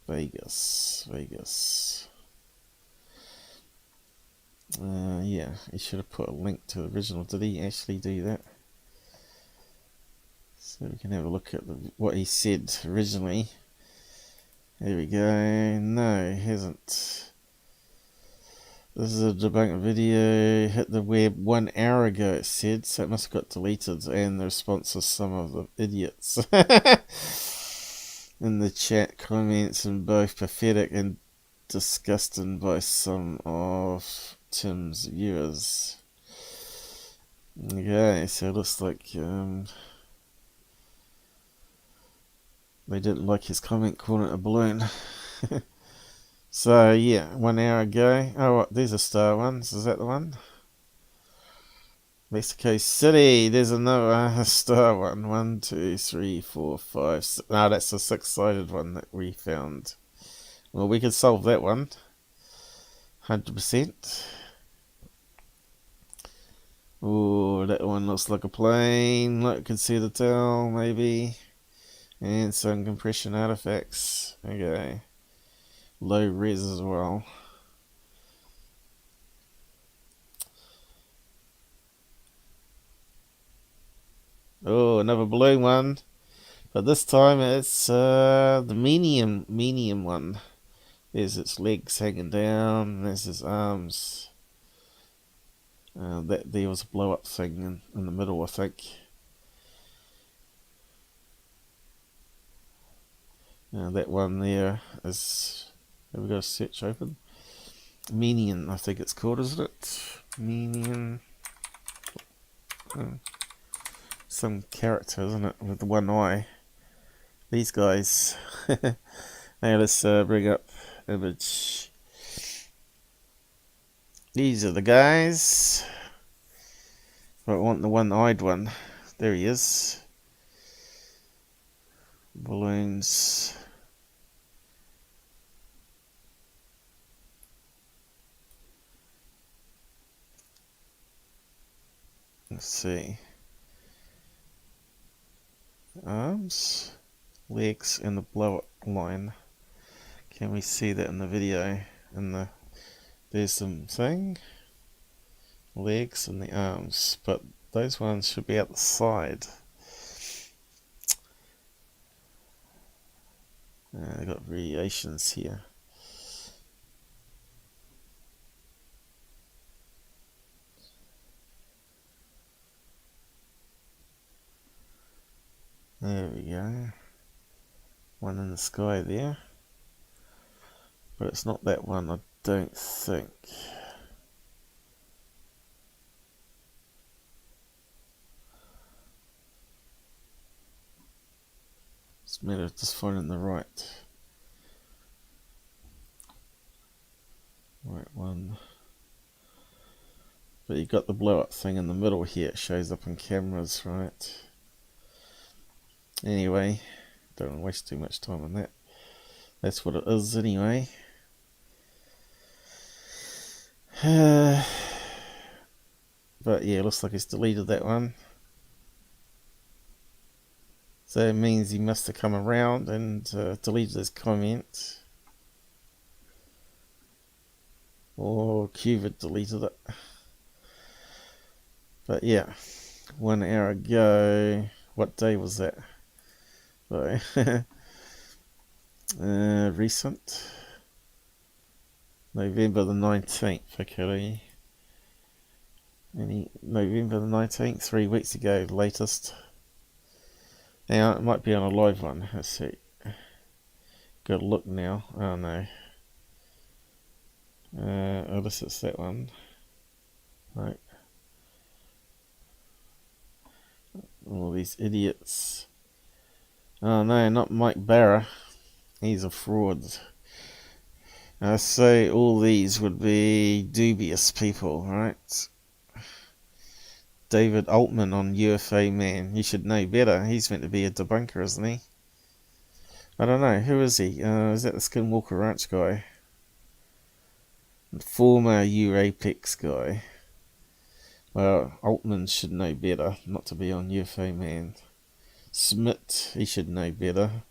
Vegas, Vegas. Yeah, he should have put a link to the original. Did he actually do that? So we can have a look at what he said originally. There we go. No, he hasn't. This is a debunk video. Hit the web 1 hour ago, it said. So it must have got deleted. And the response of some of the idiots in the chat comments, and both pathetic and disgusting by some of Tim's viewers. Okay, so it looks like they didn't like his comment calling it a balloon. So yeah, 1 hour ago. Oh, what? These are star ones. Is that the one? Mexico City. There's another star one. 1, 2, 3, 4, 5. 6. No, that's a 6-sided one that we found. Well, we could solve that one. 100%. Oh, that one looks like a plane. Look, can see the tail, maybe. And some compression artifacts. Okay. Low res as well. Oh, another balloon one. But this time it's the medium one. There's its legs hanging down. There's its arms. That there was a blow up thing in the middle, I think. That one there is. Have we got a search open? Minion, I think it's called, isn't it? Minion. Some character, isn't it, with the one eye? These guys. Now let's bring up image. These are the guys. I want the one-eyed one. There he is. Balloons. Let's see. Arms, legs, and the blow-up line. Can we see that in the video? There's some thing, legs and the arms, but those ones should be out the side. They've got variations here. There we go. One in the sky there. But it's not that one, I don't think. It's a matter of just finding the right one. But you've got the blow up thing in the middle here, it shows up on cameras, right? Anyway, don't want to waste too much time on that. That's what it is anyway. But yeah, looks like he's deleted that one. So it means he must have come around and deleted his comment. Or QQQVID deleted it. But yeah, 1 hour ago. What day was that? Recent. November the 19th, okay. November the 19th, 3 weeks ago, latest. Now, it might be on a live one. Let's see. Got to look now. Oh no. Unless it's that one. Right. All these idiots. Oh no, not Mike Barra. He's a fraud. I say all these would be dubious people, right? David Altman on UFO Man. You should know better. He's meant to be a debunker, isn't he? I don't know. Who is he? Is that the Skinwalker Ranch guy? Former UAPs guy. Well, Altman should know better not to be on UFO Man. Smith, he should know better.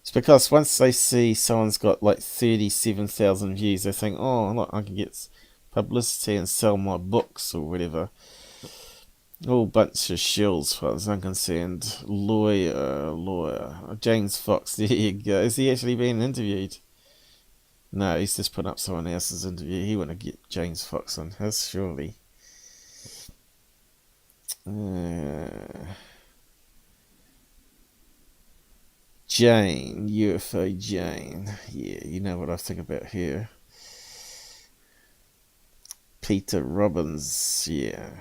It's because once they see someone's got like 37,000 views, they think, oh, look, I can get publicity and sell my books or whatever. All bunch of shills, as far as I'm concerned. Lawyer. James Fox, there you go. Is he actually being interviewed? No, he's just put up someone else's interview. He wouldn't get James Fox on his, surely. Jane, UFO Jane. Yeah, you know what I think about her. Peter Robbins, yeah.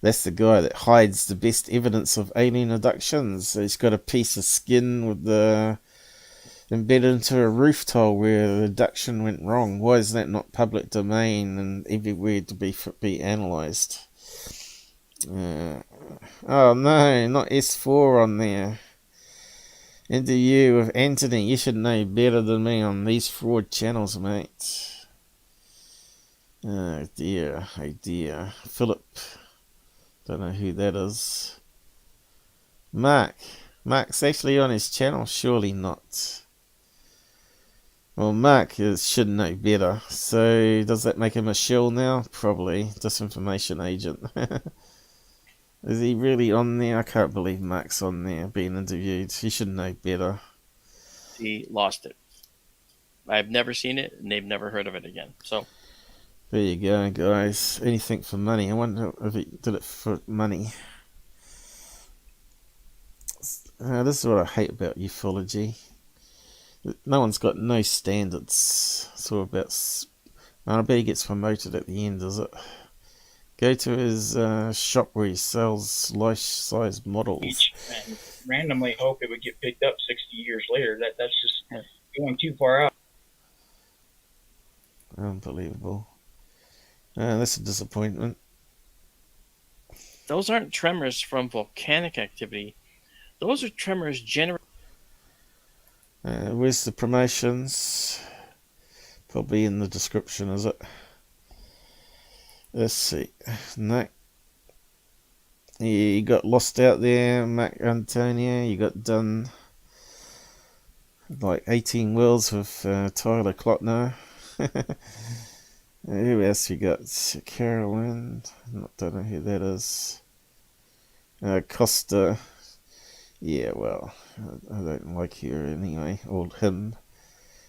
That's the guy that hides the best evidence of alien abductions. So he's got a piece of skin with the embedded into a roof tile where the abduction went wrong. Why is that not public domain and everywhere to be analysed? Oh no, not S4 on there. Interview with Anthony. You should know better than me on these fraud channels, mate. Oh dear, oh dear. Philip. Don't know who that is. Mark. Mark's actually on his channel? Surely not. Well, Mark should know better. So, does that make him a shill now? Probably. Disinformation agent. Is he really on there? I can't believe Mark's on there being interviewed. He should know better. He lost it. I've never seen it, and they've never heard of it again. So there you go, guys. Anything for money. I wonder if he did it for money. This is what I hate about ufology. No one's got no standards. It's all about... I bet he gets promoted at the end, does it? Go to his shop where he sells life-size models. And randomly hope it would get picked up 60 years later. That's just going too far out. Unbelievable. That's a disappointment. those aren't tremors from volcanic activity. Those are tremors generated. Where's the promotions? Probably in the description, is it? Let's see. No. You got lost out there, Mac Antonio. You got done like 18 wheels with Tyler Klotner. Who else we got? Carolyn. Don't know who that is. Costa. Yeah, well, I don't like her anyway. Or him.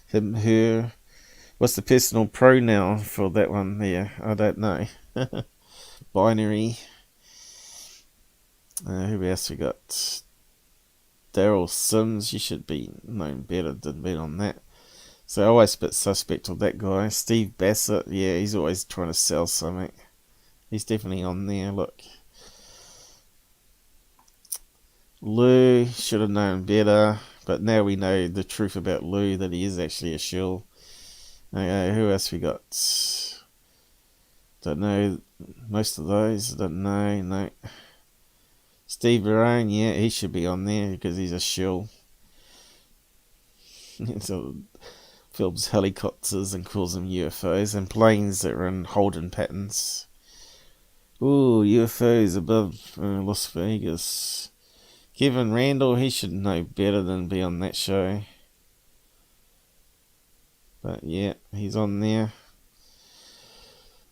Him, her. What's the personal pronoun for that one there? I don't know. Binary. Who else we got? Daryl Sims. You should be known better than being on that. So I always bit suspect of that guy. Steve Bassett. Yeah, he's always trying to sell something. He's definitely on there. Look. Lou should have known better, but now we know the truth about Lou, that he is actually a shill. Okay, who else we got? Don't know most of those. Don't know. No. Steve Barone, yeah, he should be on there because he's a shill. So films helicopters and calls them UFOs, and planes that are in holding patterns. Ooh, UFOs above Las Vegas. Kevin Randall, he should know better than be on that show. But yeah, he's on there.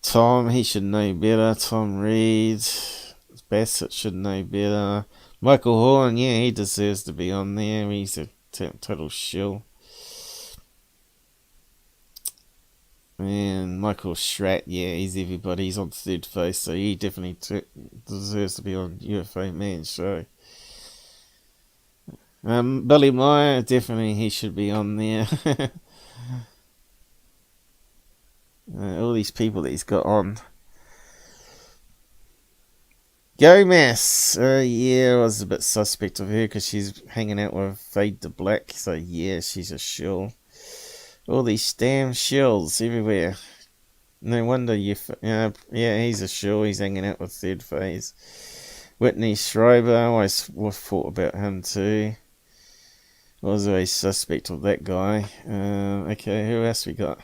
Tom, he should know better. Tom Reed. Bassett should know better. Michael Horn, yeah, he deserves to be on there. He's a total shill. And Michael Schratt, yeah, he's everybody. He's on Thirdphase, so he definitely deserves to be on UFO Man's show. Billy Meyer, definitely he should be on there. All these people that he's got on. Gomez, yeah, I was a bit suspect of her because she's hanging out with Fade to Black, so yeah, she's a shill. All these damn shills everywhere. No wonder yeah, he's a shill. He's hanging out with Thirdphase. Whitney Schreiber, I always thought about him too. I was always suspect of that guy. Okay, who else we got?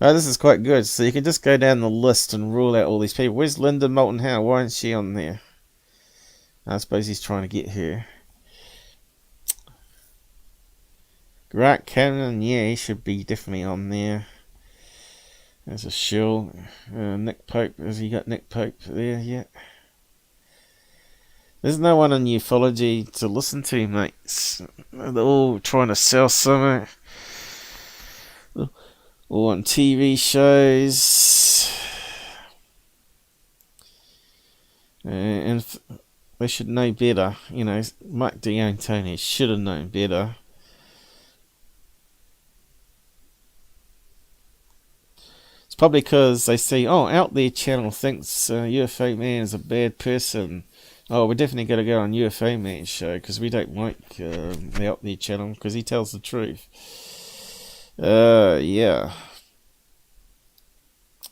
Oh, this is quite good. So you can just go down the list and rule out all these people. Where's Linda Moulton Howe? Why isn't she on there? I suppose he's trying to get her. Grant Cannon, yeah, he should be definitely on there. There's a shill. Nick Pope, has he got Nick Pope there yet? There's no one in ufology to listen to, mates. They're all trying to sell something. Or on TV shows. And they should know better. You know, Mike D'Antoni should have known better. Probably because they see, oh, Out There channel thinks UFO Man is a bad person. Oh, we're definitely going to go on UFO Man's show because we don't like the Out There channel because he tells the truth. Yeah.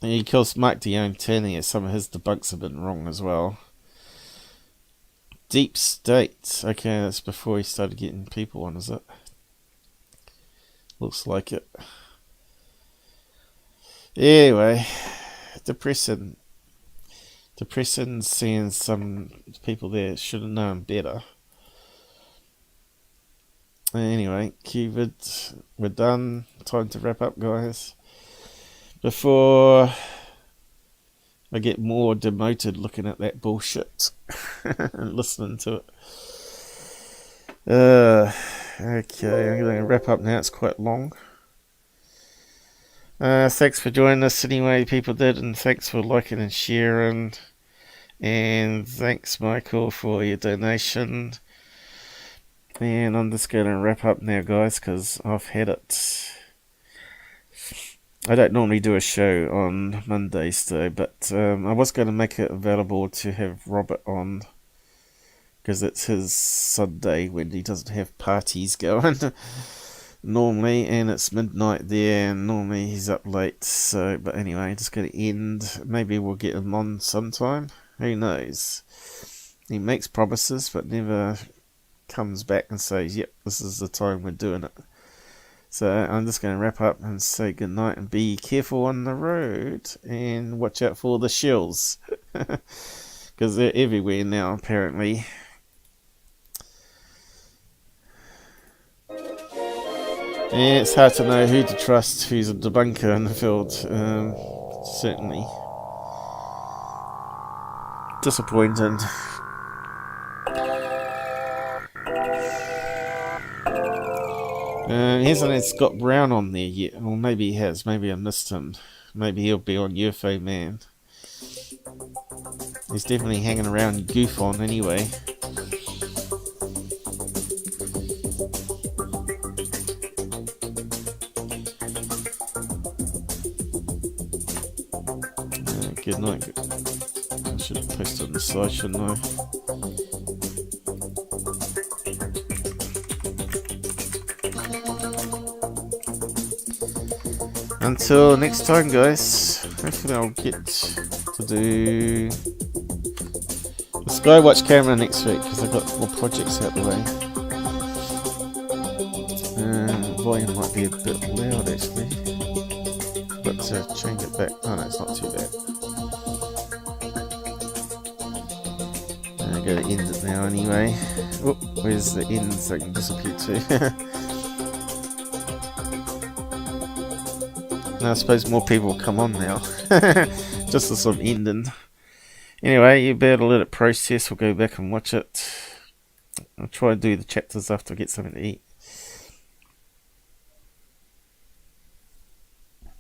And of course, Mark D'Antoni, some of his debunks have been wrong as well. Deep State. Okay, that's before he started getting people on, is it? Looks like it. Anyway, depressing seeing some people there should have known better. Anyway, QQQVID, we're done. Time to wrap up, guys. Before I get more demoted looking at that bullshit and listening to it. Okay, I'm going to wrap up now. It's quite long. Thanks for joining us anyway, people did, and thanks for liking and sharing. And thanks, Michael, for your donation. And I'm just going to wrap up now, guys, because I've had it. I don't normally do a show on Mondays, though, but I was going to make it available to have Robert on, because it's his Sunday when he doesn't have parties going normally, and it's midnight there, and normally he's up late. So, but anyway, just going to end. Maybe we'll get him on sometime. Who knows? He makes promises, but never comes back and says, yep, this is the time we're doing it. So I'm just going to wrap up and say goodnight and be careful on the road and watch out for the shills. Because they're everywhere now, apparently. And it's hard to know who to trust, who's a debunker in the field. Certainly. Disappointing. He hasn't Scott Brown on there yet. Or maybe he has. Maybe I missed him. Maybe he'll be on UFO Man. He's definitely hanging around GUFON anyway. Good night. I should have posted on the side, shouldn't I? Until next time, guys. Hopefully I'll get to do the Skywatch camera next week because I've got more projects out the way. Volume might be a bit loud actually, but change it back. Oh no, it's not too bad. I'm going to end it now anyway. Oh, where's the end so I can disappear too? I suppose more people will come on now. Just as I'm ending. Anyway, you better let it process. We'll go back and watch it. I'll try and do the chapters after I get something to eat.